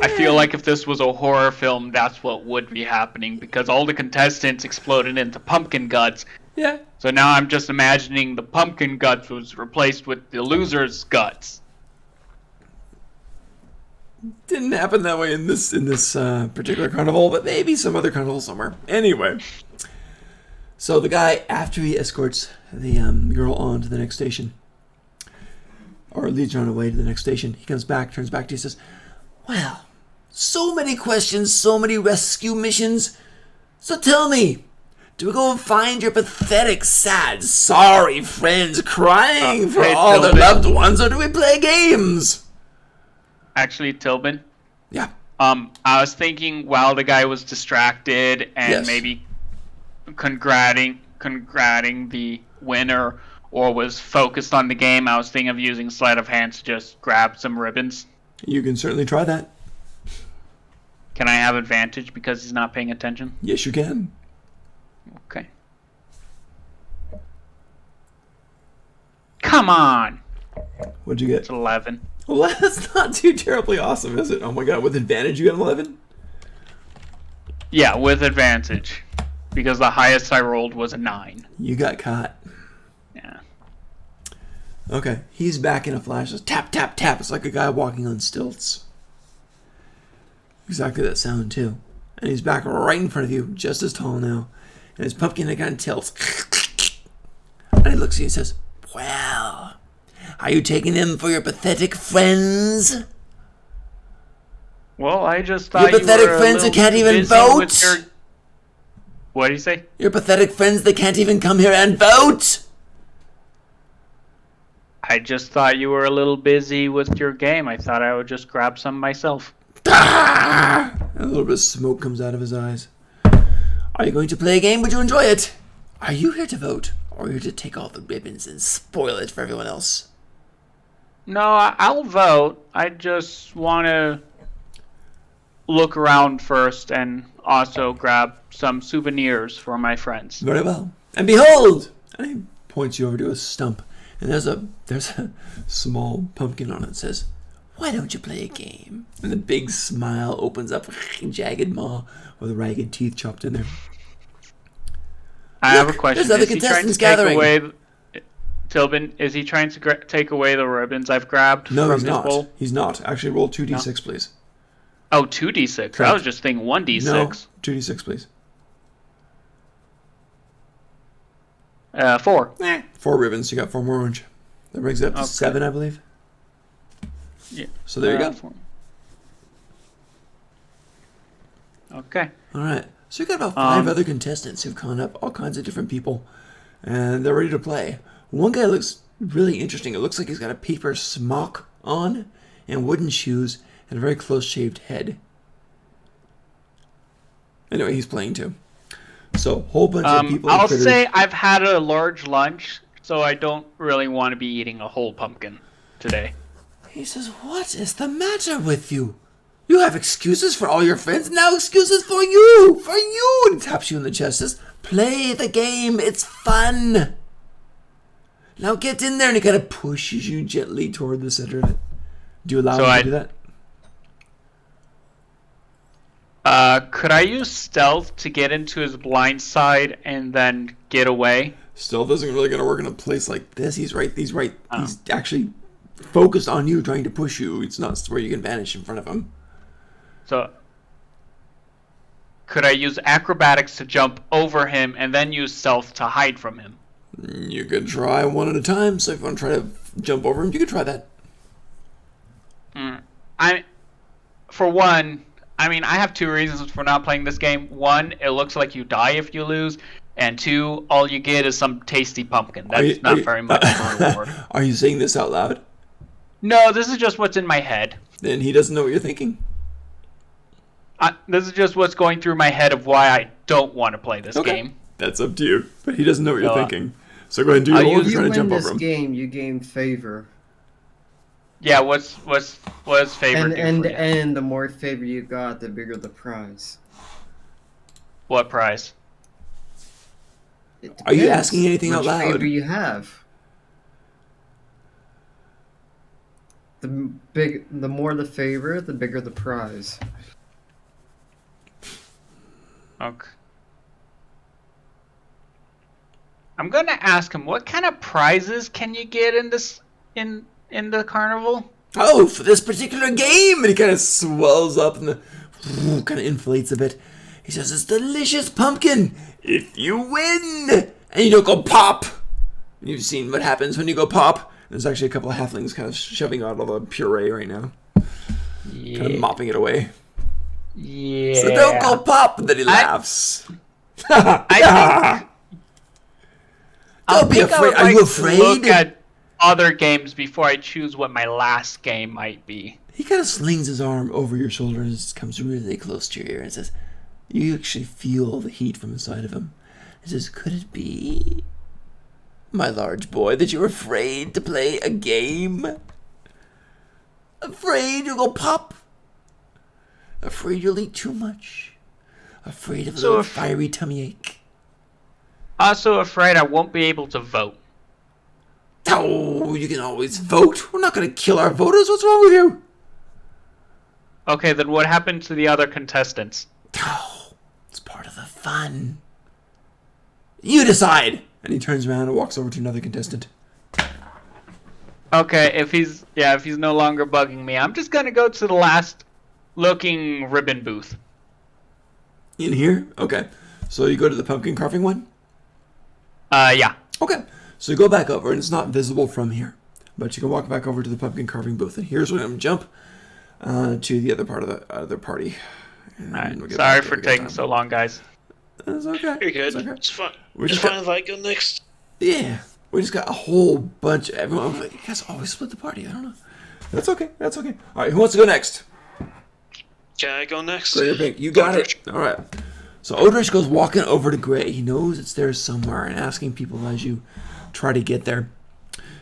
I feel like if this was a horror film, that's what would be happening, because all the contestants exploded into pumpkin guts. Yeah. So now I'm just imagining the pumpkin guts was replaced with the loser's guts. Didn't happen that way in this particular carnival, but maybe some other carnival somewhere. Anyway, so the guy, after he escorts the girl on to the next station, or leads her on away to the next station, he comes back, turns back to you, says, "Well, so many questions, so many rescue missions. So tell me, do we go and find your pathetic, sad, sorry friends crying for all their loved ones, or do we play games?" Actually, Tilbin. Yeah. I was thinking while the guy was distracted and maybe congrating the winner or was focused on the game, I was thinking of using sleight of hand to just grab some ribbons. You can certainly try that. Can I have advantage because he's not paying attention? Yes, you can. Okay. Come on! What'd you get? It's 11. Well, that's not too terribly awesome, is it? Oh my god, with advantage you got an 11? Yeah, with advantage. Because the highest I rolled was a 9. You got caught. Yeah. Okay, he's back in a flash. Just tap, tap, tap. It's like a guy walking on stilts. Exactly that sound, too. And he's back right in front of you, just as tall now. And his pumpkin head kind of tilts. And he looks at you and says, "Well, are you taking them for your pathetic friends? Well, I just thought your pathetic you were friends who can't even vote? What do you say? Your pathetic friends that can't even come here and vote? I just thought you were a little busy with your game. I thought I would just grab some myself." Ah! A little bit of smoke comes out of his eyes. "Are you going to play a game? Would you enjoy it? Are you here to vote? Or are you here to take all the ribbons and spoil it for everyone else?" No, I'll vote. I just want to look around first and also grab some souvenirs for my friends. Very well. And behold! And he points you over to a stump. And there's a small pumpkin on it that says, "Why don't you play a game?" And the big smile opens up, jagged maw with ragged teeth chopped in there. I have a question. There's other contestants gathering. Tilbin, is he trying to take away the ribbons I've grabbed No, from he's his not. bowl? He's not. Actually, roll 2d6, please. Oh, 2d6. I was just thinking 1d6. No, 2d6, please. 4. 4 ribbons. You got 4 more orange. That brings it up to 7, I believe. Yeah. So there you go. 4. Okay. All right. So you got about 5 other contestants who've gone up, all kinds of different people, and they're ready to play. One guy looks really interesting. It looks like he's got a paper smock on and wooden shoes and a very close-shaved head. Anyway, he's playing too. So, whole bunch of people. I'll say I've had a large lunch, so I don't really want to be eating a whole pumpkin today. He says, "What is the matter with you? You have excuses for all your friends, now excuses for you! For you!" And he taps you in the chest, says, "Play the game, it's fun! Now get in there," and he kind of pushes you gently toward the center of it. Do you allow him to do that? Could I use stealth to get into his blind side and then get away? Stealth isn't really going to work in a place like this. He's actually focused on you, trying to push you. It's not where you can vanish in front of him. So, could I use acrobatics to jump over him and then use stealth to hide from him? You could try one at a time. So if you want to try to jump over him, you could try that. I have 2 reasons for not playing this game. 1, it looks like you die if you lose. And 2, all you get is some tasty pumpkin. That's not very much of a reward. Are you saying this out loud? No, this is just what's in my head. Then he doesn't know what you're thinking. This is just what's going through my head of why I don't want to play this game. That's up to you. But he doesn't know what you're thinking. So go ahead and do your roll. You're trying to jump over him. If you win this game, you gain favor. Yeah, what's favor do for you? And the more favor you got, the bigger the prize. What prize? Are you asking anything out loud? Which favor you have. The more the favor, the bigger the prize. Okay. I'm gonna ask him, what kind of prizes can you get in this in the carnival? Oh, for this particular game! And he kind of swells up and kind of inflates a bit. He says, it's delicious pumpkin if you win! And you don't go pop! And you've seen what happens when you go pop. There's actually a couple of halflings kind of shoving out all the puree right now. Yeah. Kind of mopping it away. Yeah. So don't go pop! And then he laughs. I think... Don't be afraid. Are you afraid? Look at other games before I choose what my last game might be. He kind of slings his arm over your shoulder and just comes really close to your ear and says, you actually feel the heat from inside of him. He says, could it be, my large boy, that you're afraid to play a game? Afraid you'll go pop? Afraid you'll eat too much? Afraid of a little fiery tummy ache? Also afraid I won't be able to vote. Oh, you can always vote. We're not going to kill our voters. What's wrong with you? Okay, then what happened to the other contestants? Oh, it's part of the fun. You decide. And he turns around and walks over to another contestant. Okay, if he's no longer bugging me, I'm just going to go to the last looking ribbon booth. In here? Okay. So you go to the pumpkin carving one? Yeah. Okay. So you go back over, and it's not visible from here. But you can walk back over to the pumpkin carving booth. And here's where I'm going to jump to the other part of the other party. Right. We'll sorry for taking so long, guys. That's okay. You're good. Okay. It's fun. It's fine if I go next. Yeah. We just got a whole bunch of everyone. You guys always split the party. I don't know. That's okay. That's okay. All right. Who wants to go next? Can I go next? Gray or pink? You got it. All right. So Odrich goes walking over to Gray. He knows it's there somewhere and asking people as you try to get there.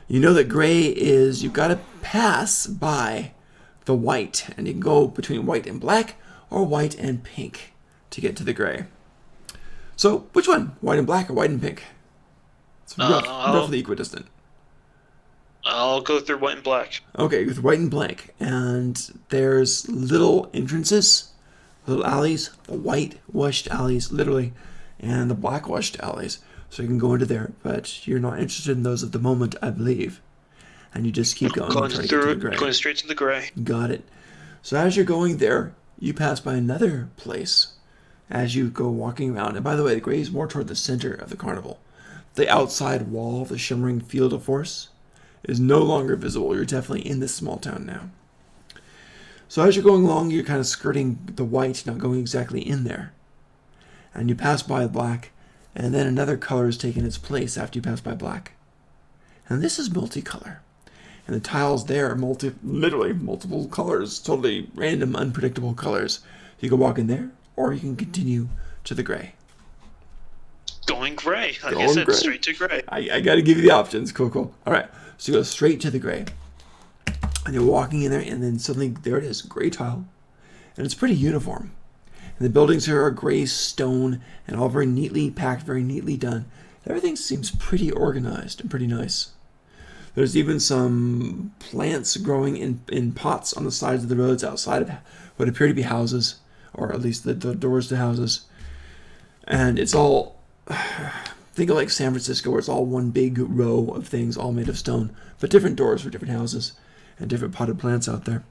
You know that Gray is, you've got to pass by the white. And you can go between white and black or white and pink to get to the Gray. So which one? White and black or white and pink? It's roughly equidistant. I'll go through white and black. Okay, with white and black. And there's little entrances, little alleys, the whitewashed alleys, literally, and the blackwashed alleys. So you can go into there, but you're not interested in those at the moment, I believe. And you just keep going. Going straight to the Gray. Got it. So as you're going there, you pass by another place as you go walking around. And by the way, the Gray is more toward the center of the carnival. The outside wall, the shimmering field of force, is no longer visible. You're definitely in this small town now. So as you're going along, you're kind of skirting the white, not going exactly in there. And you pass by black, and then another color is taking its place after you pass by black. And this is multicolor. And the tiles there are literally multiple colors, totally random, unpredictable colors. You can walk in there, or you can continue to the Gray. Going Gray. Like I said, straight to Gray. I got to give you the options. Cool. All right. So you go straight to the Gray. And you're walking in there, and then suddenly, there it is, gray tile. And it's pretty uniform. And the buildings here are gray stone, and all very neatly packed, very neatly done. Everything seems pretty organized and pretty nice. There's even some plants growing in pots on the sides of the roads outside of what appear to be houses, or at least the doors to houses. And it's all, think of like San Francisco, where it's all one big row of things all made of stone, but different doors for different houses and different potted plants out there.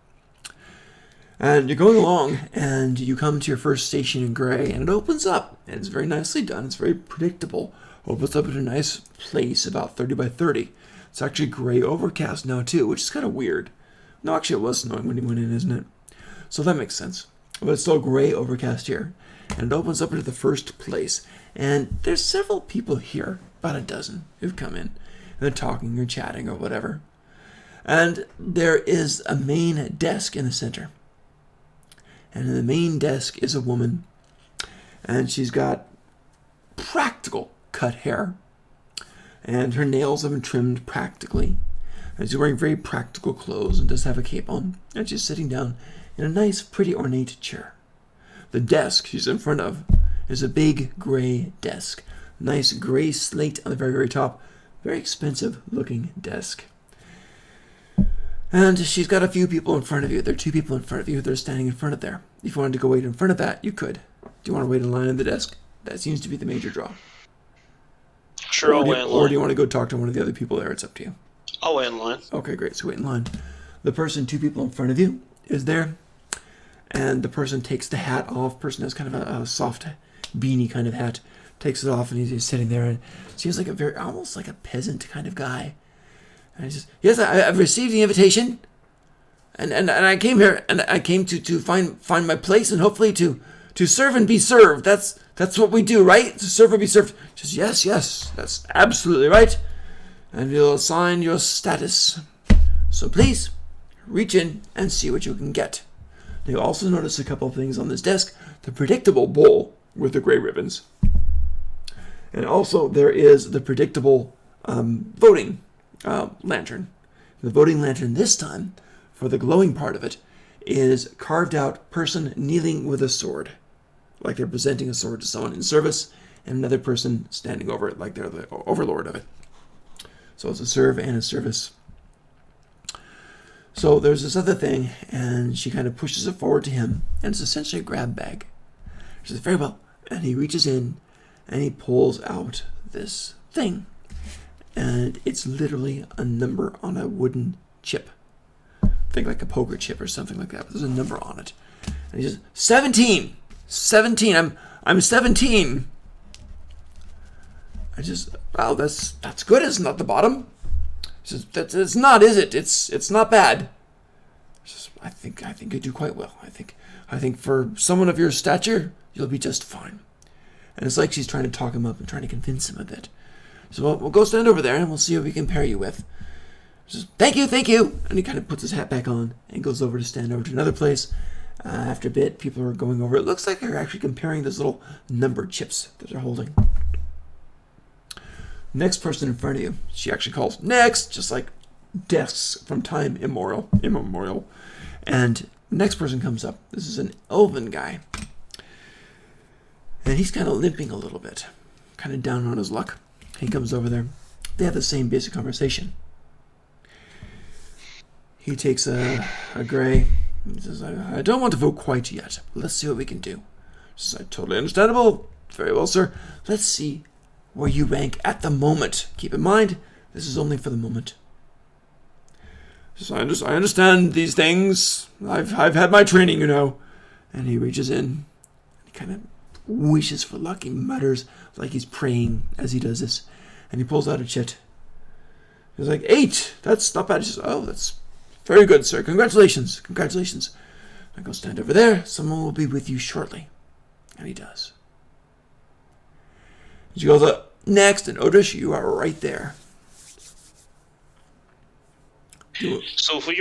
And you're going along, and you come to your first station in Gray, and it opens up, and it's very nicely done. It's very predictable. Opens up in a nice place, about 30 by 30. It's actually gray overcast now, too, which is kind of weird. No, actually, it was snowing when you went in, isn't it? So that makes sense. But it's still gray overcast here. And it opens up into the first place. And there's several people here, about a dozen, who've come in. And they're talking or chatting or whatever. And there is a main desk in the center. And in the main desk is a woman. And she's got practical cut hair. And her nails have been trimmed practically. And she's wearing very practical clothes and does have a cape on. And she's sitting down in a nice, pretty ornate chair. The desk she's in front of is a big gray desk. Nice gray slate on the very, very top. Very expensive looking desk. And she's got a few people in front of you. There are two people in front of you. They're standing in front of there. If you wanted to go wait in front of that, you could. Do you want to wait in line at the desk? That seems to be the major draw. Sure, I'll wait in line. Or do you want to go talk to one of the other people there? It's up to you. I'll wait in line. Okay, great. So wait in line. the person 2 people in front of you is there, and the person takes the hat off. Person has kind of a soft beanie kind of hat, takes it off, and he's sitting there and seems like almost like a peasant kind of guy. And he says, "Yes, I've received the invitation, and I came here, and I came to find my place, and hopefully to serve and be served. That's what we do, right? To serve and be served." He says, "Yes, that's absolutely right. And we'll assign your status. So please, reach in and see what you can get." You also notice a couple of things on this desk. The predictable bowl with the gray ribbons. And also there is the predictable voting lantern. The voting lantern this time, for the glowing part of it, is carved out person kneeling with a sword. Like they're presenting a sword to someone in service, and another person standing over it like they're the overlord of it. So it's a serve and a service. So there's this other thing, and she kind of pushes it forward to him, and it's essentially a grab bag. She says, "Very well." And he reaches in, and he pulls out this thing. And it's literally a number on a wooden chip. Think like a poker chip or something like that, but there's a number on it. And he says, 17! 17! I'm 17! I just, wow, that's good. It's not the bottom. He says, it's not, is it? It's not bad. He says, I think you do quite well. I think for someone of your stature, you'll be just fine. And it's like she's trying to talk him up and trying to convince him a bit. So we'll go stand over there and we'll see what we can pair you with. He says, thank you. And he kind of puts his hat back on and goes over to stand over to another place. After a bit, people are going over. It looks like they're actually comparing those little number chips that they're holding. Next person in front of you, she actually calls next, just like desks from time immemorial. And next person comes up. This is an elven guy. And he's kind of limping a little bit, kind of down on his luck. He comes over there. They have the same basic conversation. He takes a gray. He says, I don't want to vote quite yet, but let's see what we can do. He says, totally understandable. Very well, sir. Let's see where you rank at the moment. Keep in mind, this is only for the moment. He says, I understand these things. I've had my training, you know. And he reaches in. He kind of wishes for luck. He mutters like he's praying as he does this. And he pulls out a chit. He's like, 8. That's not bad. He says, oh, that's very good, sir. Congratulations. I go stand over there. Someone will be with you shortly. And he does. She goes up next, and Odrish, you are right there. So for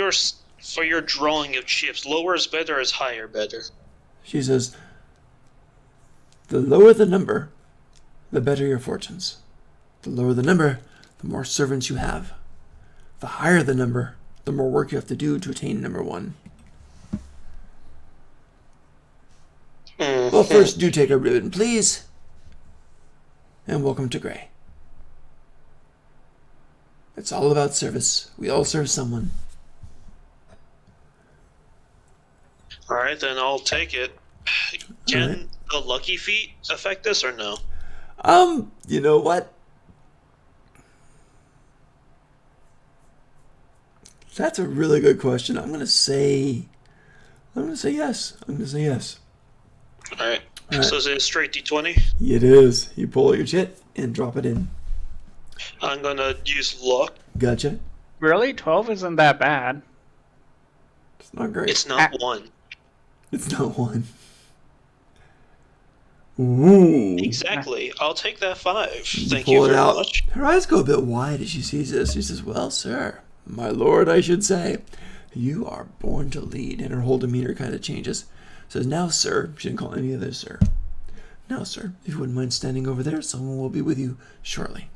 your drawing of chips, lower is better or is higher better? She says, the lower the number, the better your fortunes. The lower the number, the more servants you have. The higher the number, the more work you have to do to attain number 1. Well, first, do take a ribbon, please. And welcome to Grey. It's all about service. We all serve someone. Alright, then I'll take it. Can the lucky feet affect this or no? You know what? That's a really good question. I'm gonna say yes. Alright. So is it a straight D20? It is. You pull out your chit and drop it in. I'm gonna use luck. Gotcha. Really? 12 isn't that bad. It's not great. It's not 1. It's not 1. Ooh. Exactly. I'll take that 5. Thank pull you it very out. much. Her eyes go a bit wide as she sees this. She says, well, sir, my lord, I should say, you are born to lead. And her whole demeanor kind of changes. Says, now, sir, she didn't call any of this sir. Now, sir, if you wouldn't mind standing over there, someone will be with you shortly.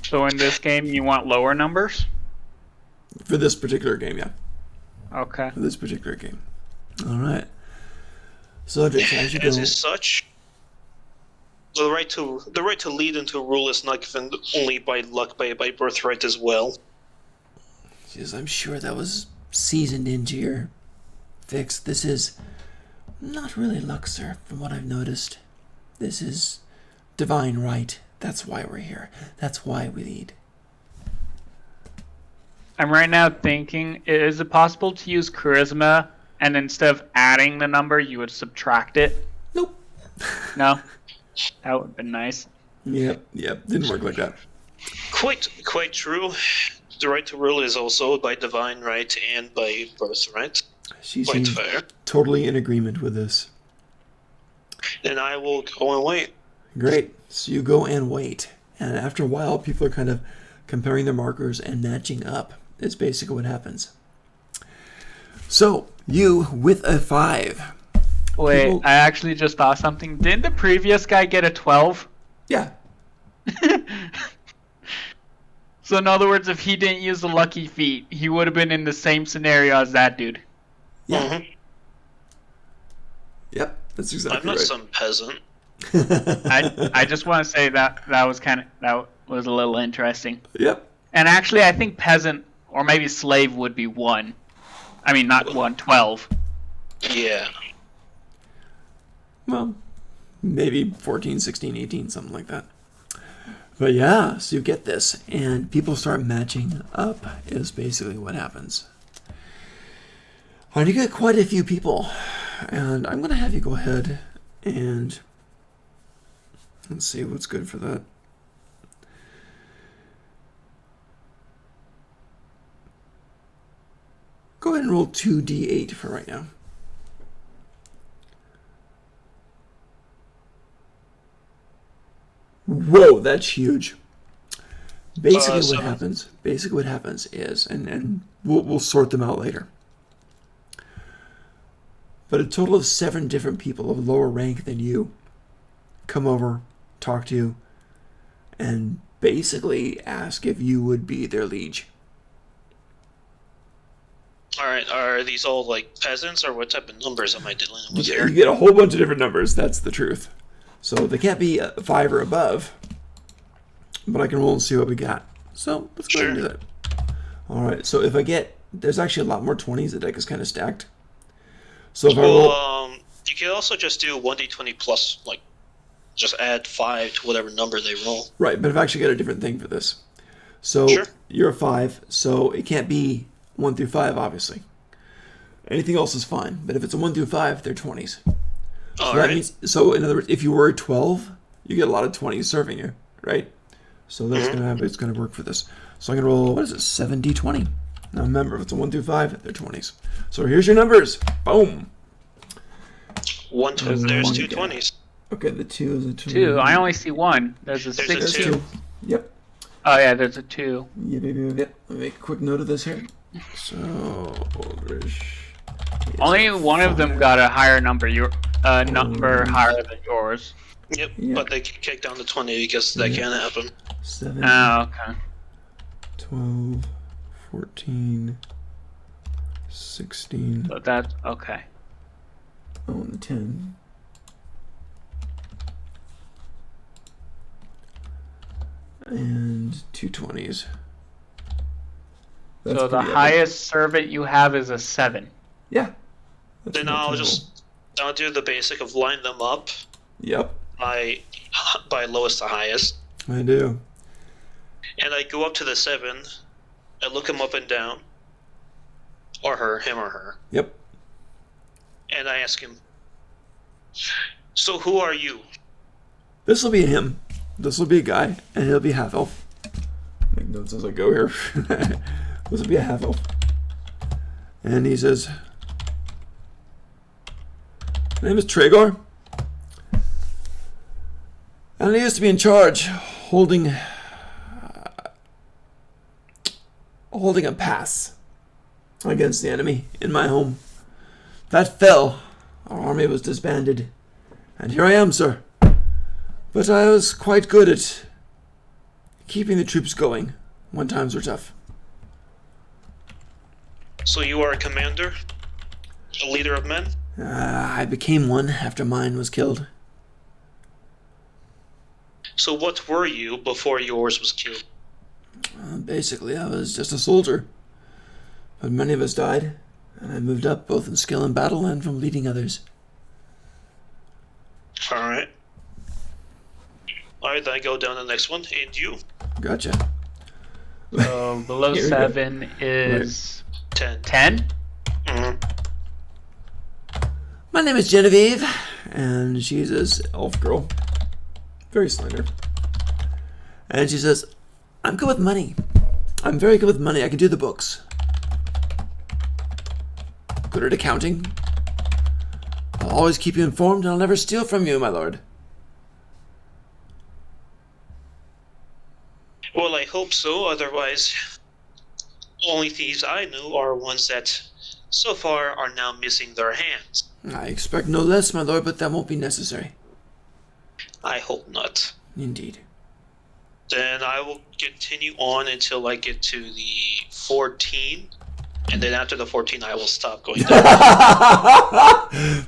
So in this game, you want lower numbers? For this particular game, yeah. Okay. For this particular game. All right. So, as you go, As is such, the right to lead into a rule is not given only by luck, by birthright as well. Yes, I'm sure that was seasoned into your fix. This is not really luck, sir, from what I've noticed. This is divine right. That's why we're here. That's why we lead. I'm right now thinking, is it possible to use charisma and instead of adding the number, you would subtract it? Nope. No? That would have been nice. Yep. Didn't work like that. Quite true. The right to rule is also by divine right and by birthright. She Quite seems fair. totally in agreement with this. Then I will go and wait. Great. So you go and wait. And after a while, people are kind of comparing their markers and matching up. It's basically what happens. So, you with a 5. Wait, People... I actually just thought something. Didn't the previous guy get a 12? Yeah. So in other words, if he didn't use the lucky feat, he would have been in the same scenario as that dude. Yeah. Mm-hmm. Yep, that's exactly I'm not right. some peasant. I just want to say that was a little interesting. Yep. And actually, I think peasant or maybe slave would be 1. I mean, not 1, 12. Yeah. Well, maybe 14, 16, 18, something like that. But yeah, so you get this, and people start matching up is basically what happens. And you get quite a few people, and I'm going to have you go ahead and let's see what's good for that. Go ahead and roll 2d8 for right now. Whoa, that's huge. Basically what happens is, and we'll sort them out later. But a total of 7 different people of lower rank than you come over, talk to you, and basically ask if you would be their liege. Alright, are these all like peasants, or what type of numbers am I dealing with here? You get a whole bunch of different numbers, that's the truth. So they can't be 5 or above, but I can roll and see what we got. So let's go ahead and do that. Alright, so if I get, there's actually a lot more 20s, the deck is kind of stacked. So if I roll... you can also just do 1d20 plus, like, just add 5 to whatever number they roll. Right, but I've actually got a different thing for this. So you're a 5, so it can't be 1 through 5, obviously. Anything else is fine, but if it's a 1 through 5, they're 20s. So that means, so in other words, if you were a 12, you get a lot of 20s serving you, right? So that's it's gonna work for this. So I'm gonna roll, what is it, 7d20. Now remember, if it's a 1 through 5, they're 20s. So here's your numbers. Boom. There's 2 20s. Okay, the 2 is a 2. 2. I only see 1. There's a 6. There's a 2. Yep. Oh yeah, there's a 2. Yep. Let me make a quick note of this here. So only one of them got a higher number. Number higher than yours. Yep, but they can kick down to 20 because that can't happen. 7. Oh, okay. 12, 14, 16. So that's okay. Oh, and the 10. And 2 20s. So the highest servant you have is a 7. Yeah. Then I'll do the basic of line them up. Yep. By lowest to highest. I do. And I go up to the 7. I look him up and down. Or her, him or her. Yep. And I ask him, so who are you? This will be a him. This will be a guy, and he'll be half elf. Make notes as I go here. This will be a half elf. And he says, my name is Traegor. And I used to be in charge, holding a pass against the enemy in my home. That fell. Our army was disbanded. And here I am, sir. But I was quite good at keeping the troops going when times were tough. So you are a commander? A leader of men? I became one after mine was killed. So what were you before yours was killed? Basically, I was just a soldier. But many of us died, and I moved up both in skill in battle and from leading others. Alright. Alright, then I go down to the next one. And you? Gotcha. So below 7 is 10. 10? Mm-hmm. My name is Genevieve, and she's this elf girl. Very slender. And she says, I'm good with money. I'm very good with money. I can do the books. Good at accounting. I'll always keep you informed, and I'll never steal from you, my lord. Well, I hope so. Otherwise, only thieves I know are ones that, so far, are now missing their hands. I expect no less, my lord, but that won't be necessary. I hope not. Indeed. Then I will continue on until I get to the 14. And then after the 14, I will stop going down.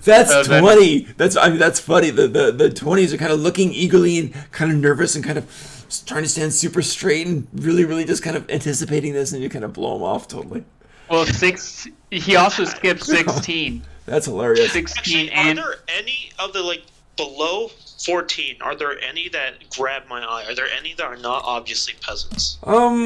That's 20. That's funny. The 20s are kind of looking eagerly and kind of nervous and kind of trying to stand super straight and really just kind of anticipating this, and you kind of blow them off totally. Well, he also skipped 16. That's hilarious. 16 Actually, are there any of the below 14? Are there any that grab my eye? Are there any that are not obviously peasants? Roll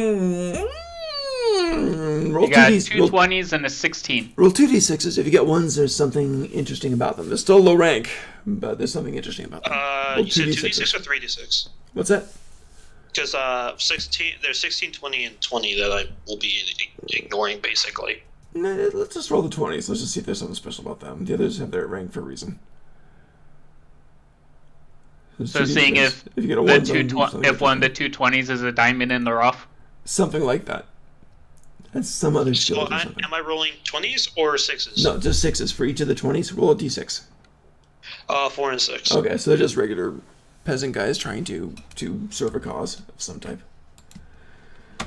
you got 2D, two 20s and a 16. Roll 2d6s. If you get ones, there's something interesting about them. They're still low rank, but there's something interesting about them. You said 2d6 or 3d6? What's that? Because 16, there's 16, 20, and 20 that I will be ignoring, basically. Nah, let's just roll the 20s. Let's just see if there's something special about them. The others have their rank for a reason. So seeing if you get a if one of the 220s is a diamond in the rough? Something like that. That's some other skill. So am I rolling 20s or 6s? No, just 6s. For each of the 20s, roll a d6. 4 and 6. Okay, so they're just regular peasant guys trying to serve a cause of some type.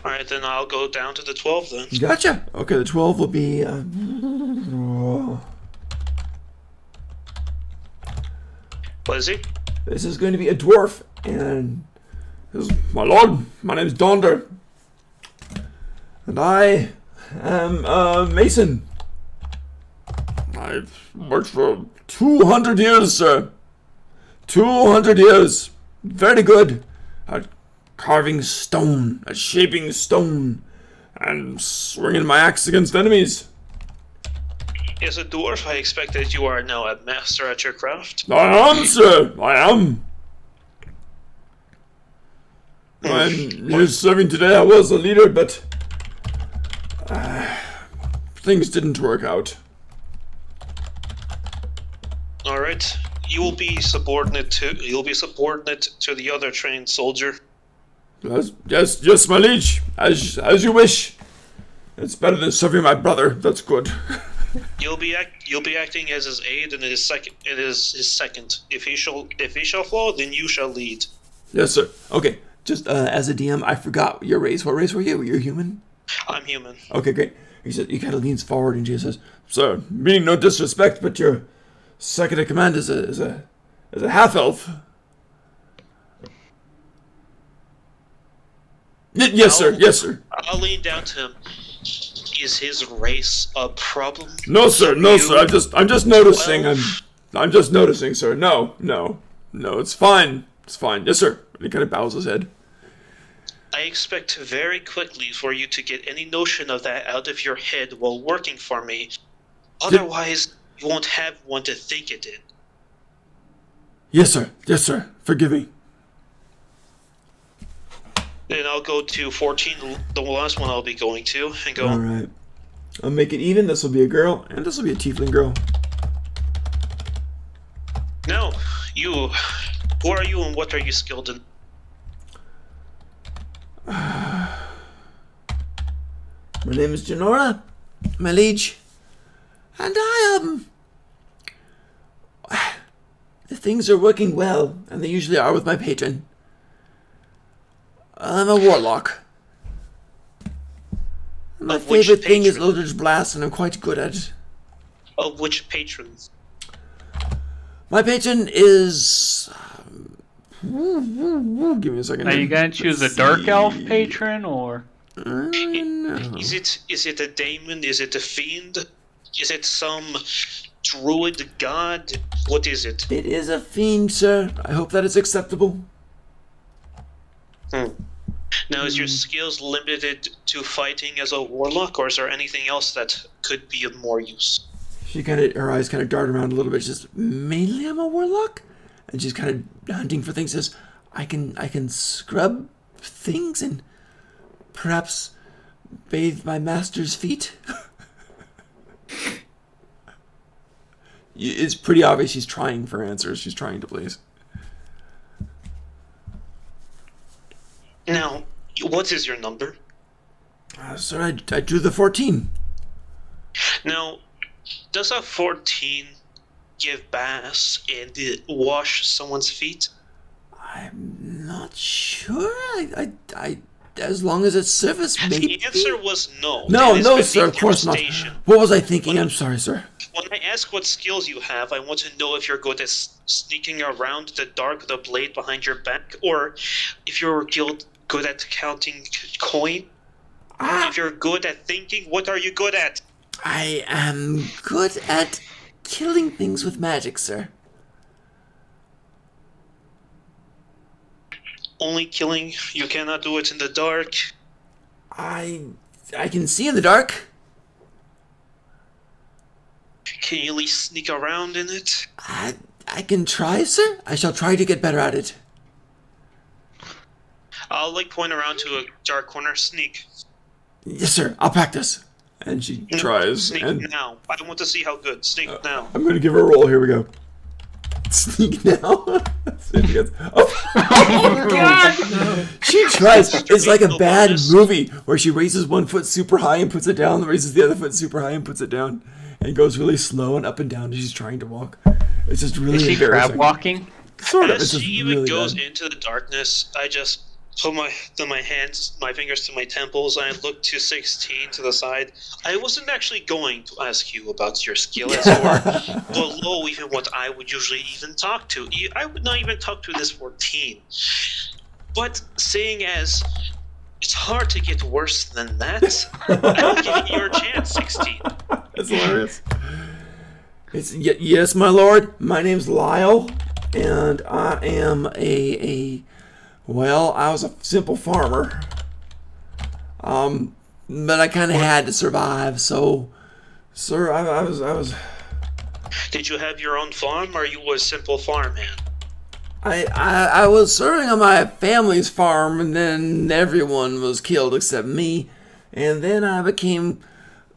Alright, then I'll go down to the 12 then. Gotcha. Okay, the 12 will be... What is he? This is going to be a dwarf, and this is, my lord, my name is Donder, and I am a mason. I've worked for 200 years, sir. 200 years. Very good at carving stone, at shaping stone, and swinging my axe against enemies. As a dwarf, I expect that you are now a master at your craft. I am, sir. I am. I'm here serving today. I was a leader, but things didn't work out. All right, you'll be subordinate to the other trained soldier. Yes, my liege. As you wish. It's better than serving my brother. That's good. You'll be acting as his aide, and his second. It is his second. If he shall fall, then you shall lead. Yes, sir. Okay. Just as a DM, I forgot your race. What race were you? Were you human? I'm human. Okay, great. He kind of leans forward and he says, "Sir, meaning no disrespect, but your second in command is a half elf." Yes, sir. Yes, sir. I'll lean down to him. Is his race a problem? No, sir. No, sir. I'm just noticing. I'm just noticing, sir. No. It's fine. It's fine. Yes, sir. And he kind of bows his head. I expect very quickly for you to get any notion of that out of your head while working for me. Otherwise, you won't have one to think it in. Yes, sir. Yes, sir. Forgive me. Then I'll go to 14, the last one I'll be going to, and go... Alright. I'll make it even. This will be a girl, and this will be a tiefling girl. No, you... Who are you and what are you skilled in? My name is Janora, my liege. And things are working well, and they usually are with my patron. I'm a warlock. My favorite thing is Eldritch Blast, and I'm quite good at it. Of which patrons? My patron is... Give me a second. Are you gonna choose a dark elf patron, or? Is it a daemon? Is it a fiend? Is it some druid god? What is it? It is a fiend, sir. I hope that is acceptable. Now, Now, is your skills limited to fighting as a warlock, or is there anything else that could be of more use? Her eyes kind of dart around a little bit. She's mainly I'm a warlock, and she's kind of hunting for things. Says, I can scrub things and perhaps bathe my master's feet. It's pretty obvious she's trying for answers. She's trying to please. Now, what is your number? Sir, I drew the 14. Now, does a 14 give baths and wash someone's feet? I'm not sure. I as long as it's service, maybe. The answer was no. No, sir, of course not. What was I thinking? I'm sorry, sir. When I ask what skills you have, I want to know if you're good at sneaking around the dark with a blade behind your back, or if you're good at counting coin. If you're good at thinking, what are you good at? I am good at killing things with magic, sir. Only killing? You cannot do it in the dark? I can see in the dark. Can you at least sneak around in it? I can try, sir. I shall try to get better at it. I'll point around to a dark corner. Sneak. Yes, sir. I'll practice. And she tries. Sneak now. I want to see how good. Sneak now. I'm going to give her a roll. Here we go. Sneak now. Oh God! She tries. It's like a bad movie where she raises one foot super high and puts it down, raises the other foot super high and puts it down, and goes really slow and up and down as she's trying to walk. It's just really embarrassing. Is she crab walking? Sort of. As she even goes into the darkness, I just put my fingers to my temples, and I look to 16 to the side. I wasn't actually going to ask you about your skill, as you are below even what I would usually even talk to. I would not even talk to this 14. But seeing as it's hard to get worse than that, I'm giving you a chance, 16. That's hilarious. Yes, my lord. My name's Lyle, and I am Well, I was a simple farmer, but I kind of had to survive. So, sir, I was. Did you have your own farm, or you were a simple farmhand? I was serving on my family's farm, and then everyone was killed except me, and then I became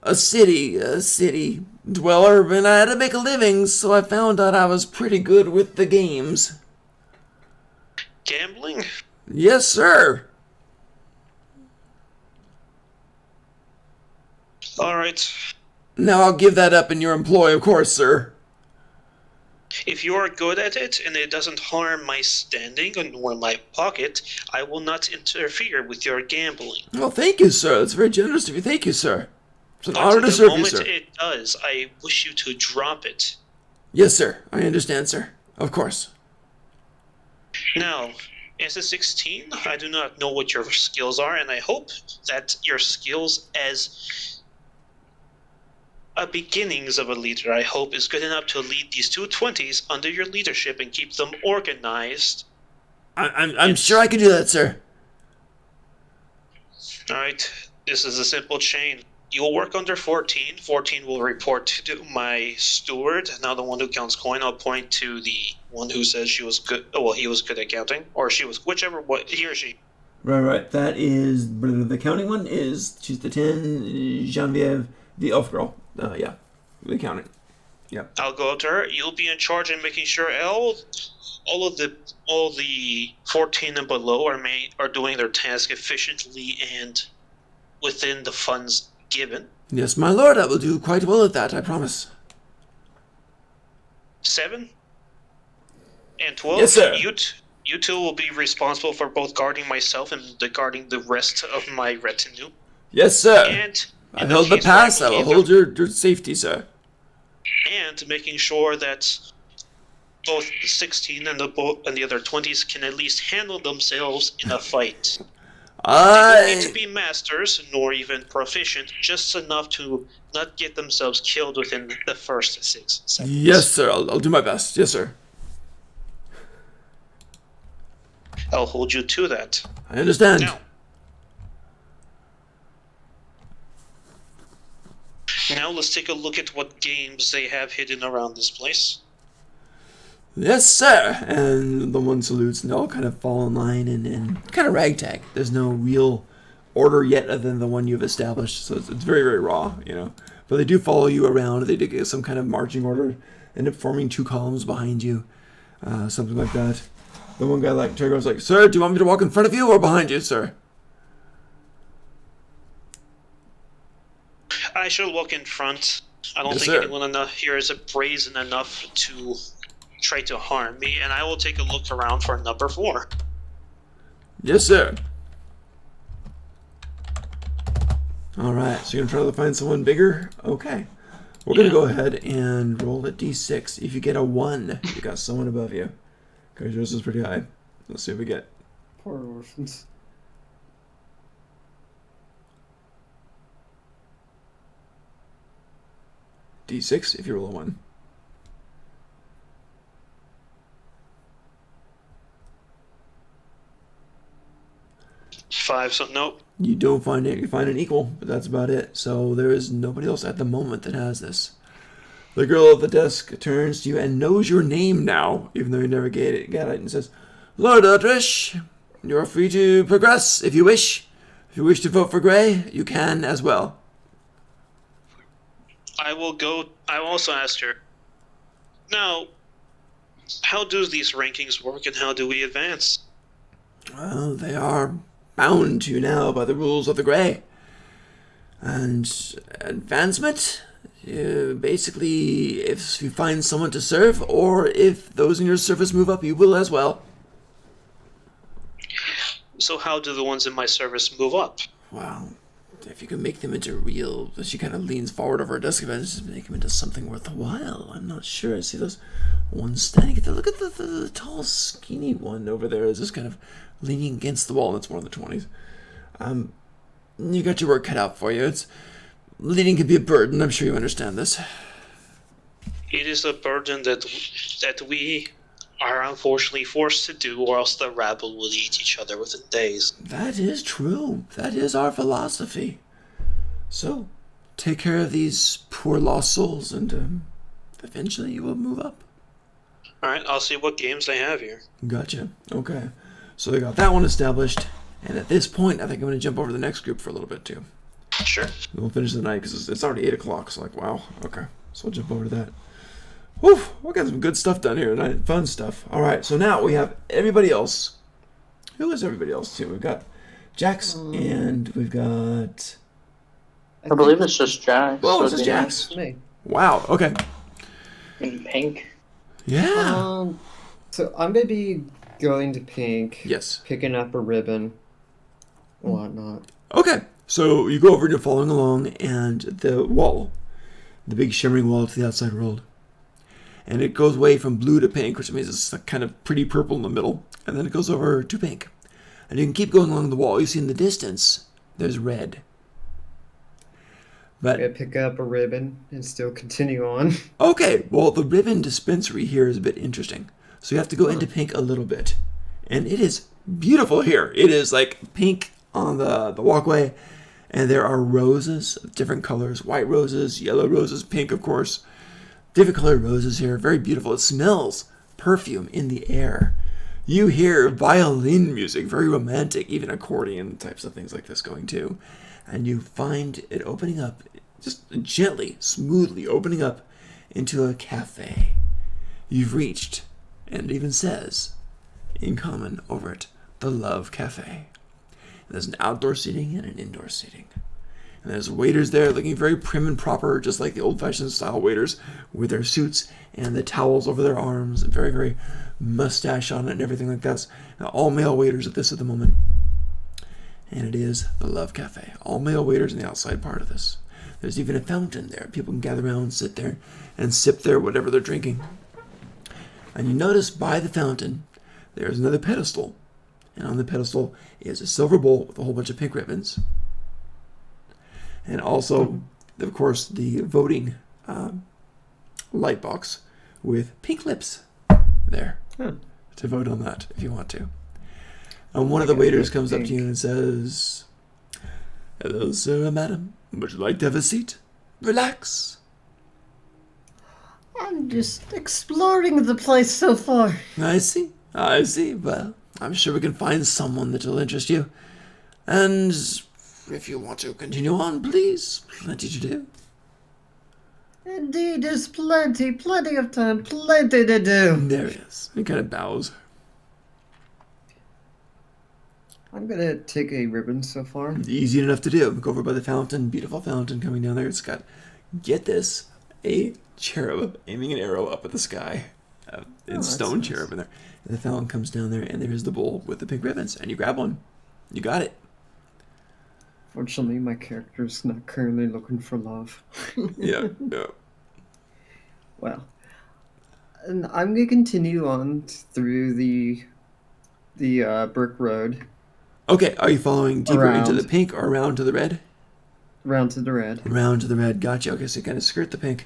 a city dweller, and I had to make a living. So I found out I was pretty good with the games. Gambling? Yes, sir. All right. Now I'll give that up in your employ, of course, sir. If you are good at it and it doesn't harm my standing or my pocket, I will not interfere with your gambling. Well, thank you, sir. That's very generous of you. Thank you, sir. It's an honor to serve you, sir. The moment it does, I wish you to drop it. Yes, sir. I understand, sir. Of course. Now, as a 16, I do not know what your skills are, and I hope that your skills as a beginnings of a leader, I hope, is good enough to lead these two 20s under your leadership and keep them organized. I'm sure I can do that, sir. All right. This is a simple chain. You will work under 14. 14 will report to my steward. Now the one who counts coin, I'll point to the one who says she was good. Well, he was good at counting, or she was, whichever, he or she. Right. That is, the counting one is, she's the 10, Genevieve, the elf girl. Yeah, the counting. Yeah. I'll go up to her. You'll be in charge of making sure all the 14 and below are doing their task efficiently and within the funds given. Yes, my lord, I will do quite well at that, I promise. 7 and 12. Yes, sir. You two will be responsible for both guarding myself and guarding the rest of my retinue. Yes, sir. And I've held the pass. I will hold your safety, sir. And making sure that both 16 and the other 20s can at least handle themselves in a fight. They don't need to be masters, nor even proficient, just enough to not get themselves killed within the first 6 seconds. Yes, sir. I'll do my best. Yes, sir. I'll hold you to that. I understand. Now, now let's take a look at what games they have hidden around this place. Yes, sir. And the one salutes, and they all kind of fall in line and kind of ragtag. There's no real order yet other than the one you've established, so it's very, very raw, you know. But they do follow you around. They do get some kind of marching order, end up forming 2 columns behind you, something like that. The one guy like Tergo's like, "Sir, do you want me to walk in front of you or behind you, sir?" I shall walk in front. I don't Yes, think sir. anyone here is brazen enough to try to harm me, and I will take a look around for number 4. Yes, sir. All right, so you're gonna try to find someone bigger? Okay. We're gonna go ahead and roll a d6. If you get a 1, you got someone above you. Because yours is pretty high. Let's see what we get. Poor orphans. D6 if you roll a 1. 5, so nope. You don't find it. You find an equal, but that's about it. So there is nobody else at the moment that has this. The girl at the desk turns to you and knows your name now, even though you never got it, and says, "Lord Eldrish, you're free to progress if you wish. If you wish to vote for Grey, you can as well." I will also ask her, now, how do these rankings work and how do we advance? Well, they are bound to now by the rules of the Grey. And advancement? Basically, if you find someone to serve, or if those in your service move up, you will as well. So how do the ones in my service move up? Well, if you can make them into real... She kind of leans forward over her desk and just make them into something worthwhile. I'm not sure. I see those ones standing at the... Look at the tall, skinny one over there. Is just kind of leaning against the wall. That's more in the 20s. You got your work cut out for you. Leading can be a burden. I'm sure you understand this. It is a burden that we are unfortunately forced to do, or else the rabble will eat each other within days. That is true. That is our philosophy. So, take care of these poor lost souls, and eventually you will move up. Alright, I'll see what games they have here. Gotcha. Okay. So they got that one established, and at this point, I think I'm going to jump over to the next group for a little bit, too. Sure. We'll finish the night, because it's already 8 o'clock, so like, wow. Okay. So we'll jump over to that. Whew, we got some good stuff done here tonight. Fun stuff. All right, so now we have everybody else. Who is everybody else, too? We've got Jax, and we've got... I believe it's just Jax. Oh, it's just Jax. Me. Wow, okay. In pink. Yeah. So I'm going to be going to pink. Yes. Picking up a ribbon. Whatnot. Okay, so you go over and you're following along, and the wall, the big shimmering wall to the outside world, and it goes away from blue to pink, which means it's like kind of pretty purple in the middle, and then it goes over to pink. And you can keep going along the wall. You see in the distance, there's red. But I'm going to pick up a ribbon and still continue on. Okay, well, the ribbon dispensary here is a bit interesting. So you have to go into pink a little bit. And it is beautiful here. It is like pink on the walkway, and there are roses of different colors. White roses, yellow roses, pink, of course. Different colored roses here. Very beautiful. It smells perfume in the air. You hear violin music, very romantic, even accordion types of things like this going too. And you find it opening up, just gently, smoothly opening up into a cafe. You've reached, and it even says, in common over it, the Love Cafe. And there's an outdoor seating and an indoor seating. And there's waiters there looking very prim and proper, just like the old-fashioned style waiters, with their suits and the towels over their arms, and very, very mustache on it and everything like that. Now, all male waiters at this at the moment. And it is the Love Cafe. All male waiters in the outside part of this. There's even a fountain there. People can gather around, sit there, and sip their whatever they're drinking. And you notice by the fountain, there's another pedestal. And on the pedestal is a silver bowl with a whole bunch of pink ribbons. And also, of course, the voting light box with pink lips there to vote on that if you want to. And one of the waiters comes up to you and says, "Hello, sir and madam. Would you like to have a seat? Relax. I'm just exploring the place so far. I see. Well, I'm sure we can find someone that will interest you. And if you want to continue on, please, plenty to do. Indeed, there's plenty of time, plenty to do. There he is. He kind of bows. I'm gonna take a ribbon so far. Easy enough to do. Go over by the fountain, beautiful fountain coming down there. It's got, get this, a cherub aiming an arrow up at the sky. Stone nice. Cherub in there. And the fountain comes down there, and there's the bowl with the pink ribbons. And you grab one. You got it. Fortunately, my character's not currently looking for love. Yeah. Well, and I'm gonna continue on through the brick road. Okay, are you following deeper into the pink or around to the red? Around to the red. Around to the red, gotcha. Okay, so you kind of skirt the pink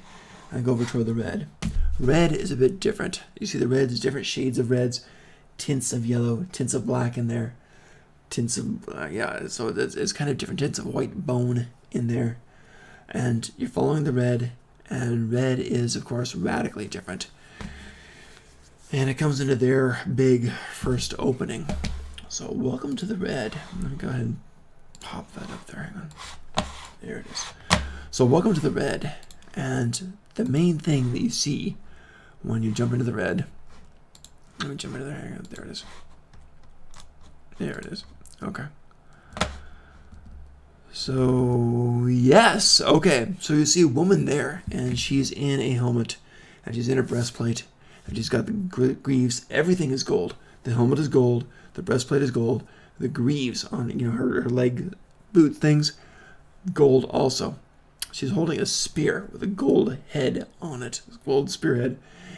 and go over toward the red. Red is a bit different. You see the reds, different shades of reds, tints of yellow, tints of black in there, tints of, so it's kind of different tints of white bone in there. And you're following the red, and red is, of course, radically different. And it comes into their big first opening. So welcome to the red. Let me go ahead and pop that up there. Hang on. There it is. So welcome to the red. And the main thing that you see when you jump into the red. Let me jump into there. Hang on. There it is. There it is. Okay. So, yes. Okay. So you see a woman there, and she's in a helmet, and she's in a breastplate, and she's got the greaves. Everything is gold. The helmet is gold. The breastplate is gold. The greaves on her leg boot things, gold also. She's holding a spear with a gold head on it, gold spearhead,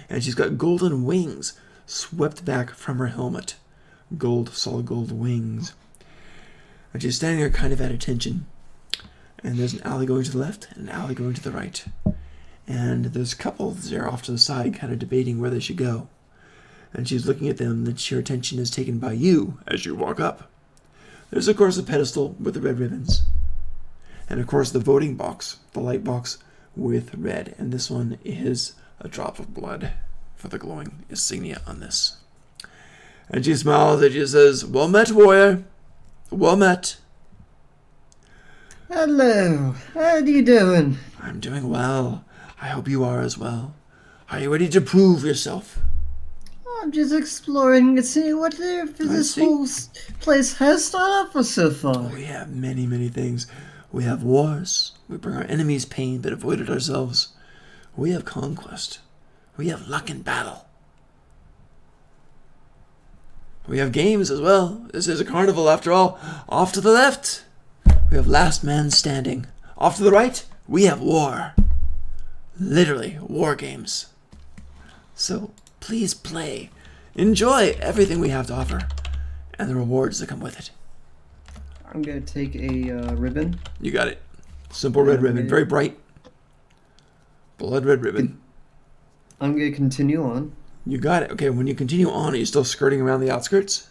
and she's got golden wings swept back from her helmet. Gold, solid gold wings. And she's standing there kind of at attention. And there's an alley going to the left and an alley going to the right. And there's couples there off to the side kind of debating where they should go. And she's looking at them, and her attention is taken by you as you walk up. There's, of course, a pedestal with the red ribbons. And, of course, the voting box, the light box with red. And this one is a drop of blood for the glowing insignia on this. And she smiles and she says, "Well met, warrior. Well met." Hello. How are you doing? I'm doing well. I hope you are as well. Are you ready to prove yourself? I'm just exploring to see what this whole place has to offer so far. We have many, many things. We have wars. We bring our enemies pain but avoid it ourselves. We have conquest. We have luck in battle. We have games as well. This is a carnival after all. Off to the left, we have last man standing. Off to the right, we have war. Literally, war games. So, please play. Enjoy everything we have to offer and the rewards that come with it. I'm going to take a ribbon. You got it. Simple red ribbon. Very bright. Blood red ribbon. I'm going to continue on. You got it. Okay, when you continue on, are you still skirting around the outskirts?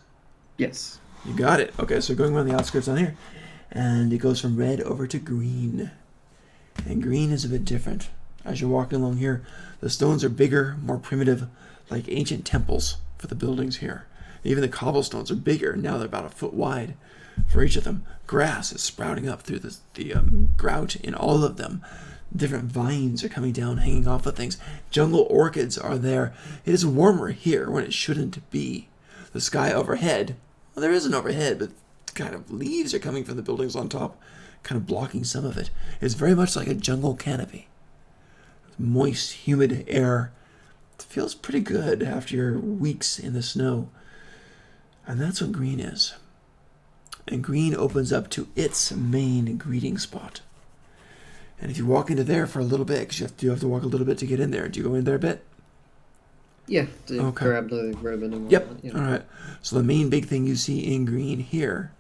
Yes. You got it. Okay, so going around the outskirts on here. And it goes from red over to green. And green is a bit different. As you're walking along here, the stones are bigger, more primitive, like ancient temples for the buildings here. Even the cobblestones are bigger. Now they're about a foot wide for each of them. Grass is sprouting up through the grout in all of them. Different vines are coming down, hanging off of things. Jungle orchids are there. It is warmer here when it shouldn't be. The sky overhead, well, there is an overhead, but kind of leaves are coming from the buildings on top, kind of blocking some of it. It's very much like a jungle canopy. Moist, humid air. It feels pretty good after your weeks in the snow. And that's what green is. And green opens up to its main greeting spot. And if you walk into there for a little bit, because you have to walk a little bit to get in there. Do you go in there a bit? Yeah, to grab the ribbon and yep. whatnot. Yeah. All right. So the main big thing you see in green here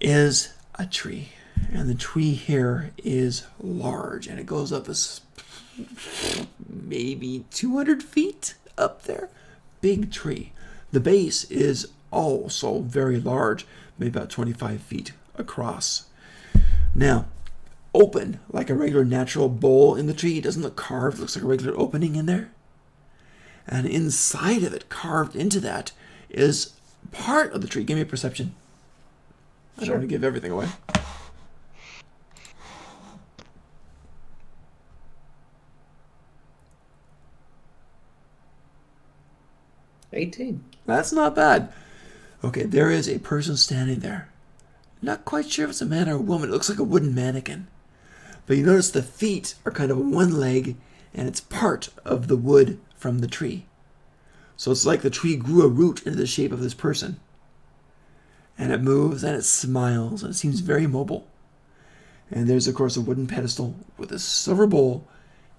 is a tree. And the tree here is large. And it goes up as maybe 200 feet up there. Big tree. The base is also very large, maybe about 25 feet across. Now, open, like a regular natural bowl in the tree. It doesn't look carved. It looks like a regular opening in there. And inside of it, carved into that, is part of the tree. Give me a perception. I don't want to give everything away. $18. That's not bad. Okay, there is a person standing there. Not quite sure if it's a man or a woman. It looks like a wooden mannequin. But you notice the feet are kind of one leg, and it's part of the wood from the tree. So it's like the tree grew a root into the shape of this person. And it moves, and it smiles, and it seems very mobile. And there's, of course, a wooden pedestal with a silver bowl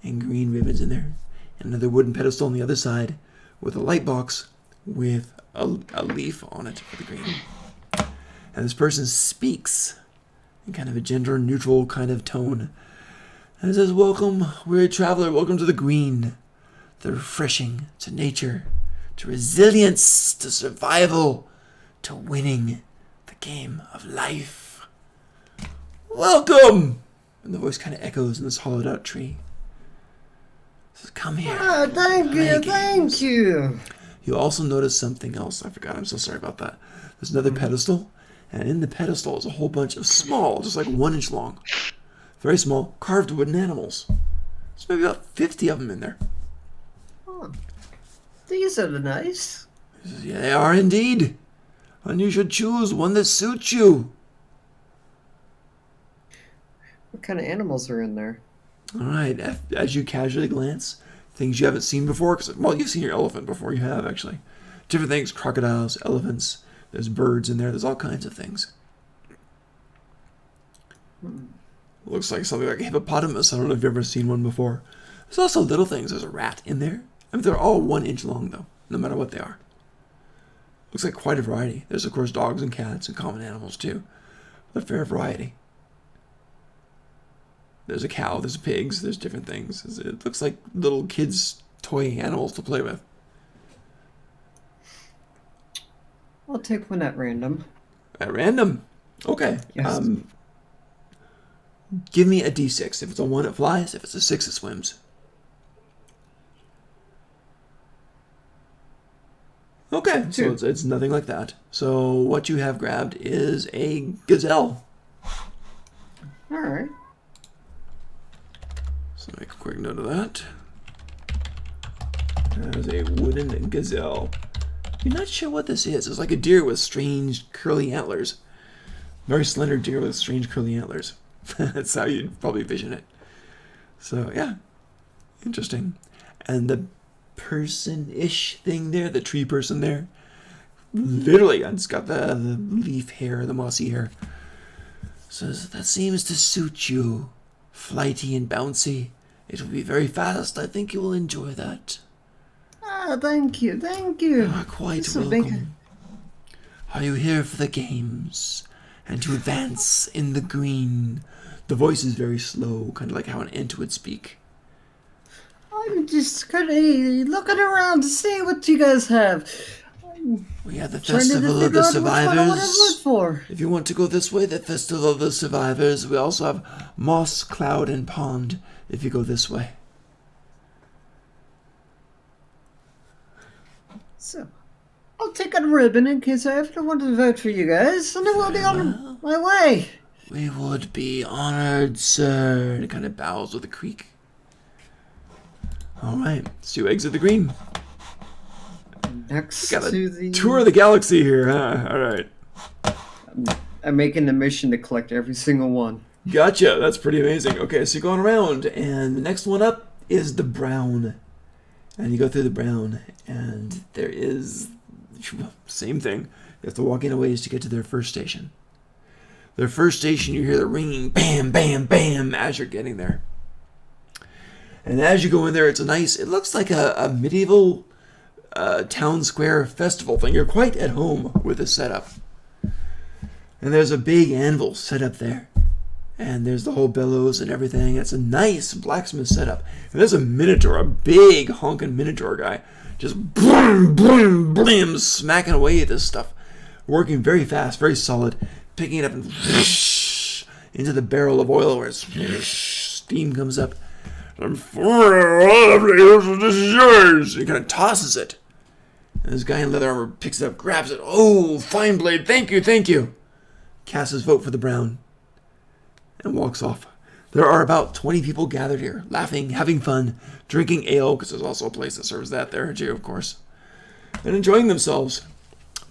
and green ribbons in there. And another wooden pedestal on the other side with a light box with a leaf on it for the green. And this person speaks in kind of a gender-neutral kind of tone. And it says, welcome, we're a traveler, welcome to the green. The refreshing, to nature, to resilience, to survival, to winning the game of life. Welcome! And the voice kind of echoes in this hollowed-out tree. It says, come here. Thank you. You also notice something else. I forgot. I'm so sorry about that. There's another pedestal, and in the pedestal is a whole bunch of small, just like 1 inch long, very small, carved wooden animals. There's maybe about 50 of them in there. Oh, these are nice. Yeah, they are indeed. And you should choose one that suits you. What kind of animals are in there? All right. As you casually glance, things you haven't seen before. Well, you've seen your elephant before. You have, actually. Different things. Crocodiles, elephants. There's birds in there. There's all kinds of things. Looks like something like a hippopotamus. I don't know if you've ever seen one before. There's also little things. There's a rat in there. I mean, they're all 1 inch long, though, no matter what they are. Looks like quite a variety. There's, of course, dogs and cats and common animals, too. A fair variety. There's a cow, there's pigs, there's different things. It looks like little kids' toy animals to play with. I'll take one at random. At random? Okay. Yes. Give me a d6. If it's a 1, it flies. If it's a 6, it swims. Okay, so it's nothing like that. So what you have grabbed is a gazelle. All right. So make a quick note of that. There's a wooden gazelle. You're not sure what this is. It's like a deer with strange curly antlers. Very slender deer with strange curly antlers. That's how you'd probably vision it. So, yeah. Interesting. And the person-ish thing there, the tree person there, literally, it's got the leaf hair, the mossy hair. Says, that seems to suit you. Flighty and bouncy. It will be very fast. I think you will enjoy that. Ah, thank you. You are quite welcome. Are you here for the games? And to advance in the green? The voice is very slow, kind of like how an ant would speak. I'm just kind of looking around to see what you guys have. We have the Festival of the Survivors. If you want to go this way, the Festival of the Survivors. We also have Moss, Cloud, and Pond, if you go this way. So, I'll take a ribbon in case I ever want to vote for you guys, and I will be on my way. We would be honored, sir. And it kind of bows with a creak. All right, so you exit the green. Next Got a to the tour of the galaxy here, huh? All right. I'm making a mission to collect every single one. Gotcha. That's pretty amazing. Okay, so you're going around, and the next one up is the brown. And you go through the brown, and there is same thing. You have to walk in a ways to get to their first station. Their first station, you hear the ringing, bam, bam, bam, as you're getting there. And as you go in there, it looks like a medieval town square festival thing. You're quite at home with the setup. And there's a big anvil set up there. And there's the whole bellows and everything. It's a nice blacksmith setup. And there's a minotaur, a big honking minotaur guy. Just boom, boom, boom, smacking away at this stuff. Working very fast, very solid. Picking it up and whoosh, into the barrel of oil where steam comes up. This is yours. He kind of tosses it. And this guy in leather armor picks it up, grabs it. Oh, fine blade. Thank you, thank you. Casts his vote for the brown and walks off. There are about 20 people gathered here, laughing, having fun, drinking ale, because there's also a place that serves that there too, of course, and enjoying themselves.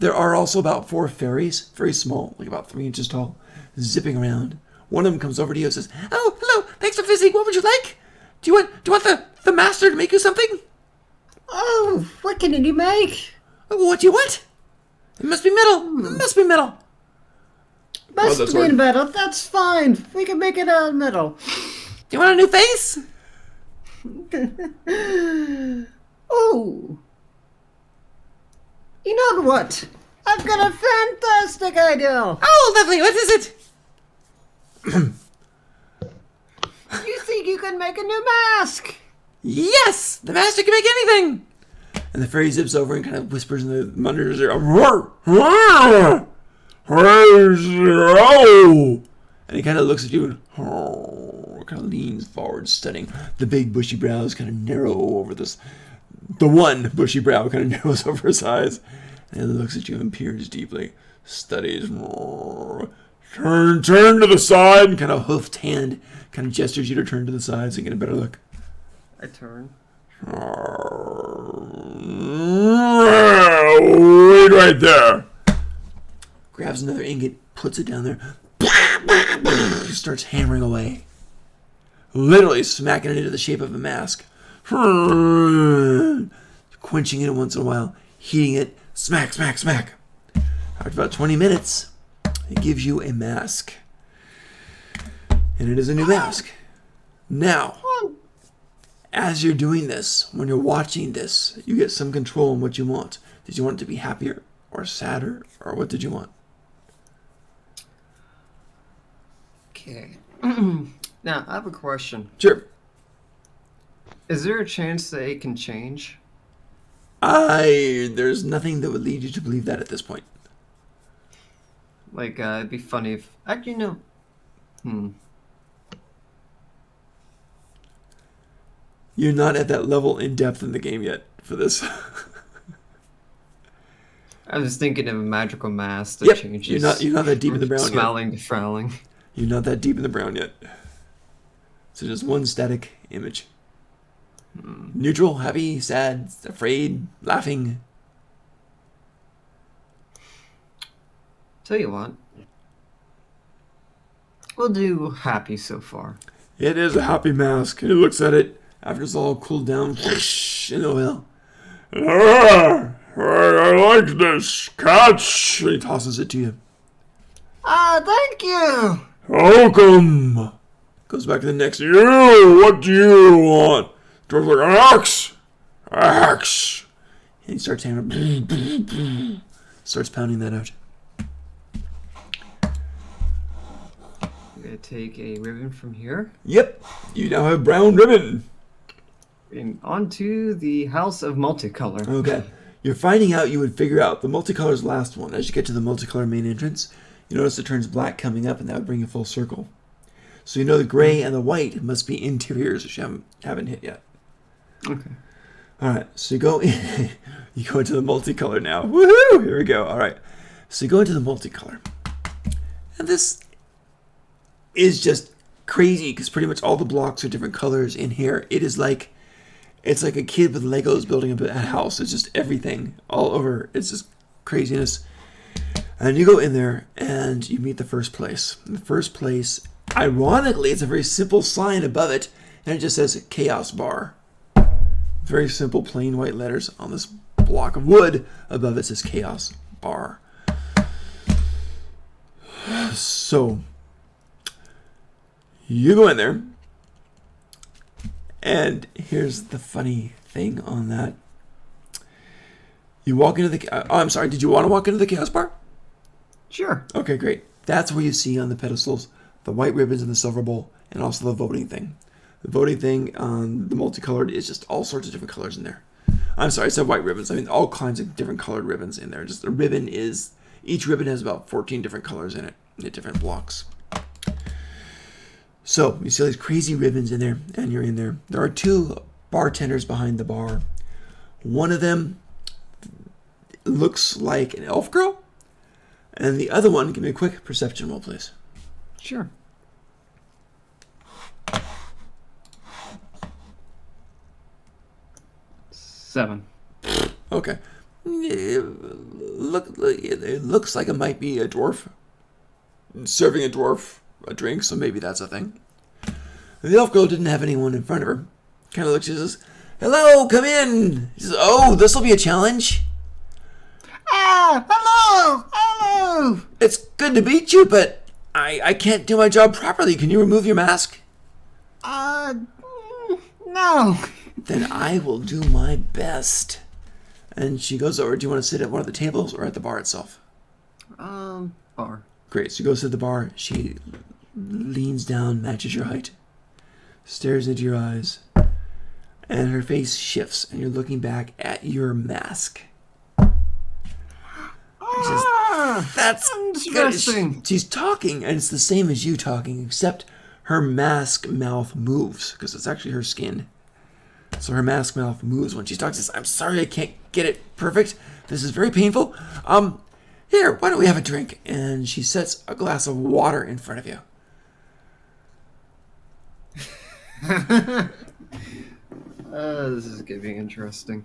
There are also about 4 fairies, very small, like about 3 inches tall, zipping around. One of them comes over to you and says, "Oh, hello, thanks for visiting. What would you like? Do you want the master to make you something?" Oh, what can you make? What do you want? It must be metal. It must be metal. Must be metal. That's fine. We can make it out of metal. Do you want a new face? Oh. You know what? I've got a fantastic idea. Oh, lovely. What is it? You think you can make a new mask? Yes, the master can make anything. And the fairy zips over and kind of whispers in the Munder's ear, "Roar! Roar! Oh!" And he kind of looks at you and kind of leans forward, studying. The big bushy brows kind of narrow over this. The one bushy brow kind of narrows over his eyes. And he looks at you and peers deeply, studies. Turn to the side, and kind of hoofed hand kind of gestures you to turn to the side so you get a better look. I turn. Wait right there. Grabs another ingot, puts it down there. Starts hammering away. Literally smacking it into the shape of a mask. Quenching it once in a while. Heating it. Smack, smack, smack. After about 20 minutes, it gives you a mask. And it is a new mask. Now, as you're doing this, when you're watching this, you get some control on what you want. Did you want it to be happier or sadder, or what did you want? Okay. Now, I have a question. Sure. Is there a chance that it can change? There's nothing that would lead you to believe that at this point. Like, it'd be funny if... Actually, no. You're not at that level in depth in the game yet for this. I was thinking of a magical mask that changes. You're not that deep in the brown smelling to frowning. You're not that deep in the brown yet. So just one static image. Neutral, happy, sad, afraid, laughing. Tell you what. We'll do happy so far. It is a happy mask. And he looks at it after it's all cooled down in oil. I like this. Catch! And he tosses it to you. Thank you! Welcome! Goes back to the next. You! What do you want? Dwarf's like, an axe! Axe! And he starts hammering. Starts pounding that out. I'm gonna take a ribbon from here. Yep. You now have brown ribbon. And onto the House of Multicolor. Okay. You're finding out you would figure out the multicolor's last one. As you get to the multicolor main entrance, you notice it turns black coming up, and that would bring you full circle. So you know the gray and the white must be interiors, which you haven't hit yet. Okay. All right. So you go in. You go into the multicolor now. Woohoo! Here we go. All right. So you go into the multicolor, and this is just crazy because pretty much all the blocks are different colors in here. It's like a kid with Legos building a house. It's just everything all over. It's just craziness. And you go in there and you meet the first place. In the first place, ironically, it's a very simple sign above it, and it just says Chaos Bar. Very simple, plain white letters on this block of wood. Above it says Chaos Bar. So you go in there, and here's the funny thing on that. You walk into the... I'm sorry, did you want to walk into the Chaos Bar? Sure. Okay, great. That's where you see on the pedestals the white ribbons and the silver bowl, and also the voting thing. The voting thing on the multicolored is just all sorts of different colors in there. I'm sorry, I said white ribbons. I mean, all kinds of different colored ribbons in there. Just the ribbon is... Each ribbon has about 14 different colors in it different blocks. So you see all these crazy ribbons in there, and you're in there. There are 2 bartenders behind the bar. One of them looks like an elf girl, and the other one, give me a quick perception roll, please. Sure. Seven. Okay. It looks like it might be a dwarf serving a dwarf a drink, so maybe that's a thing. The elf girl didn't have anyone in front of her. Kind of looks, she says, "Hello, come in." She says, "Oh, this will be a challenge." Ah, hello. "It's good to meet you, but I can't do my job properly. Can you remove your mask?" No. "Then I will do my best." And she goes over. "Do you want to sit at one of the tables or at the bar itself?" Bar. Great. So you go sit at the bar. She leans down, matches your height, stares into your eyes, and her face shifts, and you're looking back at your mask. That's interesting. She's talking, and it's the same as you talking, except her mask mouth moves, because it's actually her skin. So her mask mouth moves when she talks. Says, "I'm sorry I can't get it perfect. This is very painful. Here, why don't we have a drink?" And she sets a glass of water in front of you. This is getting interesting.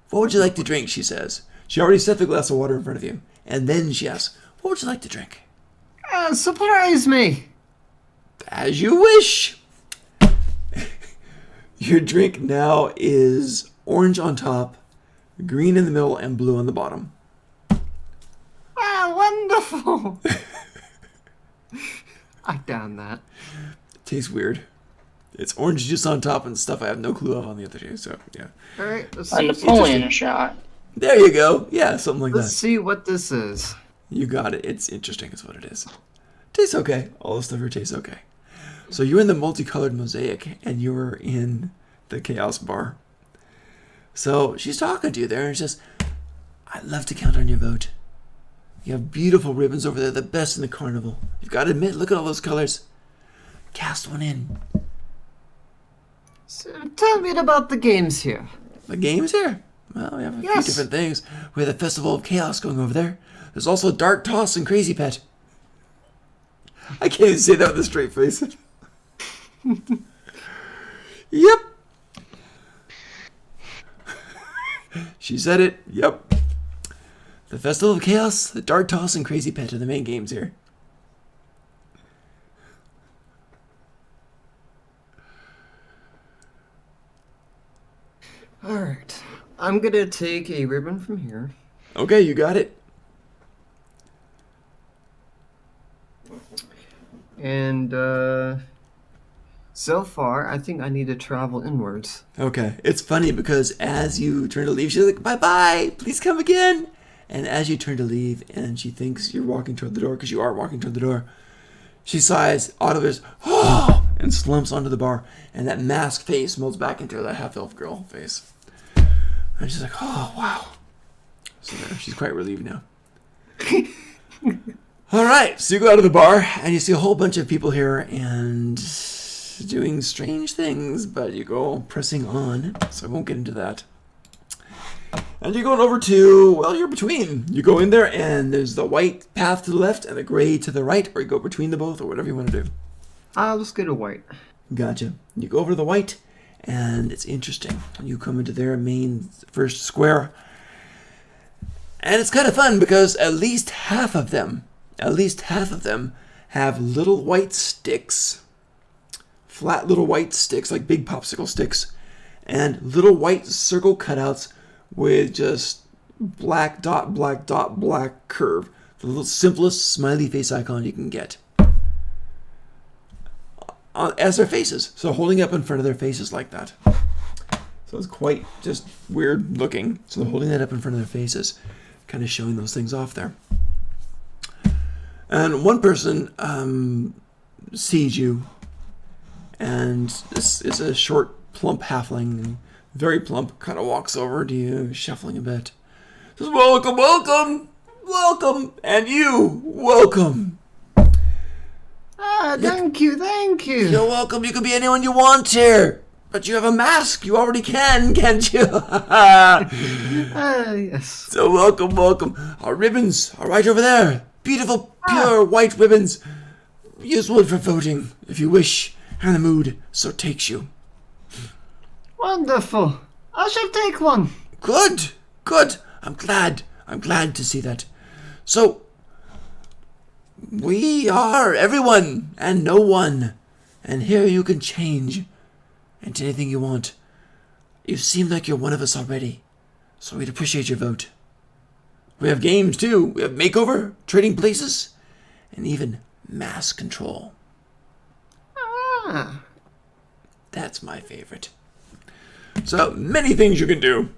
"What would you like to drink?" she says. She already set the glass of water in front of you. And then she asks, "What would you like to drink?" Surprise me. "As you wish." Your drink now is orange on top, green in the middle, and blue on the bottom. Wow, wonderful. I down that. It tastes weird. It's orange juice on top and stuff I have no clue of on the other two, so yeah. Alright, a Napoleon shot. There you go. Yeah, something like let's that. see what this is. You got it. It's interesting is what it is. Tastes okay. All the stuff here tastes okay. So you're in the multicolored mosaic, and you're in the Chaos Bar. So she's talking to you there, and she says, "I'd love to count on your vote. You have beautiful ribbons over there, the best in the carnival. You've got to admit, look at all those colors. Cast one in." So tell me about the games here. The games here? Well, we have a few different things. We have the Festival of Chaos going over there. There's also Dart Toss and Crazy Pet. I can't even say that with a straight face. Yep. She said it. Yep. The Festival of Chaos, the Dart Toss, and Crazy Pet are the main games here. Alright. I'm gonna take a ribbon from here. Okay, you got it. And, so far, I think I need to travel inwards. Okay. It's funny because as you turn to leave, she's like, "Bye-bye, please come again." And as you turn to leave and she thinks you're walking toward the door, because you are walking toward the door, she sighs audibly, "Oh!" and slumps onto the bar. And that masked face molds back into that half-elf girl face. And she's like, "Oh, wow." So there, she's quite relieved now. All right, so you go out of the bar, and you see a whole bunch of people here, and doing strange things, but you go pressing on, so I won't get into that. And you're going over to, well, you're between. You go in there, and there's the white path to the left and the gray to the right, or you go between the both, or whatever you want to do. Let's get a white. Gotcha. You go over to the white, and it's interesting. You come into their main first square, and it's kind of fun because at least half of them have little white sticks, flat little white sticks, like big popsicle sticks, and little white circle cutouts with just black dot, black curve. The little simplest smiley face icon you can get. As their faces. So holding up in front of their faces like that. So it's quite just weird looking. So they're holding that up in front of their faces, kind of showing those things off there. And one person sees you, and this is a short, plump halfling, very plump, kind of walks over to you, shuffling a bit. Says, "Welcome, welcome, welcome, and you, welcome." Thank you. You're welcome. You can be anyone you want here. But you have a mask. You already can, can't you? Yes. So welcome. Our ribbons are right over there. Beautiful, pure white ribbons. Use one for voting, if you wish, and the mood so takes you. Wonderful. I shall take one. Good. I'm glad to see that. So, we are everyone and no one. And here you can change into anything you want. You seem like you're one of us already, so we'd appreciate your vote. We have games too. We have makeover, trading places, and even mass control. That's my favorite. So many things you can do.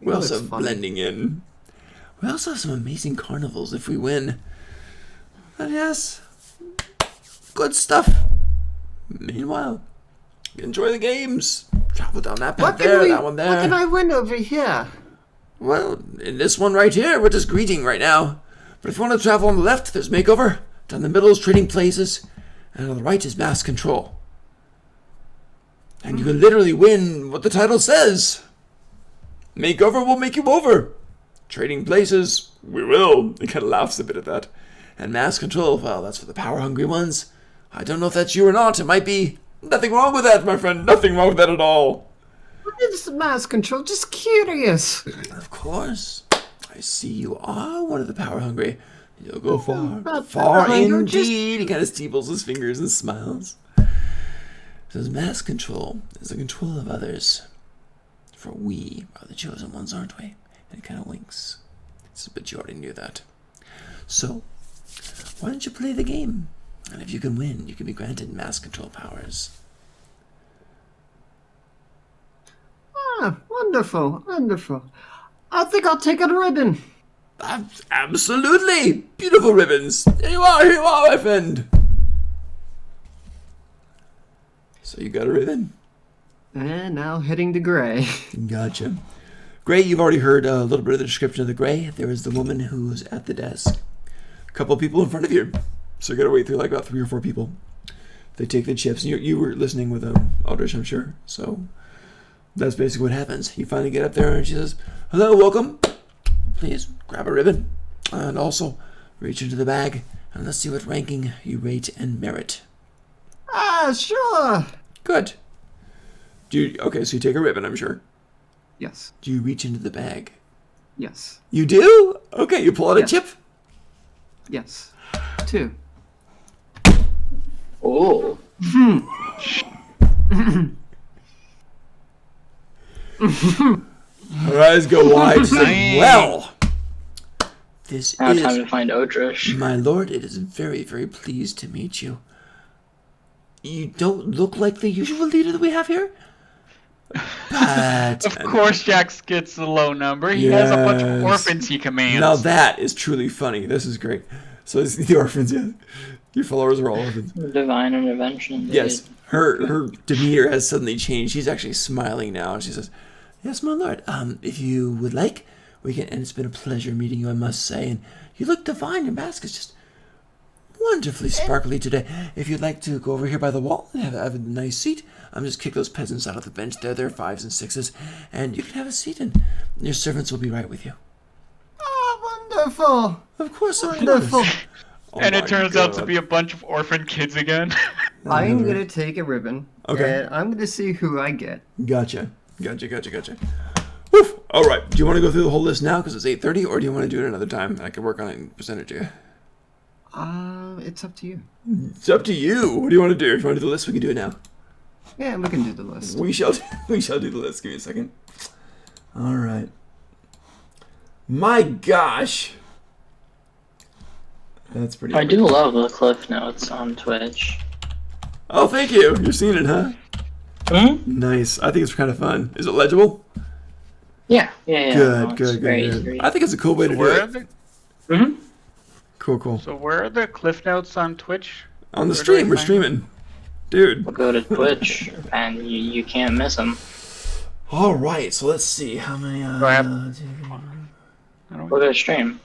We also have blending in. We also have some amazing carnivals if we win. But yes, good stuff. Meanwhile, enjoy the games. Travel down that path that one there. What can I win over here? Well, in this one right here, we're just greeting right now. But if you want to travel on the left, there's makeover. Down the middle is trading places. And on the right is mass control. And you can literally win what the title says. Makeover will make you over. Trading places, we will. He kind of laughs a bit at that. And mass control, well, that's for the power-hungry ones. I don't know if that's you or not. It might be. Nothing wrong with that, my friend. Nothing wrong with that at all. What is mass control? Just curious. Of course. I see you are one of the power-hungry. You'll go far. Far indeed. He kind of steeples his fingers and smiles. So mass control is the control of others. For we are the chosen ones, aren't we? And it kind of winks. But you already knew that. So, why don't you play the game? And if you can win, you can be granted mass control powers. Wonderful. I think I'll take a ribbon. Absolutely! Beautiful ribbons. Here you are, my friend. So you got a ribbon? And now heading to Gray. Gotcha. Gray, you've already heard a little bit of the description of the Gray. There is the woman who's at the desk. A couple of people in front of you. So you gotta wait through like about 3 or 4 people. They take the chips. You were listening with Aldrich, I'm sure. So that's basically what happens. You finally get up there and she says, "Hello, welcome. Please grab a ribbon. And also reach into the bag and let's see what ranking you rate and merit." Sure. Good. Okay, so you take a ribbon, I'm sure. Yes. Do you reach into the bag? Yes. You do? Okay, you pull out a chip? Yes. 2. Oh. Her eyes go wide. She's like, well, this now is... time to find Odrish. My lord, it is very, very pleased to meet you. You don't look like the usual leader that we have here. But... Of course Jax gets the low number. He has a bunch of orphans he commands. Now that is truly funny. This is great. So it's the orphans, yeah. Your followers are all orphans. Divine intervention. Dude. Yes. Her demeanor has suddenly changed. She's actually smiling now. And she says, "Yes, my lord. If you would like, we can... And it's been a pleasure meeting you, I must say. And you look divine. Your mask is just wonderfully sparkly today. If you'd like to go over here by the wall and have a nice seat, just kick those peasants out of the bench. They're 5s and 6s. And you can have a seat, and your servants will be right with you." Oh, wonderful. Of course, wonderful. Oh and it turns out to be a bunch of orphan kids again. I'm going to take a ribbon. Okay. And I'm going to see who I get. Gotcha. Woof. All right. Do you want to go through the whole list now because it's 8:30, or do you want to do it another time? I can work on it and present it to you. It's up to you. It's up to you. What do you want to do? If you want to do the list, we can do it now. Yeah, we can do the list. We shall do the list. Give me a second. All right. My gosh. That's pretty. I do love the Cliff Notes on Twitch. Oh, thank you. You're seeing it, huh? Nice. I think it's kind of fun. Is it legible? Yeah. Good. I think it's a cool way to do it. Cool. So where are the Cliff Notes on Twitch? On the stream. We're streaming. Dude. We'll go to Twitch, and you can't miss them. All right. So let's see. How many... We'll go to stream.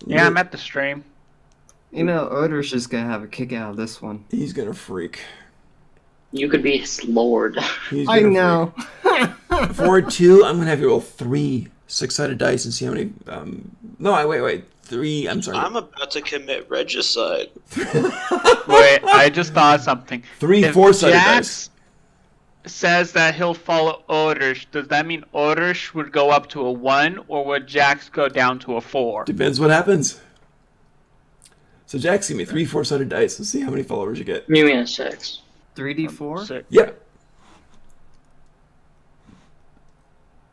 Yeah, I'm at the stream. You know, Odor's just gonna have a kick out of this one. He's gonna freak. You could be his lord. I know. For 2, I'm gonna have you roll 3 6-sided dice and see how many. No, wait. 3. I'm sorry. I'm about to commit regicide. Wait, I just thought of something. 3 If 4-sided Jax dice. says that he'll follow Odorsh, does that mean Odorsh would go up to a 1, or would Jax go down to a 4? Depends what happens. So Jax, give me 3 4-sided dice. Let's see how many followers you get. You mean a 6? 3d4? 6. Yeah.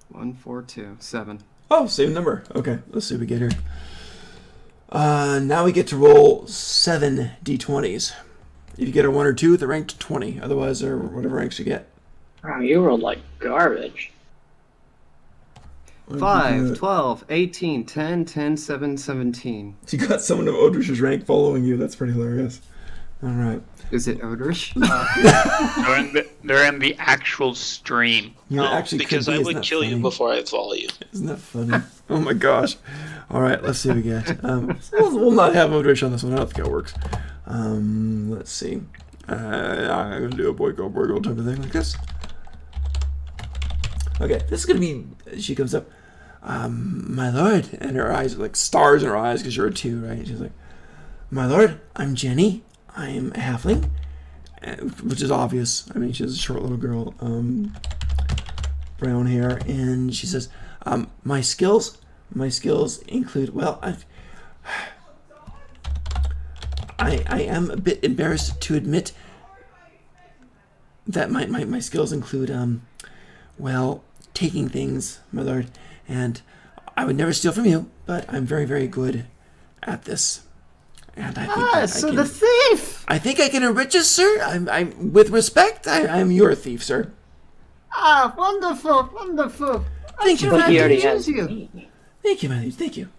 1, 4, 2, 7. Oh, same number. Okay, let's see what we get here. Now we get to roll 7 d20s. If you get a 1 or 2, they're ranked 20. Otherwise, they're whatever ranks you get. Wow, you rolled like garbage. 5, 12, 18, 10, 10, 7, 17. You got someone of Odrish's rank following you. That's pretty hilarious. All right. Is it Odorish? They're in the actual stream. You know, actually, because I would kill you before I follow you. Isn't that funny? Oh my gosh. All right, let's see what we get. We'll not have Odrish on this one. I don't think it works. Let's see. I'm going to do a boy girl type of thing like this. Okay, this is going to be... She comes up. My lord. And her eyes are like stars in her eyes because you're a 2, right? She's like, my lord, I'm Jenny. I'm a halfling. Which is obvious. I mean, she's a short little girl. Brown hair. And she says, my skills include... Well, I am a bit embarrassed to admit that my skills include, well, taking things, my lord, and I would never steal from you, but I'm very, very good at this. And I think the thief! I think I can enrich us, sir. I'm with respect, I'm your thief, sir. Ah, wonderful, wonderful. Thank you. But he already has Thank you, my lord. Thank you.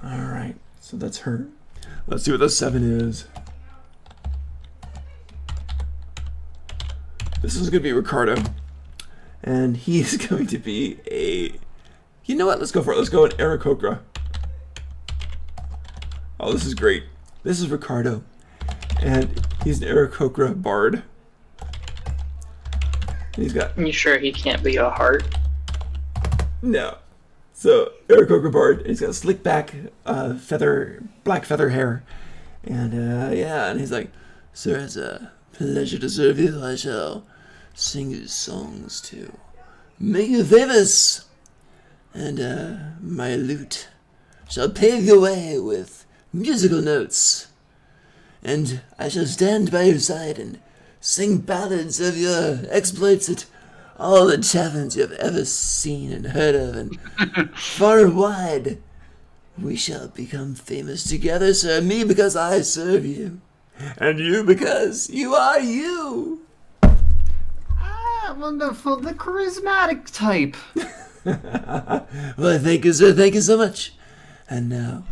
All right, so that's her. Let's see what the 7 is. This is going to be Ricardo. And he's going to be a... You know what? Let's go for it. Let's go with Aarakocra. Oh, this is great. This is Ricardo. And he's an Aarakocra bard. And he's got... You sure he can't be a heart? No. So, Aarakocra bard. He's got slick back, black feather hair. And, yeah, and he's like, sir, it's a pleasure to serve you. I shall sing you songs to make you famous. And, my lute shall pave your way with musical notes. And I shall stand by your side and sing ballads of your exploits at all the taverns you have ever seen and heard of, and far and wide. We shall become famous together, sir. Me because I serve you, and you because you are you. Ah, wonderful. The charismatic type. Well, thank you, sir. Thank you so much. And now...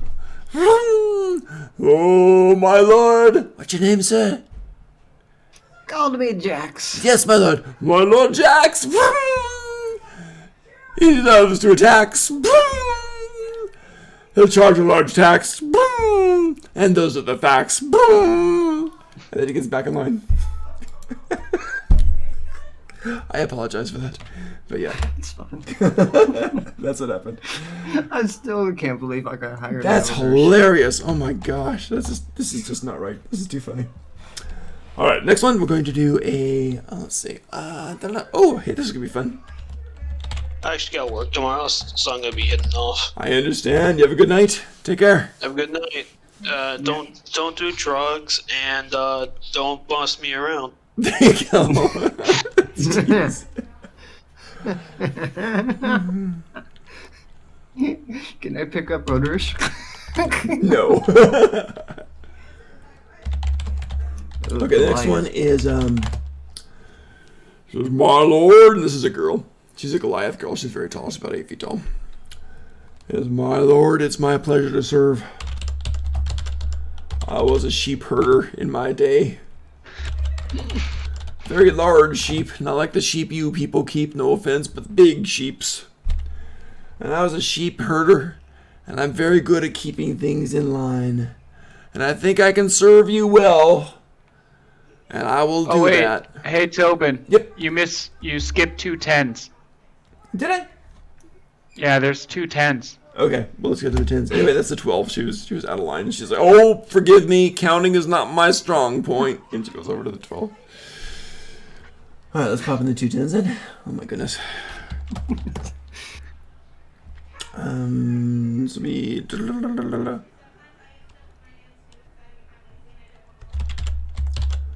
Oh, my lord. What's your name, sir? Call me Jax. Yes, my lord. My lord Jax. He loves to attack. He'll charge a large tax. And those are the facts. And then he gets back in line. I apologize for that. But yeah. It's fine. That's what happened. I still can't believe I got hired. That's hilarious. Oh my gosh. This is just not right. This is too funny. All right, next one we're going to do a let's see. Oh, hey, this is gonna be fun. I actually got work tomorrow, so I'm gonna be heading off. I understand. You have a good night. Take care. Have a good night. Don't do drugs and don't boss me around. There you go. Jeez. Can I pick up Odorish? No. Okay, the next one is this is my lord, and this is a girl. She's a Goliath girl. She's very tall. She's about 8 feet tall. It is my lord. It's my pleasure to serve. I was a sheep herder in my day. Very large sheep, not like the sheep you people keep. No offense, but big sheeps. And I was a sheep herder, and I'm very good at keeping things in line. and I think I can serve you well. And I will do that. Hey, Tobin. Yep. You skipped 2 10s. Did I? Yeah, there's 2 10s. Okay, well, let's get to the 10s. Anyway, that's the 12. She was out of line. She's like, oh, forgive me. Counting is not my strong point. And she goes over to the 12. All right, let's pop in the 2 10s then. Oh, my goodness. This will be...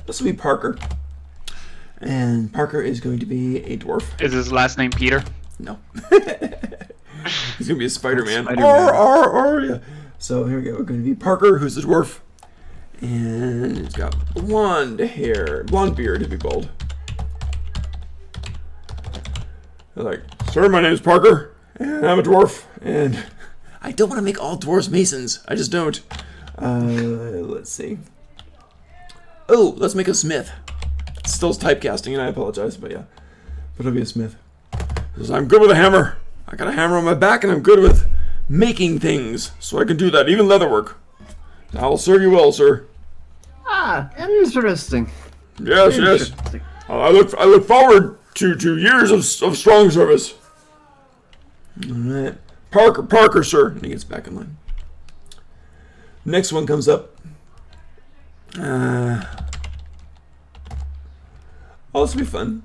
This will be Parker. And Parker is going to be a dwarf. Is his last name Peter? No. He's going to be a Spider-Man. Yeah. So here we go. We're going to be Parker, who's a dwarf. And he's got blonde hair. Blonde beard, to be bold. They're like, sir, my name's Parker, and I'm a dwarf. And I don't want to make all dwarves masons. I just don't. Let's see. Oh, let's make a smith. Still typecasting, and I apologize, but yeah. But it'll be a smith. He says, I'm good with a hammer. I got a hammer on my back, and I'm good with making things, so I can do that, even leatherwork. I will serve you well, sir. Ah, interesting. Yes, yes. I look forward to years of strong service. All right. Parker, sir. And he gets back in line. Next one comes up. Oh, this will be fun.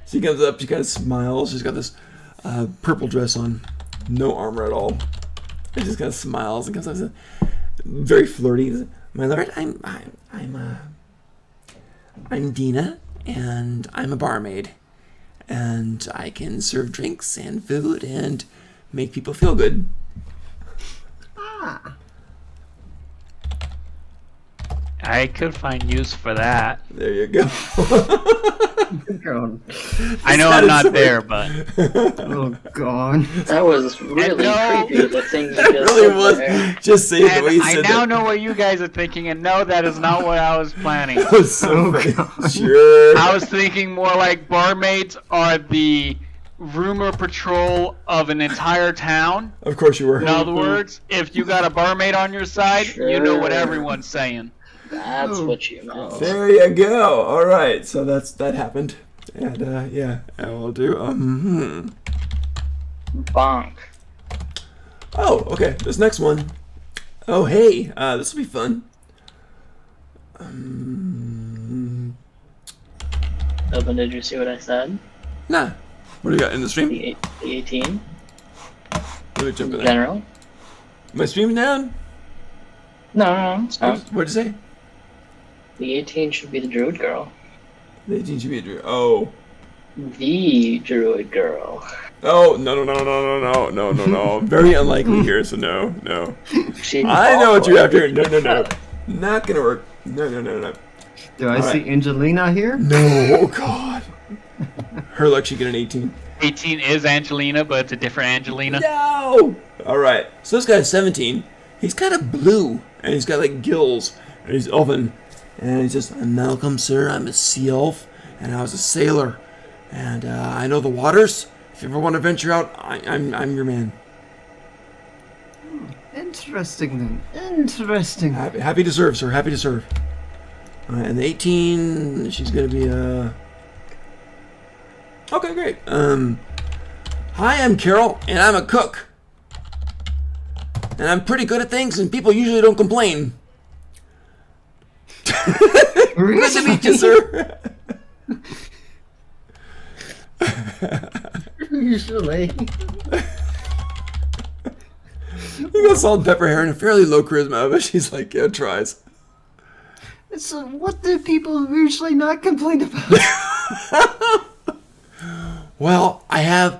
She comes up, she kind of smiles. She's got this purple dress on, no armor at all. She just kind of smiles and comes up, very flirty. My lord, I'm Dina, and I'm a barmaid, and I can serve drinks and food and make people feel good. Ah. I could find use for that. There you go. I know I'm not there, but... Oh, God. That was really creepy, the thing you just really was. There. Just saying the way you said I now know what you guys are thinking, and no, that is not what I was planning. That was so funny. God. Sure. I was thinking more like barmaids are the rumor patrol of an entire town. Of course you were. In other words, if you got a barmaid on your side, you know what everyone's saying. That's what you know. There you go. All right, so that happened, and yeah, I will do. Bonk. Oh, okay. This next one. Oh, hey, this will be fun. Open, did you see what I said? Nah. What do you got in the stream? The 18. Let me jump in there. General. Am I streaming down? No, it's not. What'd you say? The 18 should be the druid girl. The 18 should be a druid. Oh. The druid girl. Oh, no. Very unlikely here, so no. I know what you have here. No. Not gonna work. No. Do I see Angelina here? No, oh God. Her luck should get an 18. 18 is Angelina, but it's a different Angelina. No! Alright, so this guy's 17. He's kind of blue, and he's got like gills, and he's elven. And he says, I'm Malcolm, sir. I'm a sea elf, and I was a sailor. And I know the waters. If you ever want to venture out, I'm your man. Interesting, then. Interesting. Happy to serve, sir. Happy to serve. And the 18, she's going to be Okay, great. Hi, I'm Carol, and I'm a cook. And I'm pretty good at things, and people usually don't complain. Good to meet you, sir. Usually. You got salt and pepper hair and a fairly low charisma, but she's like, yeah, tries. So what do people usually not complain about? Well, I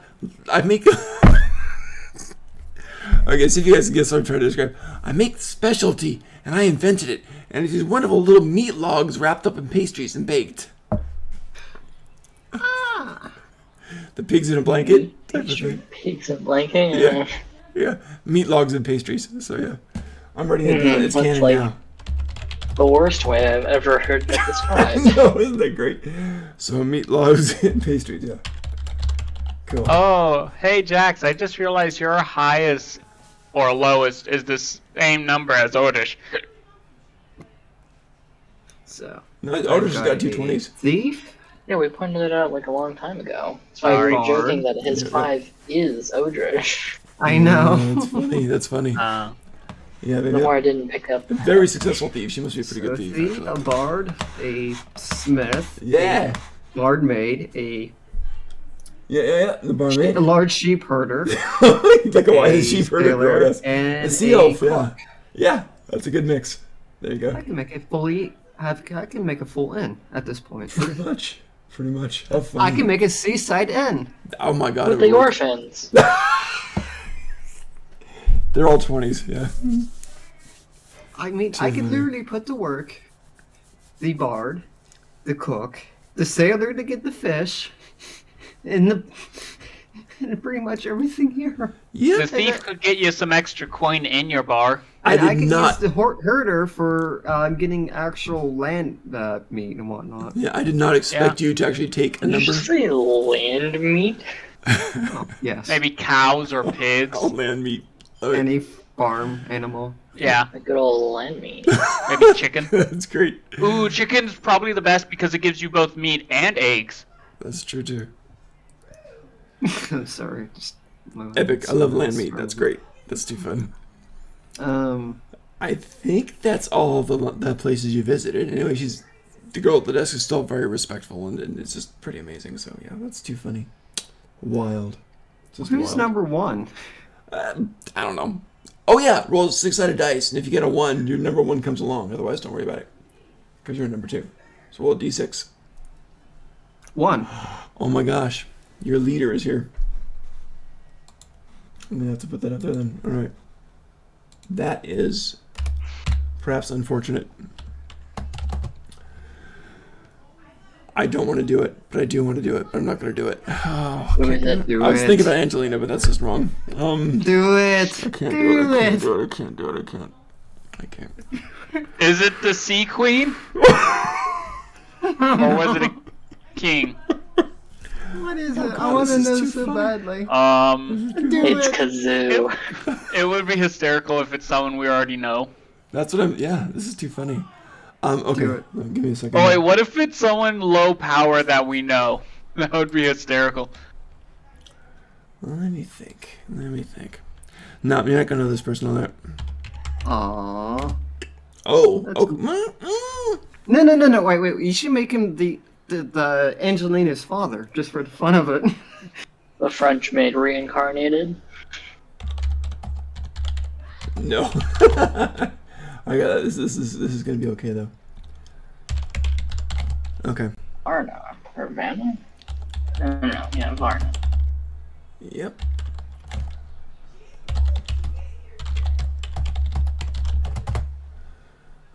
make... Okay, see if you guys can guess what I'm trying to describe. I make specialty, and I invented it. And it's these wonderful little meat logs wrapped up in pastries and baked. Ah. The pigs in a blanket type of thing. Pigs in a blanket? Yeah. Meat logs and pastries. So, yeah. I'm ready to do it. It's canon like now. The worst way I've ever heard that described. No, isn't that great? So, meat logs and pastries, yeah. Cool. Oh, hey, Jax, I just realized you're high as or lowest is the same number as Oddish. So. No, Oddish has got 220s. Thief? Yeah, we pointed it out like a long time ago. So we were joking that his 5 is Odrish. I know. That's funny. That's funny. Yeah, the more I didn't pick up. Very successful thief. She must be a pretty good thief. A bard, a smith. Yeah. A bard maid, a. Yeah. The barmaid. A large sheep herder. Like a sheep herder. Yes. And a sea elf. Yeah. Yeah. That's a good mix. There you go. I can make a full inn at this point. Pretty much. Have fun. I can make a seaside inn. Oh my god. With the orphans. They're all 20s, yeah. I mean, I can literally put to work the bard, the cook, the sailor to get the fish, and pretty much everything here. Yeah. The thief could get you some extra coin in your bar. I could use the herder for getting actual land meat and whatnot. Yeah, I did not expect you to actually take a number. Did you say land meat? Yes. Maybe cows or pigs. Oh, land meat. Any farm animal. Yeah. A good old land meat. Maybe chicken. That's great. Ooh, chicken's probably the best because it gives you both meat and eggs. That's true too. I'm sorry. Epic. I love land meat. That's great. That's too fun. I think that's all the places you visited. Anyway, the girl at the desk is still very respectful, and it's just pretty amazing. So yeah, that's too funny. Wild. Who's number 1? I don't know. Oh yeah, roll 6-sided dice, and if you get a 1, your number 1 comes along. Otherwise, don't worry about it, because you're number 2. So roll a d6. 1. Oh my gosh, your leader is here. I'm gonna have to put that up there then. All right. That is perhaps unfortunate. I don't want to do it, but I do want to do it. But I'm not going to do it. Oh, I was thinking about Angelina, but that's just wrong. Do it. I can't do it. I can't do it. I can't. Is it the Sea Queen? Or was it a king? What is it? I want to know so badly. It's Kazoo. It would be hysterical if it's someone we already know. That's what I'm. Yeah, this is too funny. Okay, give me a second. Oh wait, what if it's someone low power that we know? That would be hysterical. Let me think. No, you're not gonna know this person on that. Aww. Oh. No. Wait. You should make him the Angelina's father, just for the fun of it. The French maid reincarnated. No. I got this. This is gonna be okay though. Okay. Varna or Vanna? No, yeah, Varna. Yep.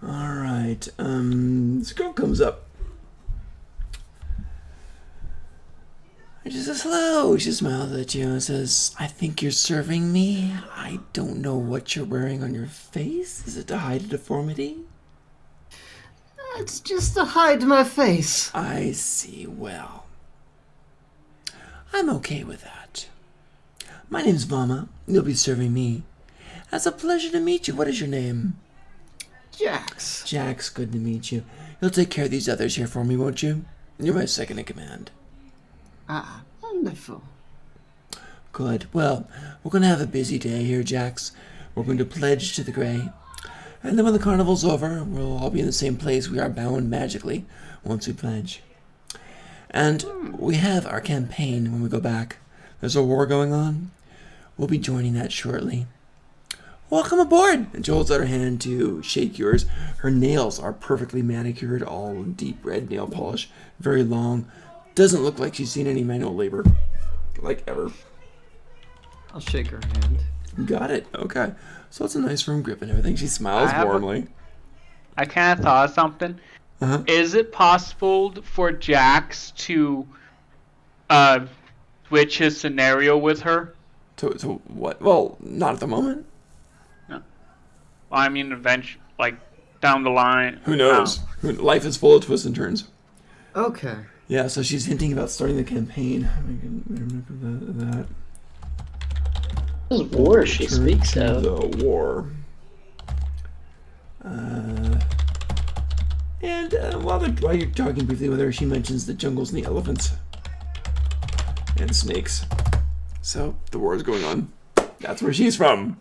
All right. This girl comes up. She says hello. She smiles at you and says, "I think you're serving me. I don't know what you're wearing on your face. Is it to hide a deformity?" It's just to hide my face. I see. Well, I'm okay with that. My name's Vama. You'll be serving me. It's a pleasure to meet you. What is your name? Jax. Jax, good to meet you. You'll take care of these others here for me, won't you? You're my second in command. Ah, wonderful. Good. Well, we're going to have a busy day here, Jax. We're going to pledge to the Grey. And then when the carnival's over, we'll all be in the same place. We are bound magically once we pledge. And we have our campaign when we go back. There's a war going on. We'll be joining that shortly. Welcome aboard! And she holds out her hand to shake yours. Her nails are perfectly manicured, all deep red nail polish, very long. Doesn't look like she's seen any manual labor, like ever. I'll shake her hand. Got it. Okay. So it's a nice firm grip and everything. She smiles warmly. I kind of thought of something. Uh-huh. Is it possible for Jax to switch his scenario with her? To what? Well, not at the moment. No. Well, I mean, eventually, like, down the line. Who knows? Life is full of twists and turns. Okay. Yeah, so she's hinting about starting the campaign. That. This war she speaks of. The war. And while you're talking briefly with her, she mentions the jungles and the elephants. And snakes. So, the war is going on. That's where she's from.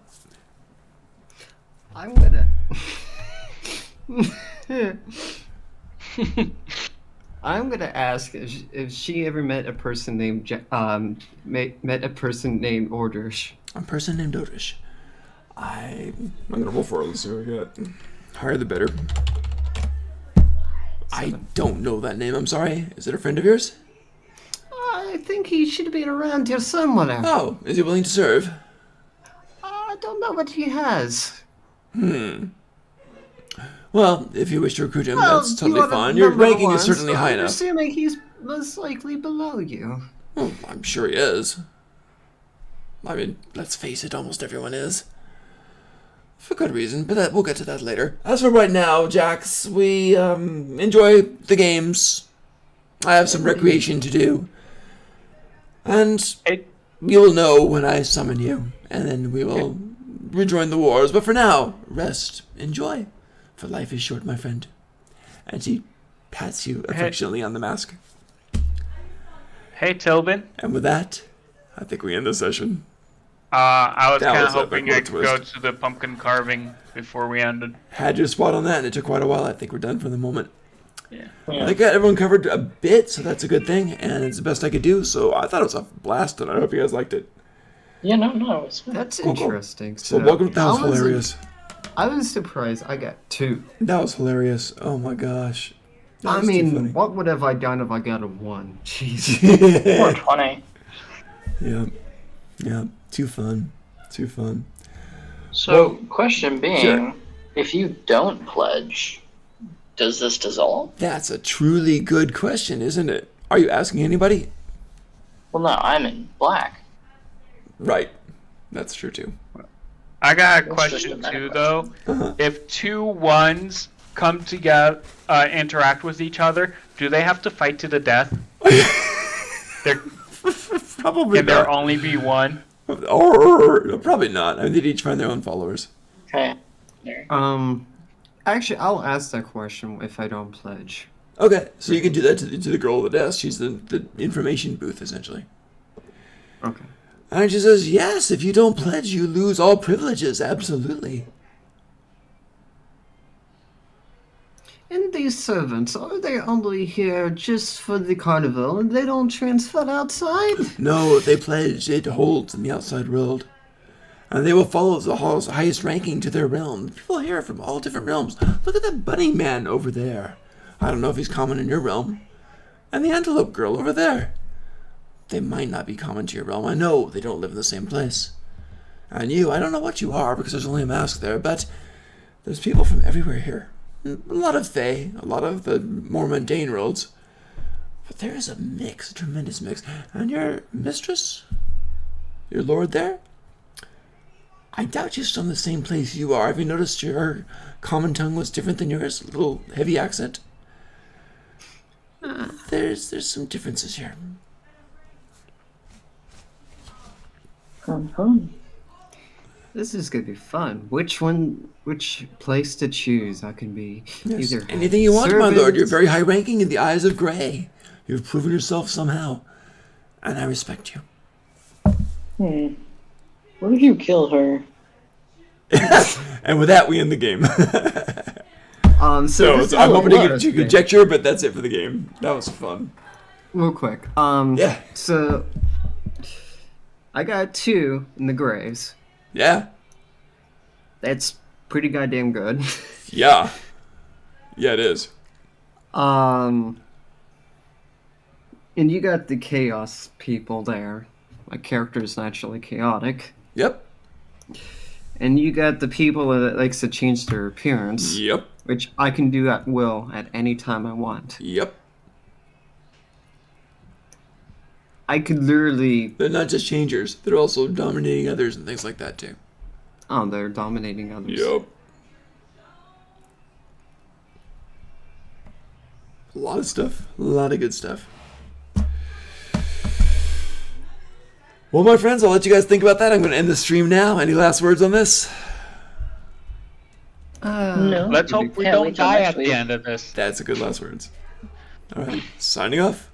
I'm gonna... I'm gonna ask if she ever met a person named met a person named Orders. A person named Odrish. I'm gonna roll for it. Let's see what we got. Higher the better. 7. I don't know that name. I'm sorry. Is it a friend of yours? I think he should be around here somewhere. Oh, is he willing to serve? I don't know what he has. Well, if you wish to recruit him, that's totally fine. Your ranking is certainly high enough. I'm assuming he's most likely below you. Well, I'm sure he is. I mean, let's face it, almost everyone is. For good reason, but we'll get to that later. As for right now, Jax, we enjoy the games. I have some recreation to do. And you will know when I summon you, and then we will rejoin the wars. But for now, rest, enjoy. For life is short, my friend. And she pats you affectionately on the mask. Hey, Tobin. And with that, I think we end the session. I was kind of hoping I could go to the pumpkin carving before we ended. Had your spot on that, and it took quite a while. I think we're done for the moment. Yeah. I got everyone covered a bit, so that's a good thing, and it's the best I could do. So I thought it was a blast, and I hope you guys liked it. Yeah, no, it's fun. That's interesting. So welcome to That Was Hilarious. I was surprised I got 2. That was hilarious. Oh my gosh. I mean, what would have I done if I got a 1? Jeez. 420. Yeah. Too fun. So, question being, if you don't pledge, does this dissolve? That's a truly good question, isn't it? Are you asking anybody? Well, no, I'm in black. Right. That's true, too. I got a question, too, though. If 2 ones come together, interact with each other, do they have to fight to the death? Probably Can there only be one? Or probably not. I mean, they'd each find their own followers. Okay. Actually, I'll ask that question if I don't pledge. Okay, so you can do that to the girl at the desk. She's the information booth, essentially. Okay. And she says, yes, if you don't pledge, you lose all privileges. Absolutely. And these servants, are they only here just for the carnival and they don't transfer outside? No, if they pledge, it holds in the outside world. And they will follow the highest ranking to their realm. People here from all different realms. Look at that bunny man over there. I don't know if he's common in your realm. And the antelope girl over there. They might not be common to your realm. I know they don't live in the same place. And you, I don't know what you are because there's only a mask there, but there's people from everywhere here. A lot of Fae, a lot of the more mundane worlds. But there is a mix, a tremendous mix. And your mistress? Your lord there? I doubt she's from the same place you are. Have you noticed your common tongue was different than yours? A little heavy accent? There's some differences here. This is gonna be fun. Which place to choose? I can be either anything you want, my lord. You're very high ranking in the eyes of Grey. You've proven yourself somehow, and I respect you. Where did you kill her? And with that, we end the game. So I'm hoping to conjecture, but that's it for the game. That was fun. Real quick. Yeah. So I got 2 in the graves. Yeah. That's pretty goddamn good. Yeah. Yeah, it is. And you got the chaos people there. My character is naturally chaotic. Yep. And you got the people that likes to change their appearance. Yep. Which I can do at will at any time I want. Yep. I could literally... They're not just changers. They're also dominating others and things like that, too. Oh, they're dominating others. Yep. A lot of stuff. A lot of good stuff. Well, my friends, I'll let you guys think about that. I'm going to end the stream now. Any last words on this? No. Let's hope we don't die at the end of this. That's a good last words. All right, signing off.